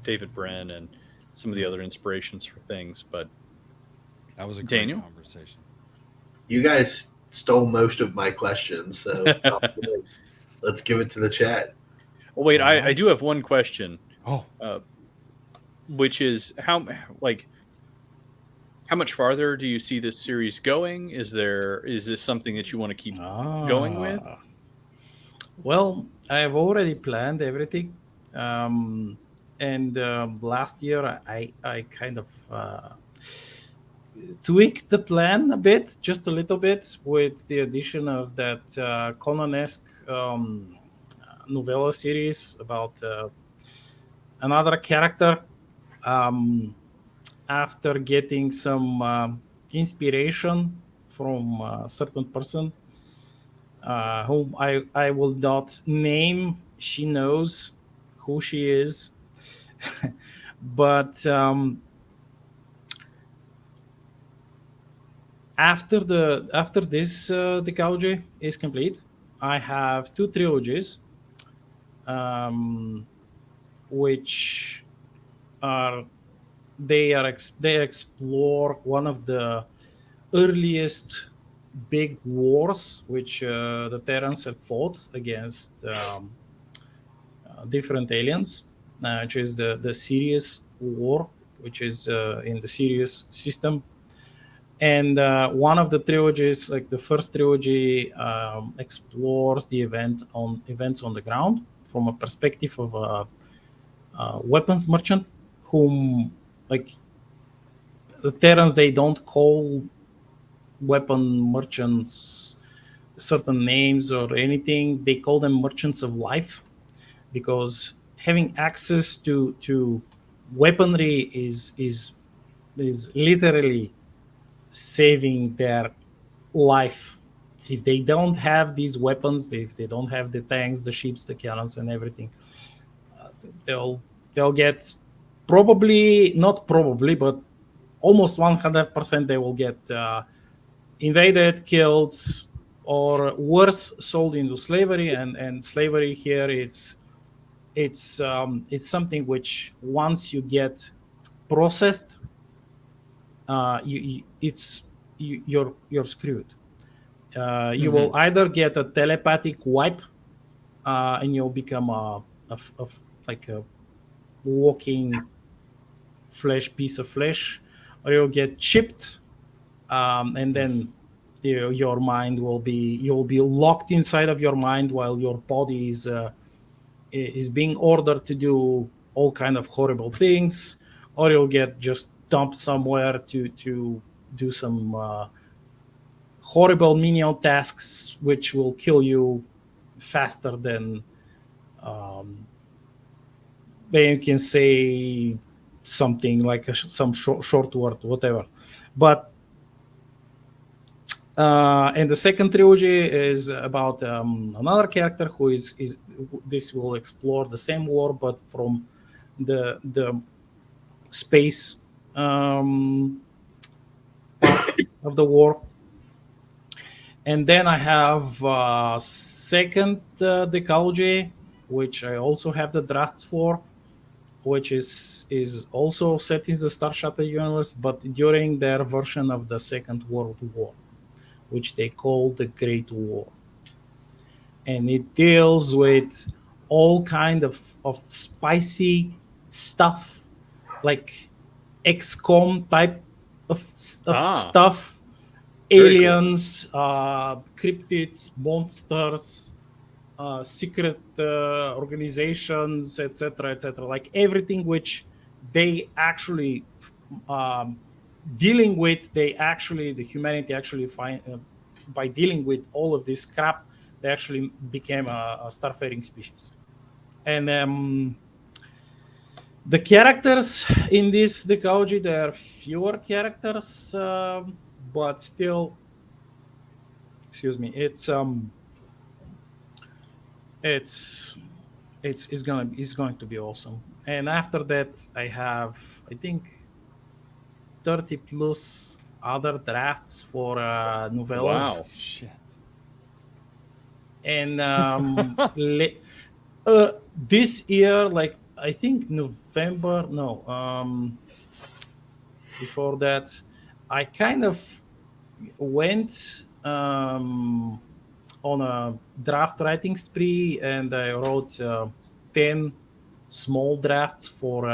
David Bren and some of the other inspirations for things. But that was a great Daniel? conversation. You guys stole most of my questions, so let's give it to the chat. Oh, wait, I do have one question. Oh, which is how much farther do you see this series going? Is this something that you want to keep going with? Well, I've already planned everything. And last year, I kind of tweaked the plan a bit, just a little bit, with the addition of that Conan-esque novella series about another character. After getting some inspiration from a certain person, whom I will not name. She knows who she is. But after this decalogy is complete, I have 2 trilogies, which they explore one of the earliest big wars which the Terrans have fought against different aliens, which is the Sirius War, which is in the Sirius system. And one of the trilogies, like the first trilogy, explores the events on the ground from a perspective of a weapons merchant, whom, like, the Terrans, they don't call weapon merchants certain names or anything. They call them merchants of life, because having access to weaponry is literally saving their life. If they don't have these weapons, if they don't have the tanks, the ships, the cannons, and everything, they'll get, probably not probably, but almost 100% they will get invaded, killed, or worse, sold into slavery. And slavery here, it's something which, once you get processed, you're screwed. You will either get a telepathic wipe, and you'll become like a walking piece of flesh, or you'll get chipped, and then your mind will be, you'll be locked inside of your mind while your body is being ordered to do all kind of horrible things, or you'll get just dumped somewhere to do some horrible menial tasks which will kill you faster than you can say something like some short word, whatever. But and the second trilogy is about another character who is this will explore the same war, but from the space part of the war. And then I have second decalogy, which I also have the drafts for, which is also set in the Starshatter universe, but during their version of the Second World War, which they call the Great War. And it deals with all kind of spicy stuff, like XCOM type of stuff, aliens, cryptids, monsters, secret organizations, etc., etc. Like everything which they actually dealing with, the humanity actually find by dealing with all of this crap, they actually became a starfaring species. And the characters in this decalogy, there are fewer characters, but still, excuse me, it's going to be awesome. And after that, I have, I think, 30 plus other drafts for novellas. Wow. Shit. And this year, like I think November, no, before that, I kind of went on a draft writing spree, and I wrote 10 small drafts for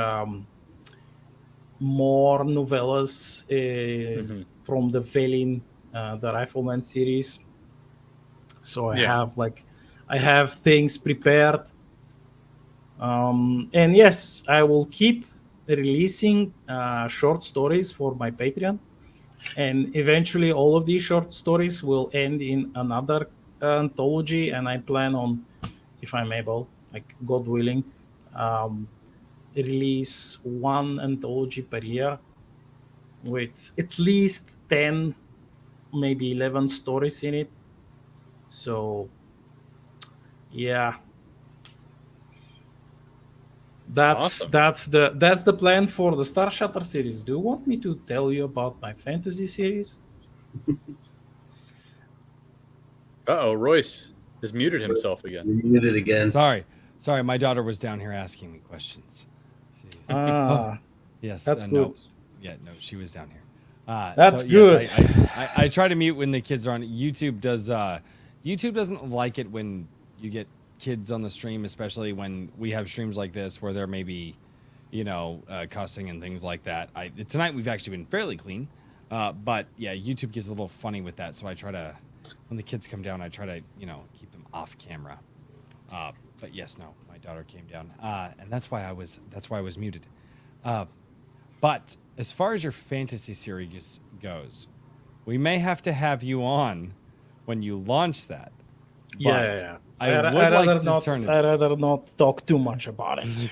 more novellas from the Velin, the Rifleman series. So I have things prepared. And yes, I will keep releasing short stories for my Patreon. And eventually all of these short stories will end in another anthology. And I plan on, if I'm able, like God willing, release one anthology per year with at least 10, maybe 11 stories in it. So yeah, that's the plan for the Starshatter series. Do you want me to tell you about my fantasy series? Royce has muted himself again. You're muted again. Sorry, my daughter was down here asking me questions. Yes, that's good. No, she was down here. That's good. Yes, I try to mute when the kids are on. YouTube doesn't like it when you get kids on the stream, especially when we have streams like this where there may be, cussing and things like that. Tonight we've actually been fairly clean, but yeah, YouTube gets a little funny with that. So I try to, when the kids come down, I try to keep them off camera. But yes, no, my daughter came down, and that's why I was muted. But as far as your fantasy series goes, we may have to have you on when you launch that. Yeah. I would like to turn it. I'd rather not talk too much about it.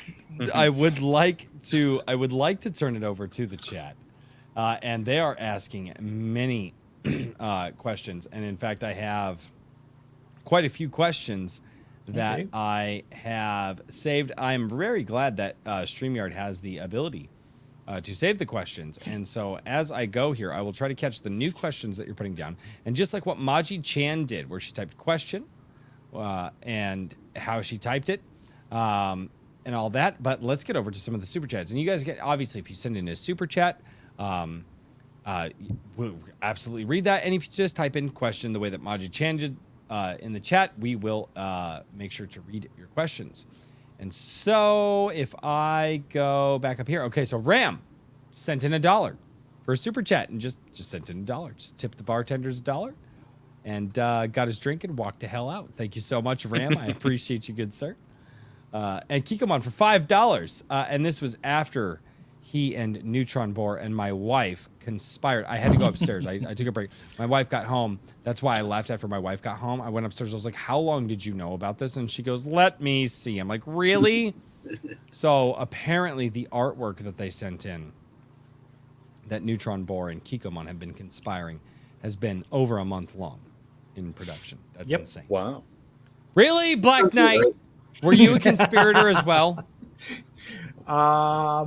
I would like to turn it over to the chat, and they are asking many questions. And in fact, I have quite a few questions that I have saved. I'm very glad that StreamYard has the ability to save the questions. And so as I go here, I will try to catch the new questions that you're putting down. And just like what Maji Chan did, where she typed question and how she typed it and all that. But let's get over to some of the super chats. And you guys get, obviously, if you send in a super chat, we'll absolutely read that. And if you just type in question the way that Maji Chan did in the chat, we will make sure to read your questions. And so if I go back up here, okay, so Ram sent in $1 for a super chat and just sent in $1, just tipped the bartenders $1 and got his drink and walked the hell out. Thank you so much, Ram. I appreciate you, good sir. And Kikomon for $5. And this was after he and Neutron Boar and my wife conspired. I had to go upstairs. I took a break. My wife got home. That's why I left after my wife got home. I went upstairs. I was like, how long did you know about this? And she goes, let me see. I'm like, really? So apparently the artwork that they sent in, that Neutron Boar and Kikomon have been conspiring, has been over a month long in production. That's insane. Wow. Really? Black Knight? Were you a conspirator as well? I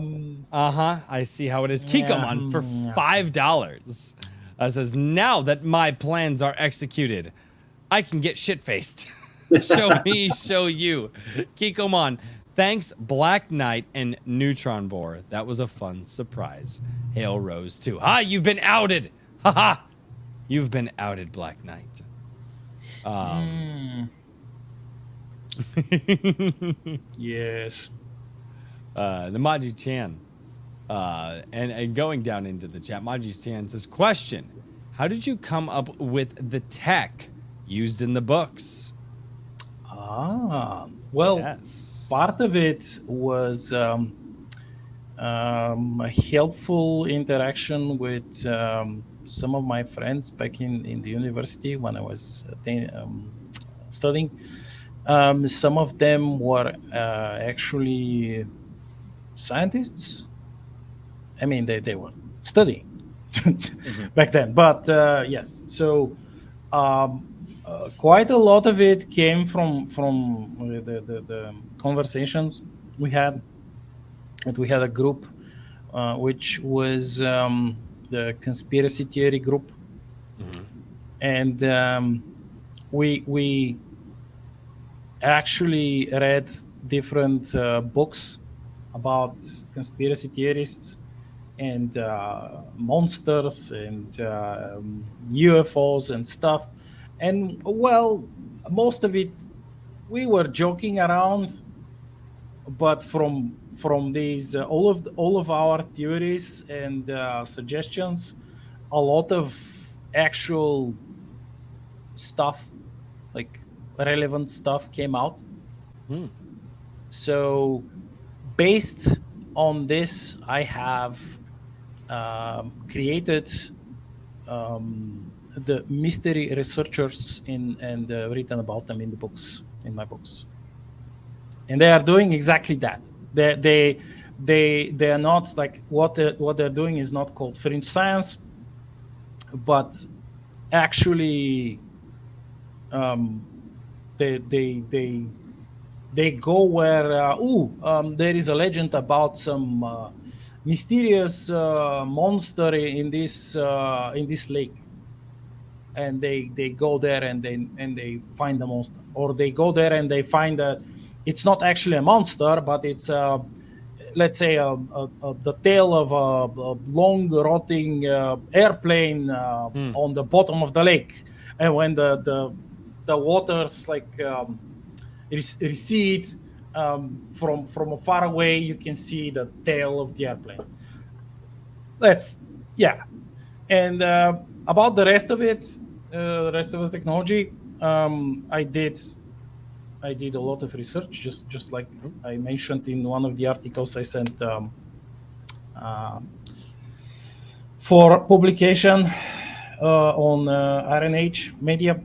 see how it is. Kikomon for $5 says, now that my plans are executed, I can get shit-faced. Show me, show you. Kikomon, thanks Black Knight and Neutron Boar. That was a fun surprise. Hail Rose too. You've been outed. Haha. You've been outed, Black Knight. Yes. The Maji Chan, and going down into the chat, Maji Chan says, question, how did you come up with the tech used in the books? Well, part of it was a helpful interaction with some of my friends back in the university when I was studying. Some of them were actually scientists. I mean, they were studying back then. But yes, so quite a lot of it came from the conversations we had. And we had a group which was the conspiracy theory group, and we actually read different books about conspiracy theorists and monsters and UFOs and stuff. And well, most of it we were joking around, but from these all of our theories and suggestions, a lot of actual stuff, like relevant stuff, came out. So based on this, I have created the mystery researchers and written about them in the books, in my books. And they are doing exactly that. They are not like what they're doing is not called fringe science, but actually they go where there is a legend about some mysterious monster in this lake, and they go there and they find the monster, or they go there and they find that it's not actually a monster, but it's let's say the tail of a long rotting airplane on the bottom of the lake, and when the waters like recede from far away, you can see the tail of the airplane. And about the rest of it, the rest of the technology, I did a lot of research, just like I mentioned in one of the articles I sent For publication on Iron Age media,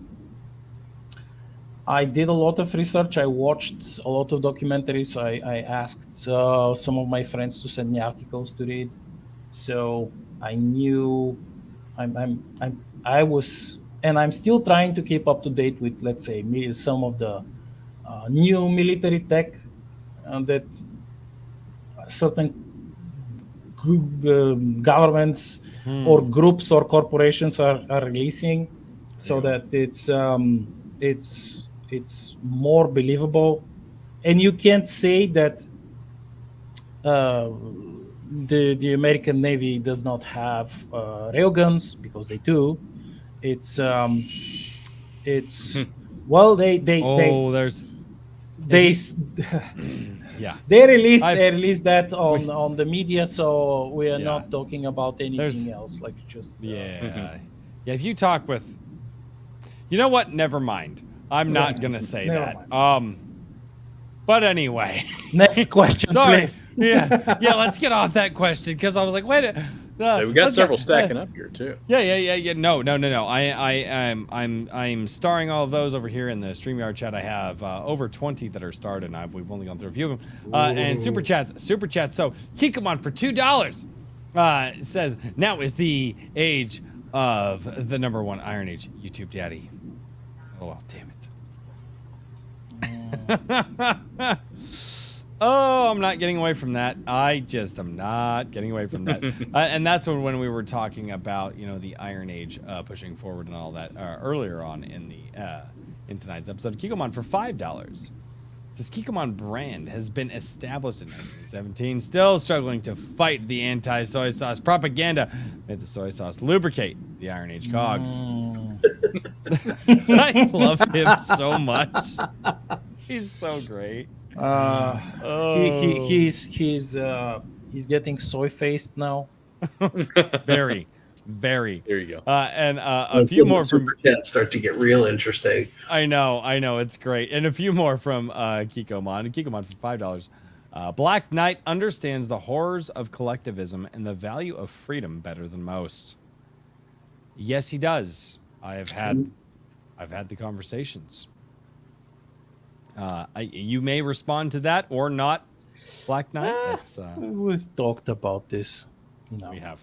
I did a lot of research. I watched a lot of documentaries. I asked some of my friends to send me articles to read, so I knew I was, and I'm still trying to keep up to date with, let's say, some of the new military tech that certain governments or groups or corporations are releasing, so that it's more believable, and you can't say that the American Navy does not have railguns, because they do. It's well, There's they yeah. they released I've that on the media, so we are Yeah. not talking about anything There's- else. Like just Yeah. Yeah, if you talk with You know what? Never mind. I'm not going to say Never that. But anyway. Next question, Sorry. please. Yeah, let's get off that question cuz I was like, wait Hey, we got several stacking up here too. Yeah. No. I'm starring all of those over here in the StreamYard chat. I have over 20 that are starred, and we've only gone through a few of them. And super chats. So Kikomon for $2 says, now is the age of the #1 Iron Age YouTube daddy. Oh, damn it. Oh, I'm not getting away from that. I'm not getting away from that. And that's when we were talking about, the Iron Age pushing forward and all that earlier on in tonight's episode. Kikomon for $5. This Kikomon brand has been established in 1917, still struggling to fight the anti-soy sauce propaganda. May the soy sauce lubricate the Iron Age cogs. I love him so much. He's so great. He's getting soy faced now. Very. There you go. And a few more from super chats start to get real interesting. I know, it's great. And a few more from Kikomon. Kikomon for $5. Black Knight understands the horrors of collectivism and the value of freedom better than most. Yes, he does. I've had the conversations. You may respond to that or not, Black Knight. That's We've talked about this. We have.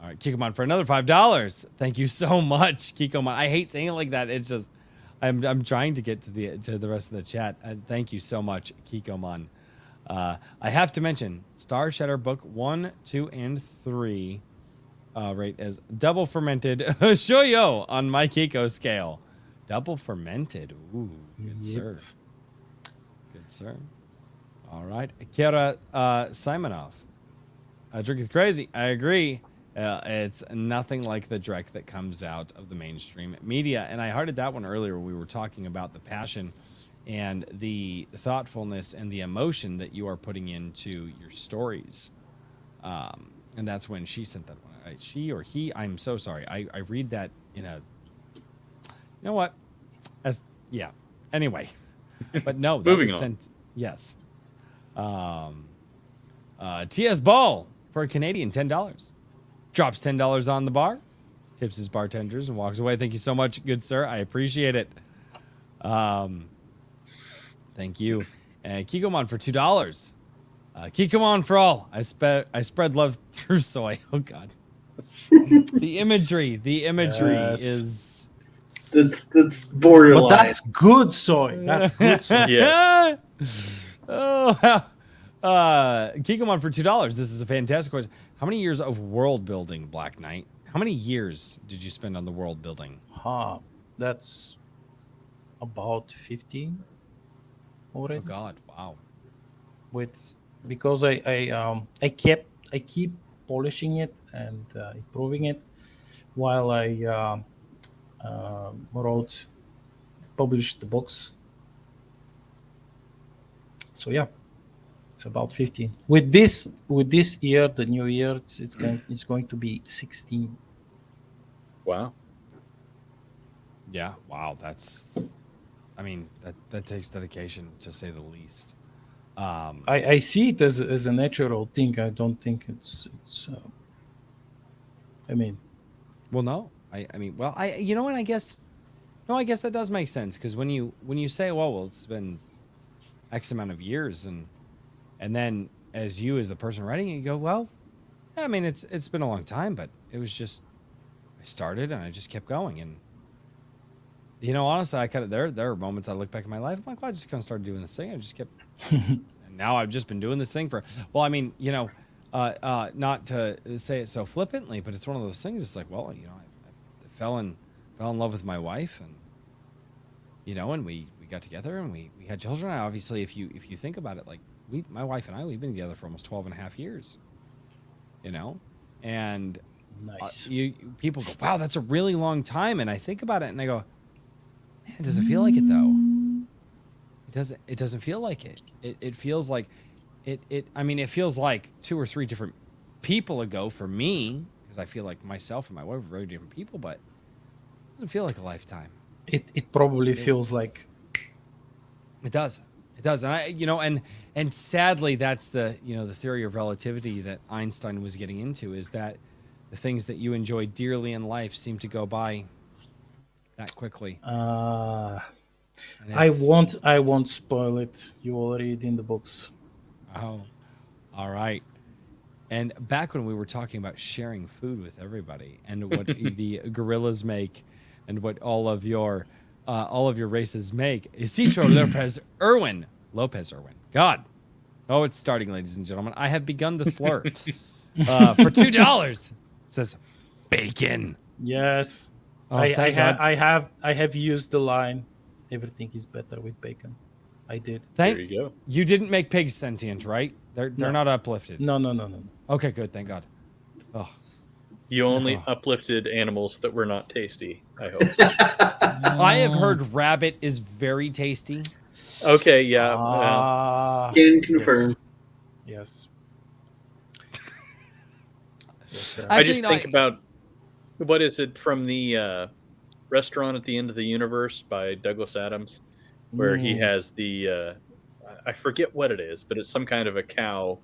All right, Kikomon for another $5. Thank you so much, Kikomon. I hate saying it like that. It's just I'm trying to get to the rest of the chat. Thank you so much, Kikomon. I have to mention Starshatter book 1, 2, and 3 rate as double fermented shoyo on my Kiko scale. Double fermented. Ooh, good sir. Good sir. All right. Kira Simonov. Drink is crazy. I agree. It's nothing like the Drek that comes out of the mainstream media. And I hearted that one earlier when we were talking about the passion and the thoughtfulness and the emotion that you are putting into your stories. And that's when she sent that one. Right? She or he, I'm so sorry. I read that in a... You know what? Anyway. But no, that Moving was on. sent... Yes. T.S. Ball for a Canadian $10. Drops $10 on the bar, tips his bartenders, and walks away. Thank you so much, good sir. I appreciate it. Thank you. And Kikomon for $2. Kikomon for all. I spread love through soy. Oh God. The imagery Yes. is. That's borderline. But that's good soy. That's good soy. Yeah. Oh. Kikomon for $2. This is a fantastic question. How many years of world building, Black Knight? How many years did you spend on the world building? That's about 15 already. Oh God! Wow. Because I keep polishing it and improving it while I published the books. So yeah. It's about 15. With this year, the new year, it's going to be 16. Wow. Yeah. Wow. That's. I mean, that takes dedication to say the least. I see it as a natural thing. I don't think it's. I mean, Well, no, I mean, well, you know what? I guess that does make sense because when you say, well, it's been X amount of years, and then as the person writing it, you go, well, I mean, it's been a long time, but it was just I started and I just kept going, and honestly, I kind of there are moments I look back in my life, I'm like, well, I just kind of started doing this thing, I just kept, and now I've just been doing this thing for, well, I mean, not to say it so flippantly, but it's one of those things. It's like, well, I fell in love with my wife, and and we got together and we had children. Obviously, if you think about it, like my wife and I, we've been together for almost 12 and a half years. And nice. People go, wow, that's a really long time. And I think about it and I go, man, does it feel like it though? It doesn't feel like it. It feels like I mean, it feels like 2 or 3 different people ago for me, because I feel like myself and my wife are very different people, but it doesn't feel like a lifetime. It probably feels like it does. And and sadly, that's the the theory of relativity that Einstein was getting into, is that the things that you enjoy dearly in life seem to go by that quickly. I won't spoil it. You will read in the books. Oh, all right. And back when we were talking about sharing food with everybody and what the gorillas make and what all of your races make, Isidro Lopez Irwin. God. Oh, it's starting, ladies and gentlemen. I have begun the slur. For $2. Says bacon. Yes. Oh, I have used the line, everything is better with bacon. I did. There you go. You didn't make pigs sentient, right? They're not uplifted. No. Okay, good. Thank God. Oh. You only uplifted animals that were not tasty, I hope. I have heard rabbit is very tasty. Okay, yeah. Can confirm. Yes. I just think about, what is it from the Restaurant at the End of the Universe by Douglas Adams, where he has the, I forget what it is, but it's some kind of a cow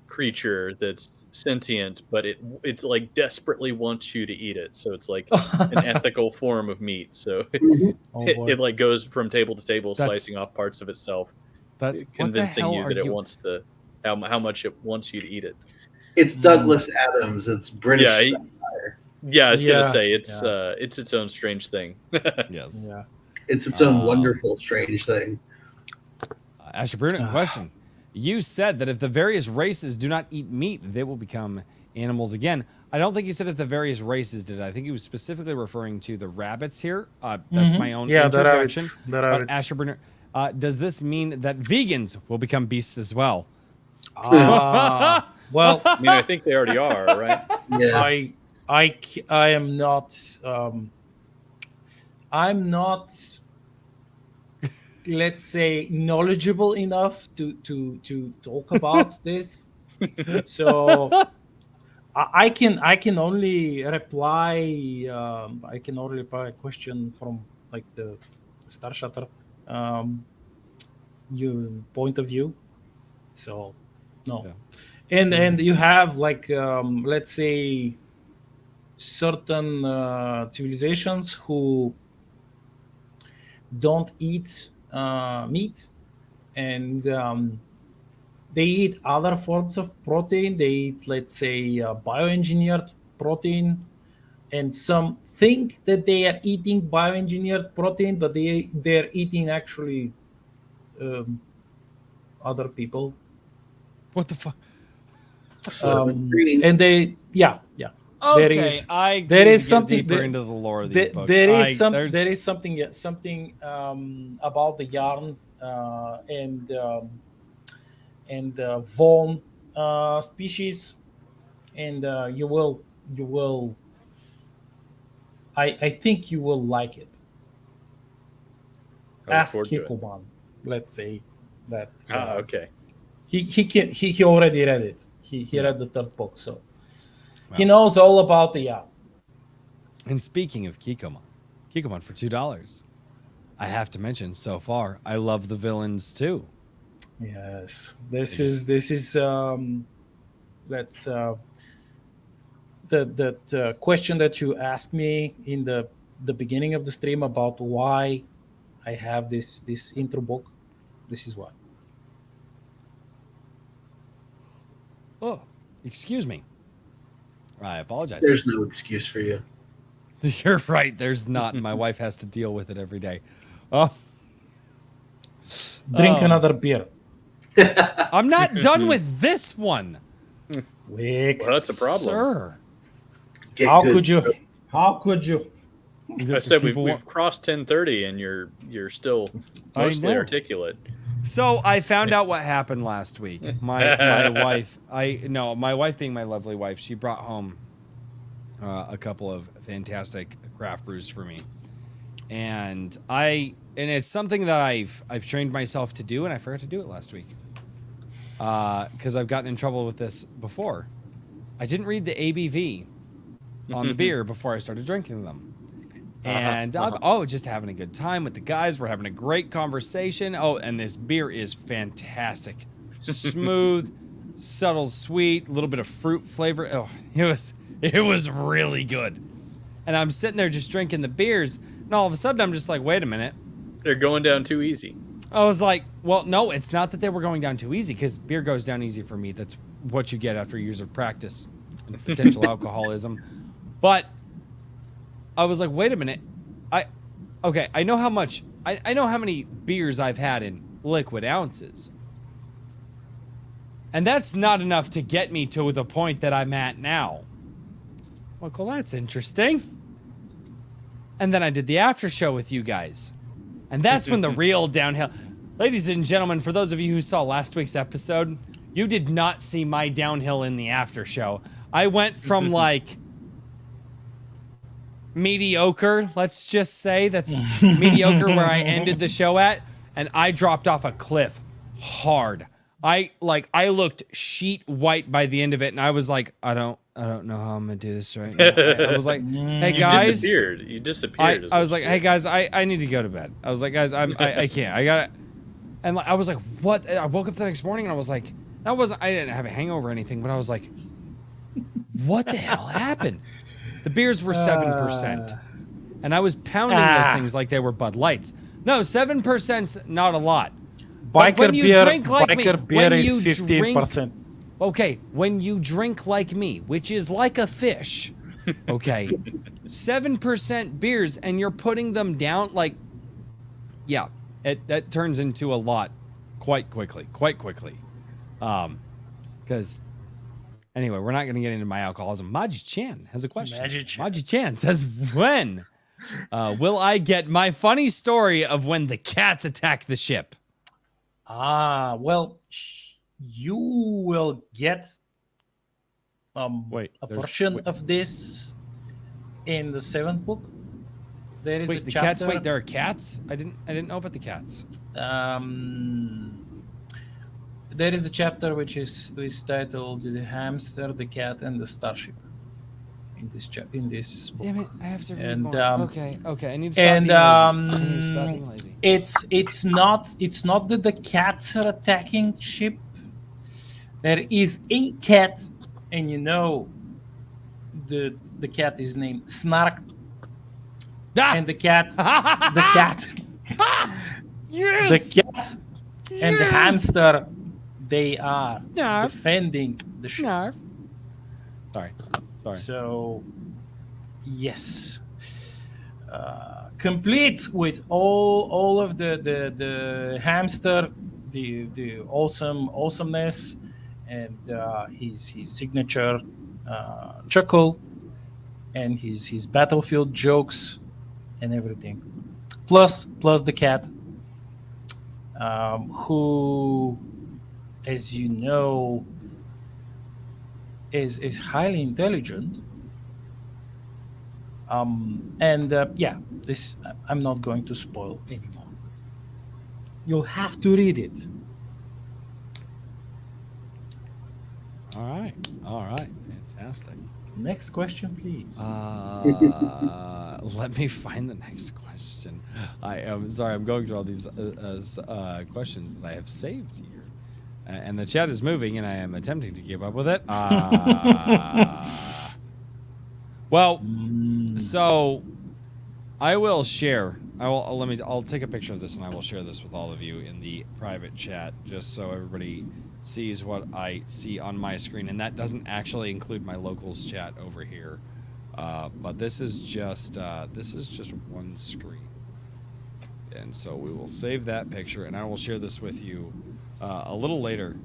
creature that's sentient, but it's like desperately wants you to eat it. So it's like an ethical form of meat. So it like goes from table to table, slicing off parts of itself, convincing you that it wants to, how much it wants you to eat it. It's Douglas Adams. It's British satire. Yeah, I was gonna say it's its own strange thing. Yes. Yeah. It's its own wonderful, strange thing. Asher Bruno, question. You said that if the various races do not eat meat, they will become animals again. I don't think you said if the various races did. I think he was specifically referring to the rabbits here. That's my own interjection. The rabbits. Asher Bruno, does this mean that vegans will become beasts as well? Well, I mean, I think they already are, right? Yeah. I am not. I'm not, let's say, knowledgeable enough to talk about this. So I can only reply. I can only reply a question from like the Starshatter point of view. So no. And you have like let's say certain civilizations who don't eat meat, and they eat other forms of protein. They eat, let's say, bioengineered protein, and some think that they are eating bioengineered protein, but they're eating actually other people. What the fuck? And they, yeah. Okay, there is something deeper into the lore of these books. There is something about the yarn and Vaughn species, and you will. I think you will like it. Ask Kikoman. Let's say that. Okay. He already read it. He read the third book, so. He knows all about the yarn. And speaking of Kikomon for $2, I have to mention so far, I love the villains too. Yes, this is that's that question that you asked me in the beginning of the stream about why I have this intro book. This is why. Oh, excuse me. I apologize. There's no excuse for you. You're right. There's not. My wife has to deal with it every day. Oh, Drink another beer. I'm not done with this one, Wick. Well, that's a problem. sir. Get How good. could you? How could you? I said People we've crossed 10:30 and you're still I mostly know. articulate. So I found out what happened last week. My wife, my wife being my lovely wife, she brought home a couple of fantastic craft brews for me, and it's something that I've trained myself to do, and I forgot to do it last week because I've gotten in trouble with this before. I didn't read the ABV on the beer before I started drinking them. And I'm just having a good time with the guys. We're having a great conversation. Oh, and this beer is fantastic. Smooth, subtle, sweet, a little bit of fruit flavor. Oh, it was really good. And I'm sitting there just drinking the beers, and all of a sudden I'm just like, wait a minute. They're going down too easy. I was like, well, no, it's not that they were going down too easy, because beer goes down easy for me. That's what you get after years of practice and potential alcoholism. But I was like, wait a minute. I know how much, I know how many beers I've had in liquid ounces. And that's not enough to get me to the point that I'm at now. Well, that's interesting. And then I did the after show with you guys. And that's when the real downhill. Ladies and gentlemen, for those of you who saw last week's episode, you did not see my downhill in the after show. I went from like mediocre, let's just say that's mediocre where I ended the show at, and I dropped off a cliff hard. I looked sheet white by the end of it, and I was like, I don't know how I'm gonna do this right now. I was like, hey guys, You disappeared. I was like, hey guys, I need to go to bed. I was like, guys, I can't. I gotta. And I was like, what? I woke up the next morning and I was like, I didn't have a hangover or anything, but I was like, what the hell happened? The beers were 7%, and I was pounding those things like they were Bud Lights. No, 7%'s not a lot. Biker beer, like biker beer is 15%. Okay, when you drink like me, which is like a fish, okay, 7% beers, and you're putting them down, like, yeah, that turns into a lot quite quickly. Because, anyway, we're not going to get into my alcoholism. Maji Chan has a question. Maji Chan says, when will I get my funny story of when the cats attack the ship? Well, you will get a version of this in the 7th book. There is a the chapter. Cats. Wait, there are cats. I didn't know about the cats. There is a chapter which is titled "The Hamster, the Cat, and the Starship." In this book. Damn it! I have to read And, more. Okay. I need to stop being lazy. It's not that the cats are attacking ship. There is a cat, and the cat is named Snark. And the cat, yes! the cat, and the hamster, they are defending the ship. Snarf. Sorry. So, yes, complete with all of the hamster, the awesomeness, and his signature chuckle, and his battlefield jokes, and everything. Plus the cat, who, as you know, is highly intelligent. This I'm not going to spoil anymore. You'll have to read it. All right, fantastic. Next question, please. Let me find the next question. I am sorry, I'm going through all these questions that I have saved here. And the chat is moving, and I am attempting to keep up with it. Well, so I will share. I'll take a picture of this, and I will share this with all of you in the private chat, just so everybody sees what I see on my screen. And that doesn't actually include my locals chat over here, but this is just one screen. And so we will save that picture, and I will share this with you a little later.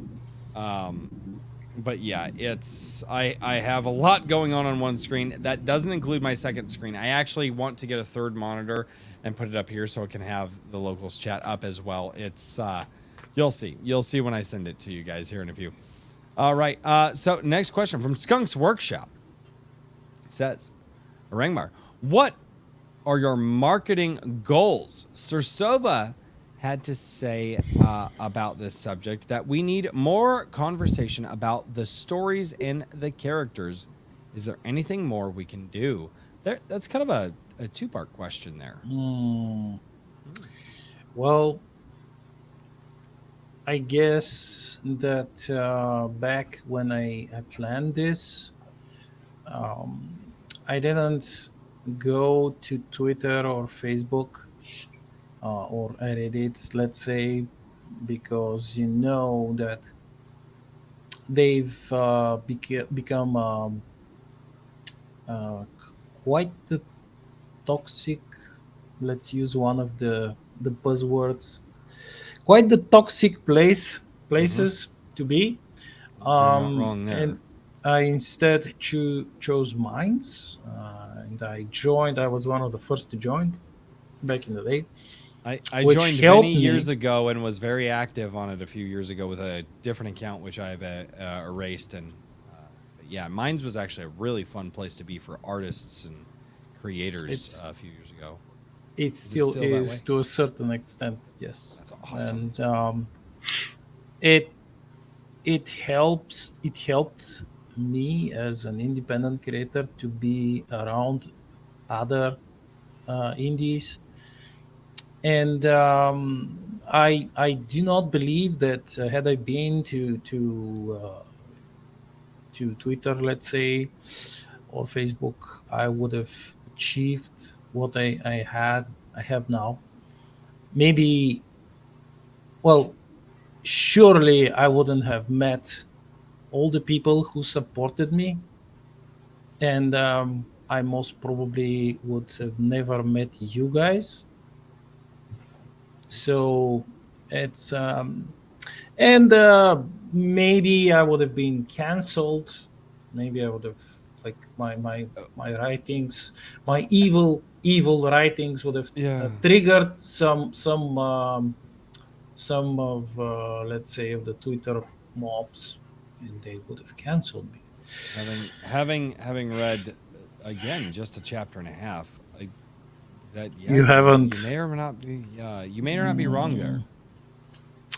But yeah, I have a lot going on one screen. That doesn't include my second screen. I actually want to get a third monitor and put it up here so it can have the locals chat up as well. It's you'll see when I send it to you guys here in a few. All right. So next question from Skunk's Workshop. It says, Rangmar, what are your marketing goals? Sursova had to say about this subject that we need more conversation about the stories and the characters. Is there anything more we can do? That's kind of a two-part question there. Well, I guess that back when I planned this, I didn't go to Twitter or Facebook or Reddit, let's say, because you know that they've become quite the toxic. Let's use one of the buzzwords. Quite the toxic places to be. You're not wrong there. And I instead chose Minds, and I joined. I was one of the first to join back in the day. I which joined helped many me. years ago and was very active on it a few years ago with a different account, which I've erased. And yeah, Minds was actually a really fun place to be for artists and creators a few years ago. It still is to a certain extent, yes. That's awesome. And it helped me as an independent creator to be around other indies. And I do not believe that had I been to Twitter, let's say, or Facebook, I would have achieved what I have now. Maybe, well, surely I wouldn't have met all the people who supported me, and I most probably would have never met you guys. So it's and maybe I would have been cancelled. Maybe I would have, like, my writings, my evil writings would have triggered some of let's say of the Twitter mobs, and they would have cancelled me. Having read again just a chapter and a half, you haven't. You may or may not be. You may or not be wrong there.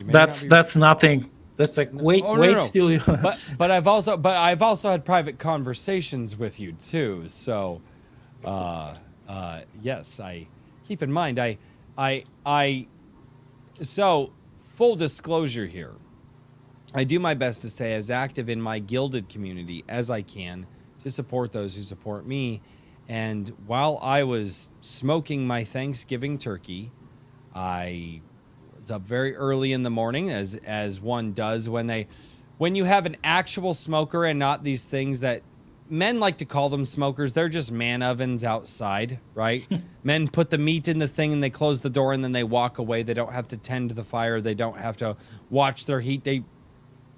That's nothing. That's like wait till you. but I've also had private conversations with you too. So, yes, I keep in mind. So full disclosure here. I do my best to stay as active in my gilded community as I can to support those who support me. And while I was smoking my Thanksgiving turkey, I was up very early in the morning, as one does when you have an actual smoker and not these things that men like to call them smokers. They're just man ovens outside, right? Men put the meat in the thing and they close the door and then they walk away. They don't have to tend to the fire. They don't have to watch their heat. They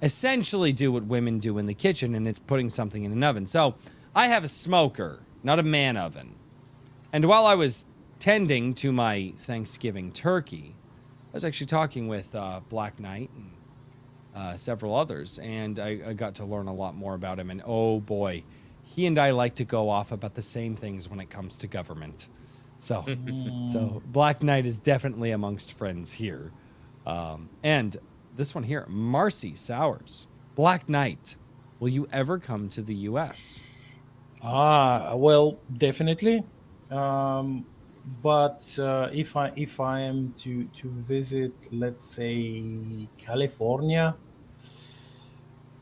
essentially do what women do in the kitchen, and it's putting something in an oven. So I have a smoker, not a man oven. And while I was tending to my Thanksgiving turkey, I was actually talking with Black Knight and several others, and I got to learn a lot more about him. And oh boy, he and I like to go off about the same things when it comes to government. So Black Knight is definitely amongst friends here. And this one here, Marcy Sowers. Black Knight, will you ever come to the U.S.? Well, definitely. But if I am to visit, let's say, California,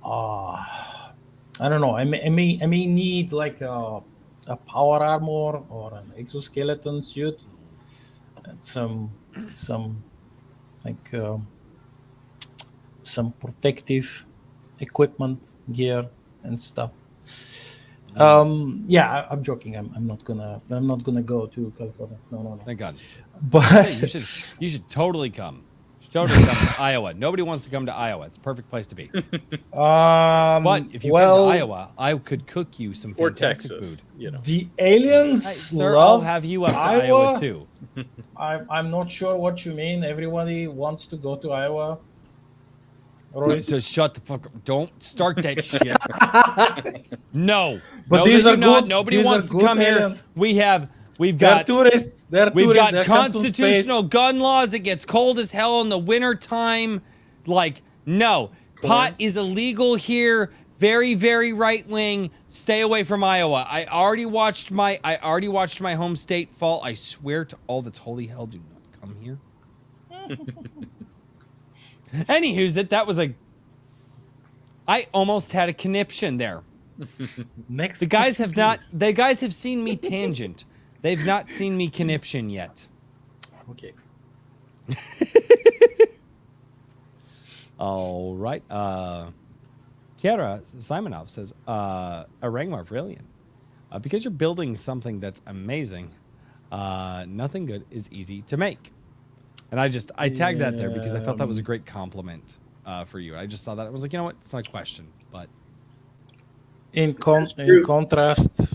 I don't know. I may need like a power armor or an exoskeleton suit and some like some protective equipment, gear, and stuff. Yeah, I'm joking. I'm not gonna go to California. No. Thank God. But Hey, you should totally come. You should totally come to Iowa. Nobody wants to come to Iowa. It's a perfect place to be. But if you come to Iowa, I could cook you some Or fantastic Texas, food. you know. the aliens Sir, love I'll have you up to Iowa too. I'm not sure what you mean. Everybody wants to go to Iowa. Royce. Just shut the fuck up. Don't start that shit. No. But No, these they are do not. good- Nobody these are wants to good come here. aliens. We've They're got tourists. They're we've tourists. got They're come to constitutional space. gun laws. It gets cold as hell in the winter time. Like, no. Pot is illegal here. Very, very right wing. Stay away from Iowa. I already watched my home state fall. I swear to all that's holy hell, do not come here. Anywho's that was like, I almost had a conniption there. Next, The guys question, have not. please. The guys have seen me tangent. They've not seen me conniption yet. Okay. All right. Kiara Simonov says, Arangmar, brilliant. Because you're building something that's amazing, nothing good is easy to make. And I tagged that there because I felt that was a great compliment for you. I just saw that. I was like, you know what? It's not a question, but In true. contrast,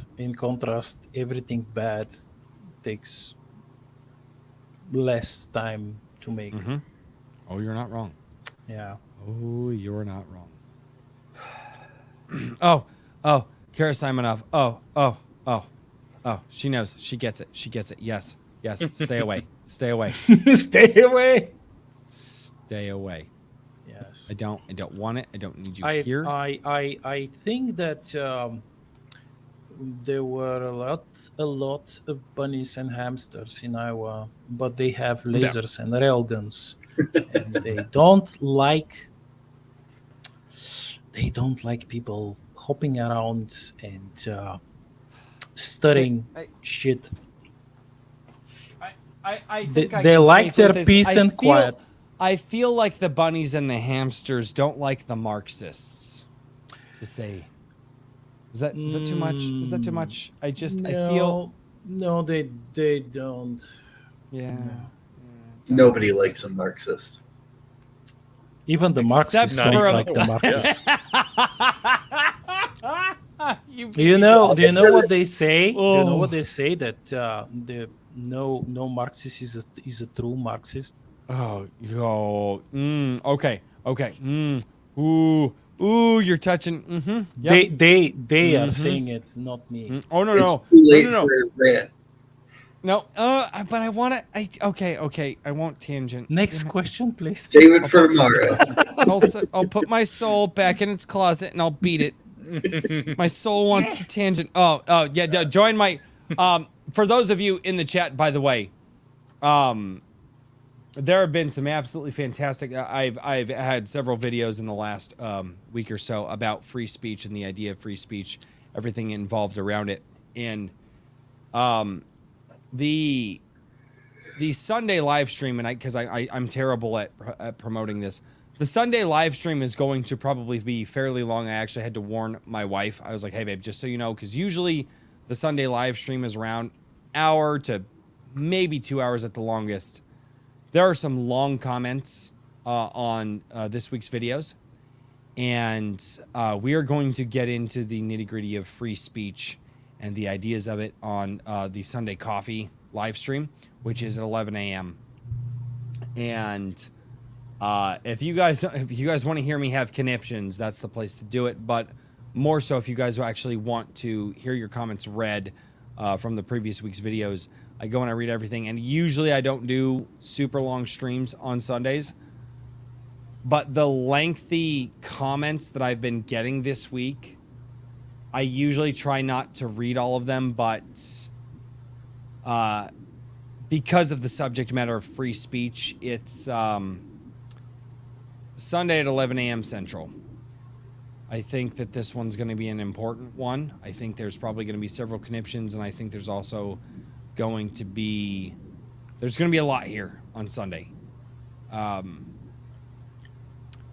everything bad takes less time to make. oh, you're not wrong. Yeah. Oh, you're not wrong. oh, Kara Simonov. Oh, she knows. She gets it. She gets it. Yes. Stay away. Stay away. Stay away. Stay away. Yes. I don't want it. I don't need you I here. I think that there were a lot of bunnies and hamsters in Iowa, but they have lasers and railguns, and they don't like people hopping around and studying shit. I think I They can like safely their say this. peace and quiet. I feel like the bunnies and the hamsters don't like the Marxists. To say, is that too much? Is that too much? I feel no, they don't. yeah. Nobody likes a Marxist. Even the Except Marxists don't for a- like the Marxists. Do you You know what they say? Do you know Oh. what they say that the no Marxist is a true Marxist? Oh, yo. Okay. Ooh, you're touching. Yep. They are saying it, not me. Oh no. It's too late No. for a rant. No, but I want to. Okay. I won't tangent. Next question, please. Save it for tomorrow. I'll put my soul back in its closet and I'll beat it. My soul wants to tangent. Oh yeah. Join my. For those of you in the chat, by the way, there have been some absolutely fantastic. I've had several videos in the last week or so about free speech and the idea of free speech, everything involved around it, and the Sunday live stream, and because I'm terrible at promoting this. The Sunday live stream is going to probably be fairly long. I actually had to warn my wife. I was like, hey babe, just so you know, because usually the Sunday live stream is around hour to maybe 2 hours at the longest. There are some long comments on this week's videos, and we are going to get into the nitty-gritty of free speech and the ideas of it on the Sunday Coffee live stream, which is at 11 a.m. And if you guys want to hear me have conniptions, that's the place to do it. But more so, if you guys actually want to hear your comments read from the previous week's videos, I go and I read everything. And usually I don't do super long streams on Sundays. But the lengthy comments that I've been getting this week, I usually try not to read all of them, but because of the subject matter of free speech, it's Sunday at 11 a.m. Central. I think that this one's going to be an important one. I think there's probably going to be several conniptions, and I think there's also going to be a lot here on Sunday.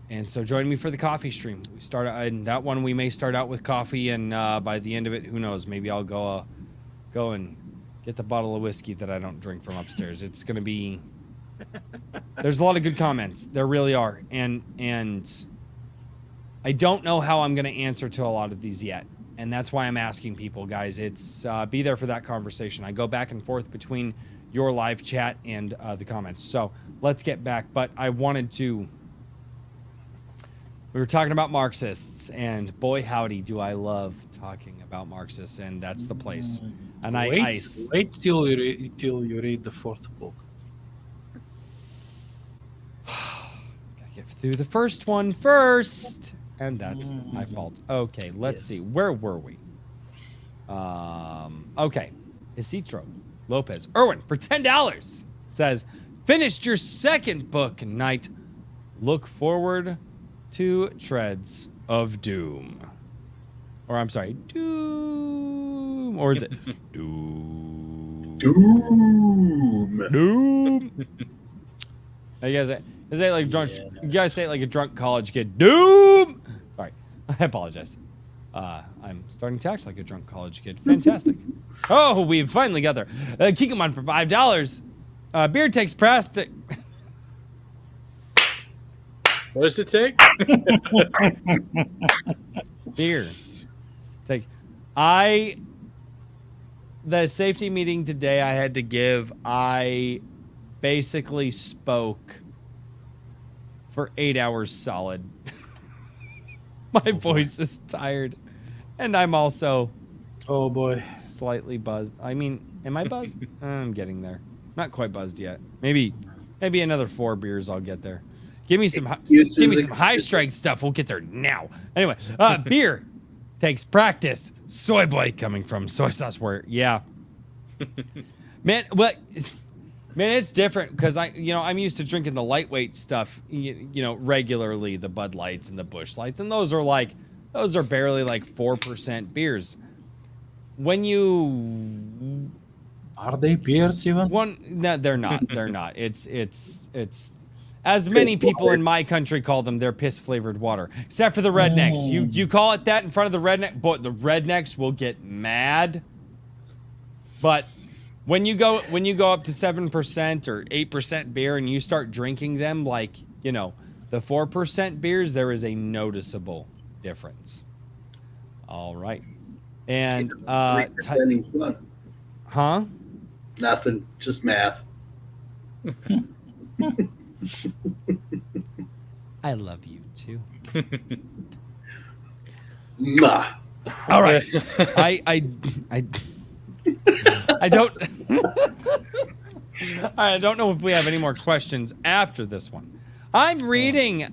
And so join me for the coffee stream. We start, and that one we may start out with coffee, and by the end of it, who knows? Maybe I'll go and get the bottle of whiskey that I don't drink from upstairs. It's going to be. There's a lot of good comments. There really are, and I don't know how I'm going to answer to a lot of these yet, and that's why I'm asking people, guys. It's be there for that conversation. I go back and forth between your live chat and the comments. So let's get back. But I wanted to. We were talking about Marxists, and boy, howdy, do I love talking about Marxists, and that's the place. And wait till you read the fourth book. Gotta get through the first one first, and that's my fault. Okay, let's see. Where were we? Okay, Isidro Lopez Irwin for $10 says, "Finished your second book, Knight. Look forward to Treads of Doom." Or I'm sorry, Doom. Or is it Doom? Doom. You guys say like drunk. You guys say it like a drunk college kid. Doom. Sorry, I apologize. I'm starting to act like a drunk college kid. Fantastic. Oh, we've finally got there. Kikomon for $5. Beer takes plastic. What does it take? Beer. The safety meeting today I had to give, I basically spoke for 8 hours solid. My voice is tired. And I'm also slightly buzzed. I mean, am I buzzed? I'm getting there. Not quite buzzed yet. Maybe another 4 beers I'll get there. Give me some high strength stuff. We'll get there now. Anyway, beer takes practice. Soy boy coming from soy sauce where man, it's different because I'm used to drinking the lightweight stuff, regularly, the Bud Lights and the Busch Lights, and those are barely like 4% beers. When you are they beers even? No, they're not. They're not. It's as many people in my country call them, they're piss-flavored water. Except for the rednecks. You call it that in front of the redneck, but the rednecks will get mad. But when you go up to 7% or 8% beer and you start drinking them like, the 4% beers, there is a noticeable difference. All right. And huh? Nothing, just math. I love you too. Nah. All right. I don't I don't know if we have any more questions after this one. I'm reading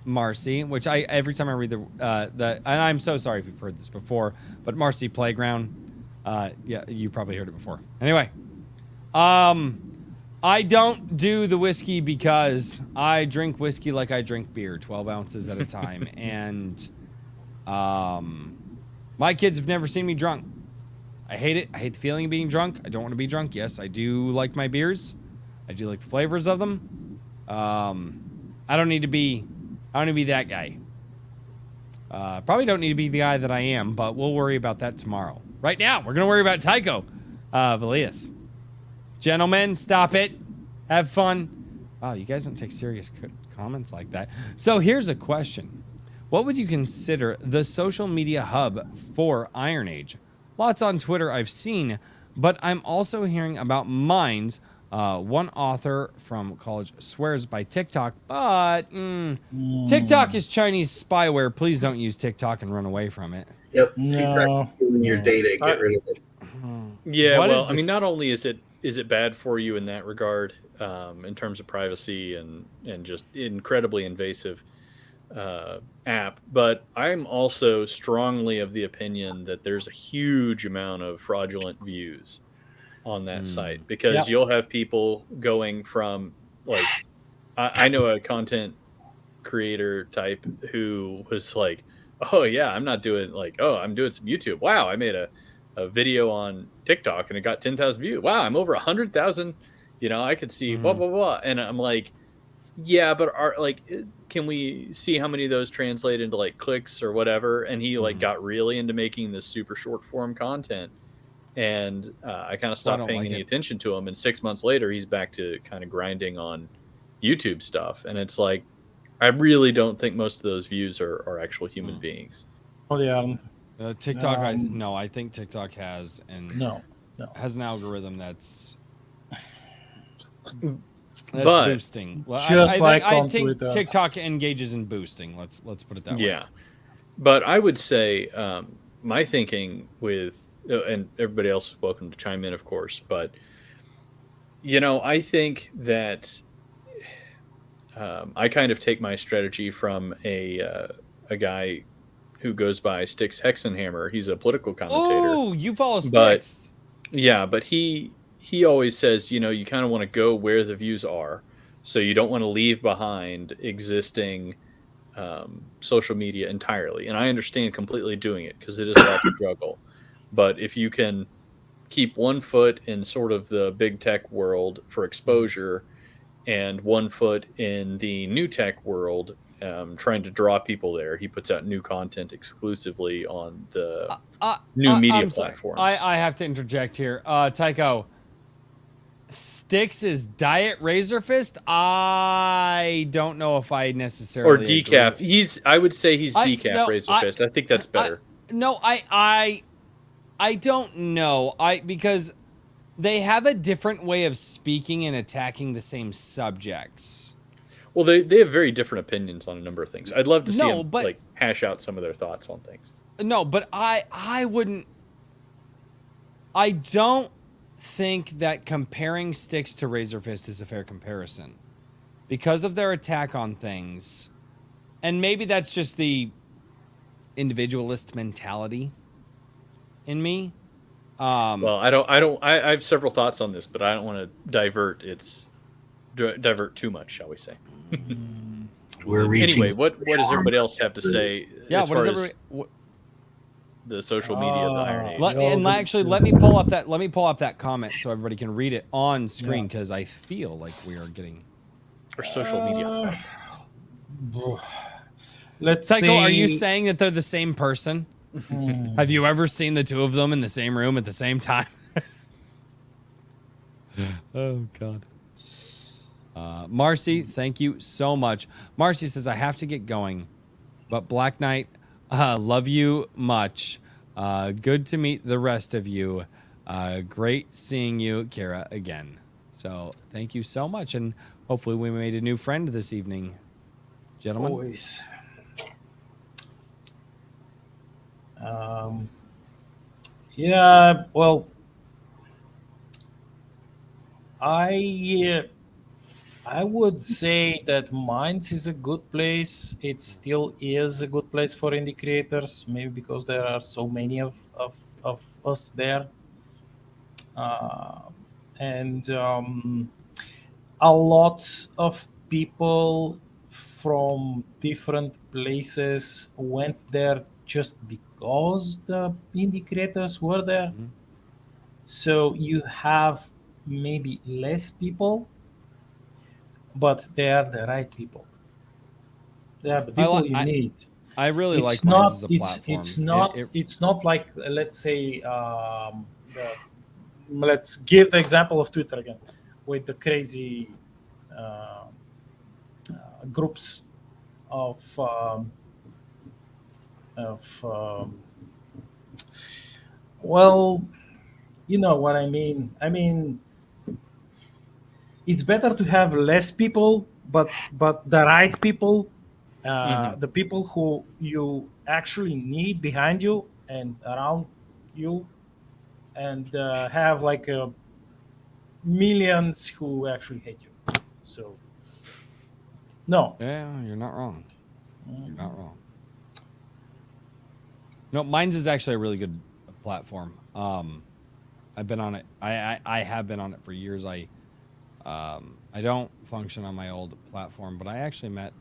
Marcy, which every time I read and I'm so sorry if you've heard this before, but Marcy Playground, yeah, you probably heard it before. Anyway, I don't do the whiskey because I drink whiskey like I drink beer, 12 ounces at a time. And my kids have never seen me drunk. I hate it. I hate the feeling of being drunk. I don't want to be drunk. Yes, I do like my beers. I do like the flavors of them. I don't need to be that guy. Probably don't need to be the guy that I am, but we'll worry about that tomorrow. Right now, we're going to worry about Tycho Valias. Gentlemen, stop it. Have fun. Wow, you guys don't take serious comments like that. So here's a question. What would you consider the social media hub for Iron Age? Lots on Twitter I've seen, but I'm also hearing about Minds. One author from college swears by TikTok, but TikTok is Chinese spyware. Please don't use TikTok and run away from it. Yep. No. Your data, get rid of it. Yeah, well, I mean, not only is it bad for you in that regard, in terms of privacy and just incredibly invasive app, but I'm also strongly of the opinion that there's a huge amount of fraudulent views on that site because you'll have people going from I know a content creator type who was like, oh yeah, I'm not doing like, oh, I'm doing some YouTube. Wow, I made a video on TikTok and it got 10,000 views. Wow, I'm over 100,000. I could see blah blah blah, and I'm like, yeah, but can we see how many of those translate into like clicks or whatever? And he like got really into making this super short form content, and I kind of stopped paying any attention to him. And 6 months later, he's back to kind of grinding on YouTube stuff, and it's like, I really don't think most of those views are actual human beings. Oh, yeah. TikTok, I think TikTok has has an algorithm that's boosting. Well, I think TikTok engages in boosting. Let's put it that way. Yeah, but I would say my thinking with, and everybody else is welcome to chime in, of course, but I think that I kind of take my strategy from a guy who goes by Styx Hexenhammer. He's a political commentator. Oh, you follow Styx? Yeah, but he always says, you kind of want to go where the views are, so you don't want to leave behind existing social media entirely. And I understand completely doing it because it is like a juggle. But if you can keep one foot in sort of the big tech world for exposure and one foot in the new tech world, trying to draw people there, he puts out new content exclusively on the new media platforms. I have to interject here. Tycho, Styx is Diet Razor Fist? I don't know if I necessarily or decaf. Agree. I would say he's decaf Razor Fist. I think that's better. I don't know. Because they have a different way of speaking and attacking the same subjects. Well, they have very different opinions on a number of things. I'd love to see them like hash out some of their thoughts on things. No, but I wouldn't. I don't think that comparing Styx to Razor Fist is a fair comparison because of their attack on things, and maybe that's just the individualist mentality in me. Well, I have several thoughts on this, but I don't want to divert too much, shall we say? Anyway, what does everybody else have to say? Yeah, as far as the social media of the Iron Age? Let me pull up that comment so everybody can read it on screen, because I feel like we are getting our social media. Let's Tycho, see. are you saying that they're the same person? Have you ever seen the two of them in the same room at the same time? Oh God. Marcy, thank you so much. Marcy says, I have to get going, but Black Knight, love you much. Good to meet the rest of you. Great seeing you, Kara, again. So thank you so much, and hopefully we made a new friend this evening, gentlemen. Always. Yeah, well, I would say that Minds is a good place. It still is a good place for indie creators, maybe because there are so many of us there. And a lot of people from different places went there just because the indie creators were there. Mm-hmm. So you have maybe less people, but they are the right people. They are the people you need. I really like Minds as a platform. It's not like, let's say, let's give the example of Twitter again, with the crazy groups of well, you know what I mean. I mean, it's better to have less people, but the right people, the people who you actually need behind you and around you, and have like millions who actually hate you. So, no. Yeah, you're not wrong. You're not wrong. No, Minds is actually a really good platform. I've been on it. I have been on it for years. I don't function on my old platform, but I actually met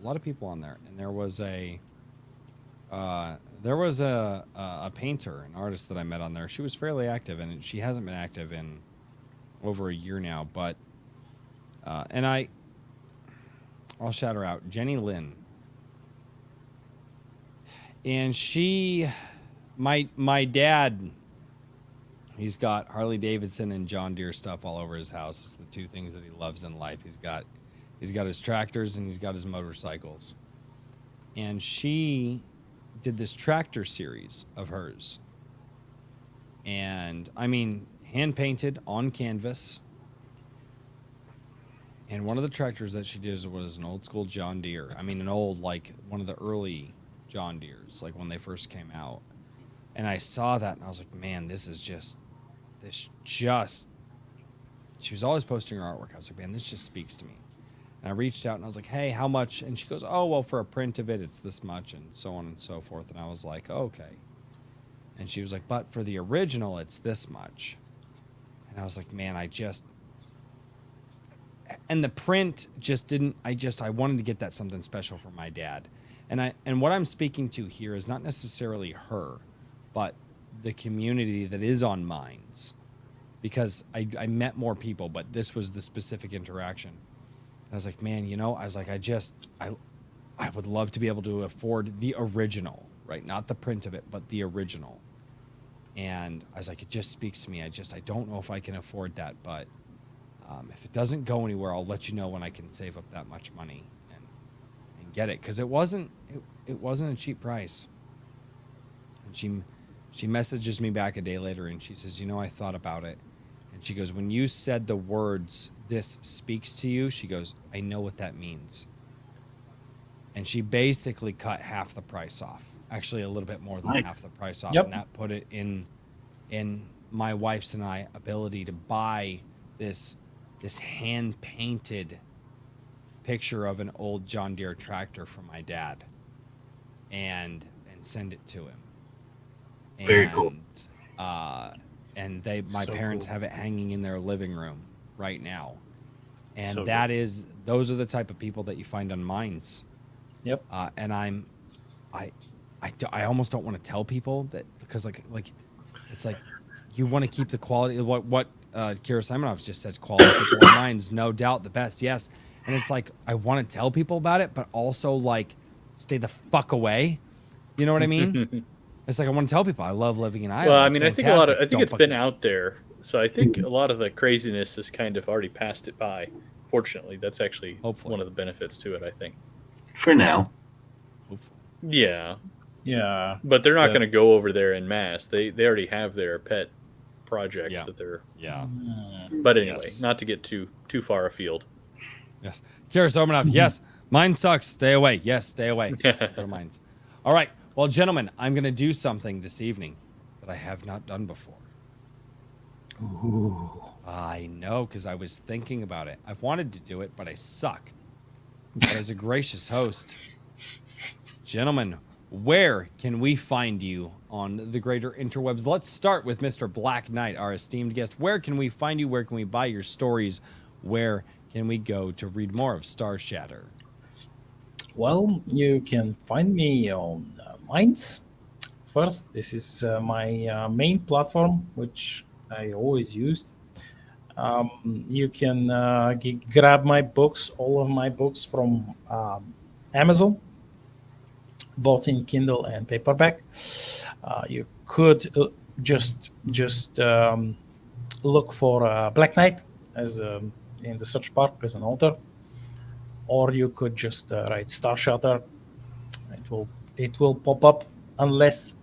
a lot of people on there, and there was a there was a painter, an artist that I met on there. She was fairly active, and she hasn't been active in over a year now. But and I'll shout her out, Jenny Lynn. And my dad, he's got Harley Davidson and John Deere stuff all over his house. It's the two things that he loves in life. He's got his tractors and he's got his motorcycles. And she did this tractor series of hers. And I mean, hand painted on canvas. And one of the tractors that she did was an old school John Deere. I mean, an old, like one of the early John Deeres, like when they first came out. And I saw that and I was like, man, she was always posting her artwork. I was like, man, this just speaks to me. And I reached out and I was like, hey, how much? And she goes, oh, well, for a print of it, it's this much, and so on and so forth. And I was like, okay. And she was like, but for the original, it's this much. And I was like, man, and the print just didn't, I wanted to get that something special for my dad. And what I'm speaking to here is not necessarily her, but the community that is on Minds, because I met more people, but this was the specific interaction. And I was like, man, I would love to be able to afford the original, right? Not the print of it, but the original. And I was like, it just speaks to me. I don't know if I can afford that, but if it doesn't go anywhere, I'll let you know when I can save up that much money and get it, because it wasn't a cheap price. And she messages me back a day later and she says, I thought about it. And she goes, when you said the words, this speaks to you, she goes, I know what that means. And she basically cut half the price off. Actually, a little bit more than half the price off. Yep. And that put it in my wife's and I ability to buy this hand-painted picture of an old John Deere tractor from my dad and send it to him. Very cool. And my parents have it hanging in their living room right now. And So those are the type of people that you find on Minds. Yep. And I almost don't want to tell people that, because like it's like you want to keep the quality. What Kira Simonov just said, quality people on Minds, no doubt the best. Yes. And it's like, I want to tell people about it, but also like stay the fuck away. You know what I mean? It's like, I want to tell people I love living in Iowa. Well, I It's mean, I think it's been out there. So I think a lot of the craziness has kind of already passed it by. Fortunately, that's actually one of the benefits to it, I think. For now. Hopefully. Yeah. Yeah. But they're not going to go over there en masse. They already have their pet projects that they're... Yeah. But anyway, not to get too far afield. Yes. Kira Simonov, yes. Mine sucks. Stay away. Yes, stay away. Go to Minds. All right. Well, gentlemen, I'm going to do something this evening that I have not done before. Ooh. I know, because I was thinking about it. I've wanted to do it, but I suck. But as a gracious host, gentlemen, where can we find you on the greater interwebs? Let's start with Mr. Black Knight, our esteemed guest. Where can we find you? Where can we buy your stories? Where can we go to read more of Starshatter? Well, you can find me on Minds. First, this is my main platform, which I always used. You can grab my books, all of my books from Amazon, both in Kindle and paperback. You could just look for Black Knight as in the search bar as an author, or you could just write Starshatter. It will pop up unless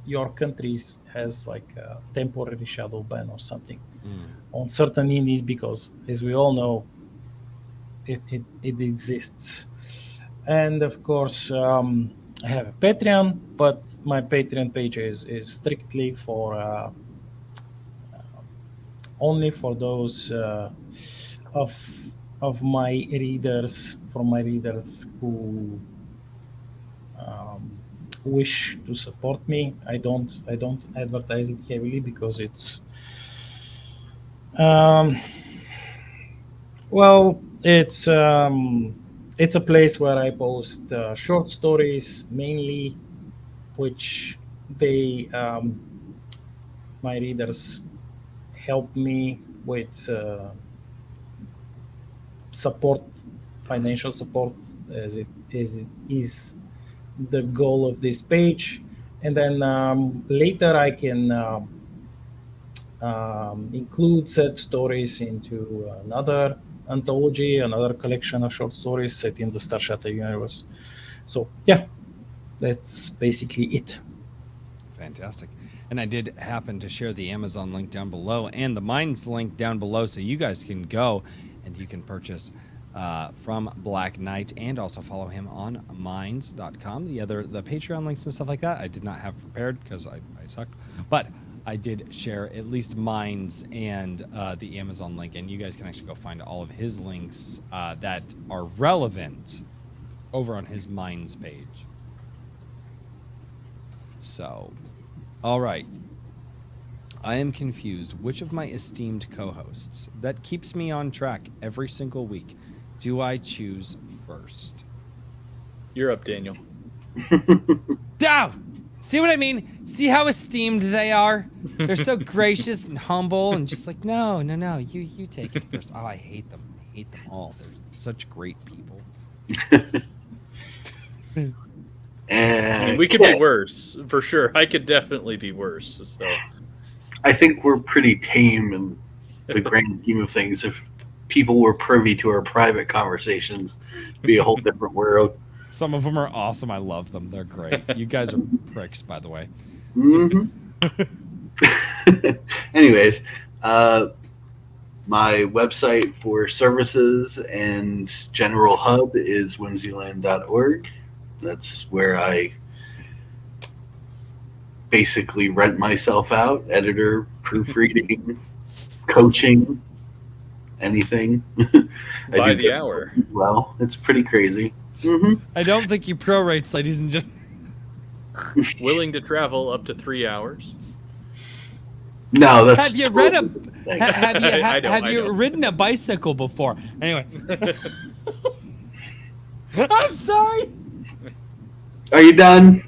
your countries has like a temporary shadow ban or something on certain indies, because as we all know, it exists. And of course, I have a Patreon, but my Patreon page is strictly for only for those of my readers, from my readers who wish to support me. I don't advertise it heavily because it's it's a place where I post short stories mainly, which they my readers help me with support, financial support, as it is the goal of this page. And then later I can include said stories into another anthology, another collection of short stories set in the Starshatter universe. So yeah, that's basically it. Fantastic. And I did happen to share the Amazon link down below and the Minds link down below, so you guys can go and you can purchase from Black Knight and also follow him on minds.com. The Patreon links and stuff like that I did not have prepared because I suck, but I did share at least Minds and the Amazon link, and you guys can actually go find all of his links that are relevant over on his Minds page. So, all right. I am confused. Which of my esteemed co-hosts that keeps me on track every single week do I choose first? You're up, Daniel. Down! See what I mean? See how esteemed they are? They're so gracious and humble and just like, no, you take it first. Oh, I hate them. I hate them all. They're such great people. I mean, we could be worse, for sure. I could definitely be worse. So I think we're pretty tame in the grand scheme of things. If people were privy to our private conversations, it'd be a whole different world. Some of them are awesome. I love them. They're great. You guys are pricks, by the way. Mm-hmm. Anyways, my website for services and general hub is whimsyland.org. That's where I basically rent myself out, editor, proofreading, coaching, anything. by the hour. Well, it's pretty crazy. Mm-hmm. I don't think you prorates, ladies and gentlemen. Willing to travel up to 3 hours. No, that's. Have you read a? Have you know. ridden a bicycle before? Anyway. I'm sorry. Are you done?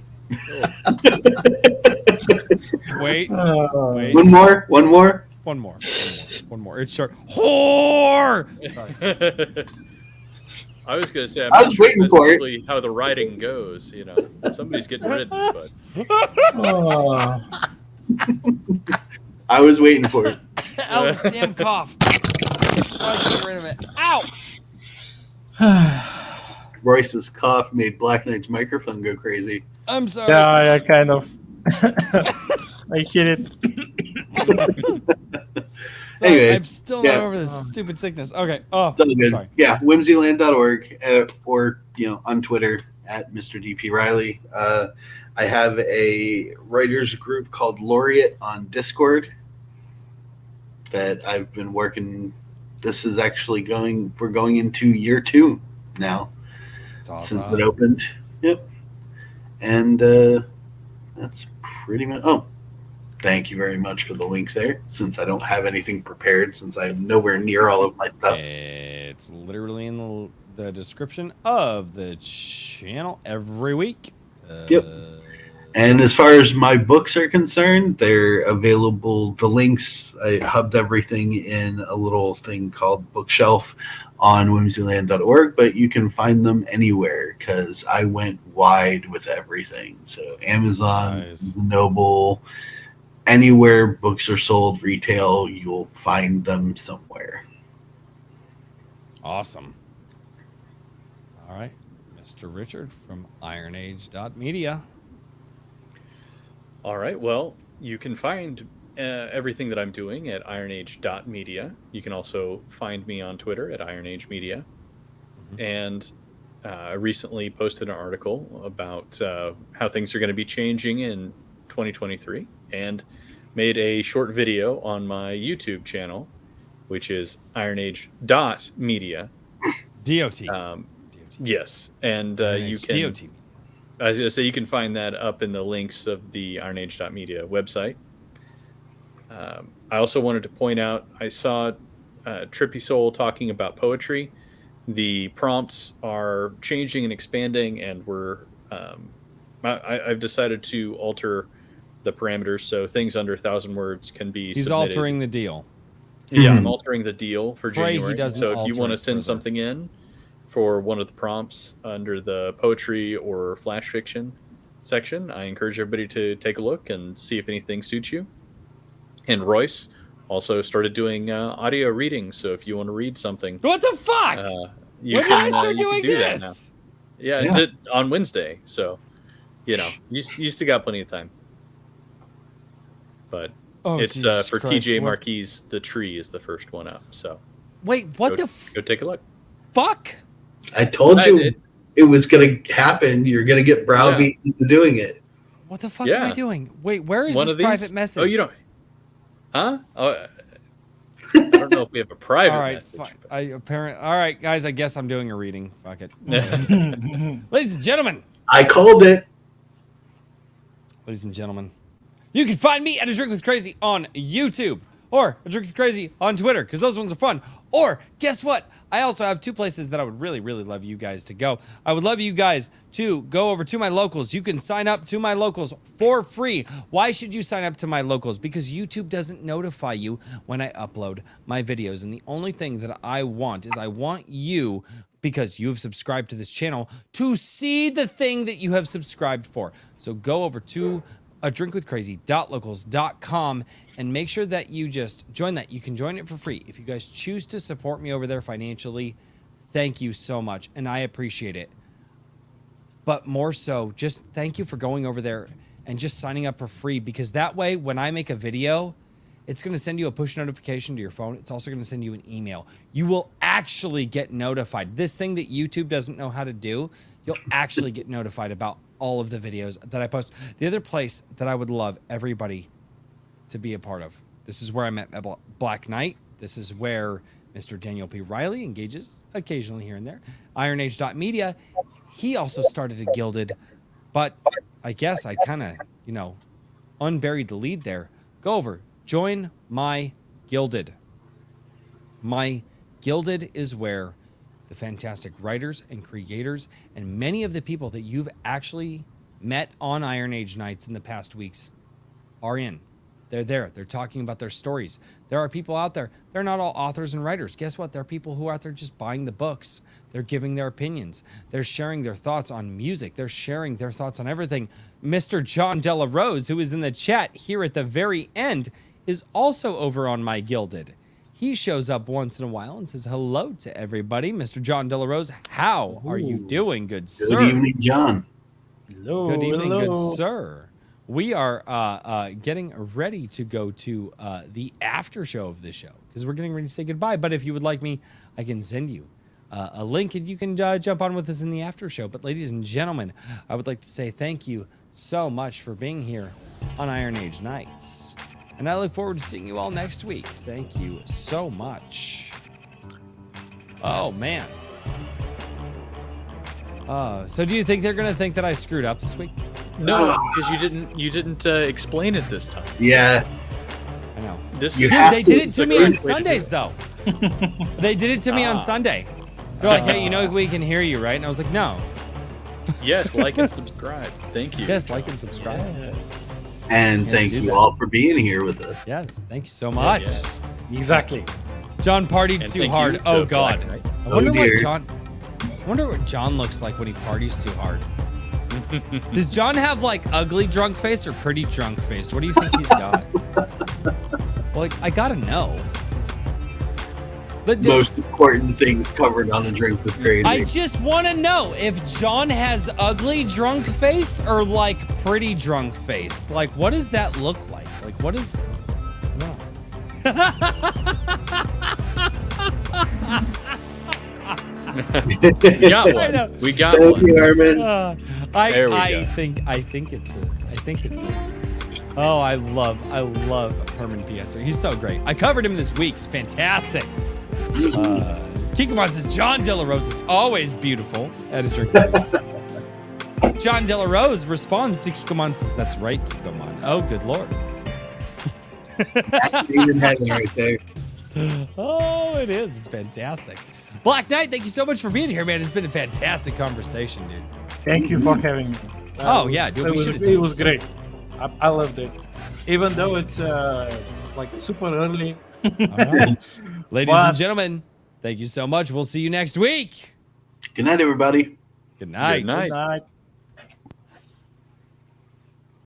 Wait. One more. One more. It's short. Whore. Sorry. I was going to say, I was waiting for it. Really how the riding goes. You know, somebody's getting ridden, but I was waiting for it. Ow, this damn cough. Oh, get rid of it. Ow. Royce's cough made Black Knight's microphone go crazy. I'm sorry. Yeah, I kind of. I hit it. Sorry, Anyways, I'm still not over this stupid sickness. Okay. Oh, it's all good. sorry. Yeah, whimsyland.org or on Twitter at Mr. DP Riley. I have a writers group called Laureate on Discord that I've been working. This is actually we're going into year 2 now. It's awesome. Since it opened. Yep. And that's pretty much. Oh, thank you very much for the link there. Since I don't have anything prepared, since I'm nowhere near all of my stuff. It's literally in the description of the channel every week. Yep. And as far as my books are concerned, they're available. The links, I hubbed everything in a little thing called Bookshelf on whimsyland.org, but you can find them anywhere because I went wide with everything. So Amazon, Nice. Noble, anywhere books are sold, retail, you'll find them somewhere. Awesome. All right. Mr. Richard from ironage.media. all right. Well, you can find everything that I'm doing at ironage.media. You can also find me on Twitter at ironagemedia. And I recently posted an article about how things are going to be changing in 2023 and made a short video on my YouTube channel, which is ironage.media. DOT. Yes. And you can... DOT. I was going to say, you can find that up in the links of the ironage.media website. I also wanted to point out, I saw Trippy Soul talking about poetry. the prompts are changing and expanding, and I've decided to alter the parameters so things under 1,000 words can be He's submitted. altering the deal. Yeah, I'm altering the deal for Pray he January. doesn't So if you alter want to it send further. something in for one of the prompts under the poetry or flash fiction section, I encourage everybody to take a look and see if anything suits you. And Royce also started doing audio readings. So if you want to read something, What the fuck? you when did I start you can doing do that now. this? Yeah, Yeah. It's on Wednesday. So, you still got plenty of time. But Oh, it's Jesus for Christ, TJ what- Marquis. The Tree is the first one up. So Wait, what go, the go take a look. fuck? I told I you did. it was going to happen. You're going to get browbeat into doing it. What the fuck am I Yeah. doing? Wait, where is One this of these? private message? Oh, you don't? Huh? Oh, I don't know if we have a private All right, message. fine. but- All right, guys. I guess I'm doing a reading. Fuck it. Ladies and gentlemen, I called it. ladies and gentlemen, you can find me at A Drink with Crazy on YouTube or A Drink with Crazy on Twitter because those ones are fun. Or guess what? I also have 2 places that I would really, really love you guys to go. I would love you guys to go over to my locals. You can sign up to my locals for free. Why should you sign up to my locals? Because YouTube doesn't notify you when I upload my videos. And the only thing that I want is I want you, because you have subscribed to this channel, to see the thing that you have subscribed for. So go over to adrinkwithcrazy.locals.com and make sure that you just join that. You can join it for free. If you guys choose to support me over there financially, thank you so much, and I appreciate it. But more so, just thank you for going over there and just signing up for free, because that way, when I make a video, it's going to send you a push notification to your phone. It's also going to send you an email. You will actually get notified. This thing that YouTube doesn't know how to do, you'll actually get notified about all of the videos that I post. The other place that I would love everybody to be a part of, this is where I met Black Knight. This is where Mr. Daniel P. Riley engages occasionally here and there. IronAge.media. He also started a Gilded, but I guess I kind of, unburied the lead there. Go over, join my Gilded. My Gilded is where the fantastic writers and creators and many of the people that you've actually met on Iron Age Nights in the past weeks are in. They're there. They're talking about their stories. There are people out there. They're not all authors and writers. Guess what? There are people who are out there just buying the books. They're giving their opinions. They're sharing their thoughts on music. They're sharing their thoughts on everything. Mr. John Della Rose, who is in the chat here at the very end, is also over on my Gilded. He shows up once in a while and says hello to everybody. Mr. John Della Rose, how are you doing, good sir? Good evening, John. Hello. Good evening, hello. good sir. We are getting ready to go to the after show of this show because we're getting ready to say goodbye. But if you would like me, I can send you a link and you can jump on with us in the after show. But ladies and gentlemen, I would like to say thank you so much for being here on Iron Age Nights. And I look forward to seeing you all next week. Thank you so much. Oh, man. So do you think they're going to think that I screwed up this week? No, because you didn't explain it this time. Yeah. I know. This You is- Dude, have they to- did it it's to a me great on way to do Sundays, it. though. They did it to me on Sunday. They're like, hey, we can hear you, right? And I was like, no. Yes, like and subscribe. Thank you. Yes, like and subscribe. Yes. And Yes, thank do you that. all for being here with us. Yes, thank you so much. Yes. Exactly. John partied And too thank hard. you Oh, to Black God. Knight. I wonder dear. I wonder what John looks like when he parties too hard. Does John have like ugly drunk face or pretty drunk face? What do you think he's got? Like, I gotta know. But Most important things covered on A Drink with Crazy. I just want to know if John has ugly drunk face or like pretty drunk face. Like, what does that look like? Like, what is? No. We got I know. one. We got Thank one. you, Armin. There we I go. think it's a. Oh, I love Herman Pietro. He's so great. I covered him this week. It's fantastic. Kikomon says John Della Rose is always beautiful. At a drink. John Della Rose responds to Kikomon says, "That's right, Kikomon." Oh, good lord. Even heaven right there. Oh, it is. It's fantastic. Black Knight, thank you so much for being here, man. It's been a fantastic conversation, dude. Thank you for having me. Yeah, dude. It was great. I loved it. Even though it's like super early. All right. Ladies and gentlemen, thank you so much. We'll see you next week. Good night, everybody. Good night. Good night. Good night.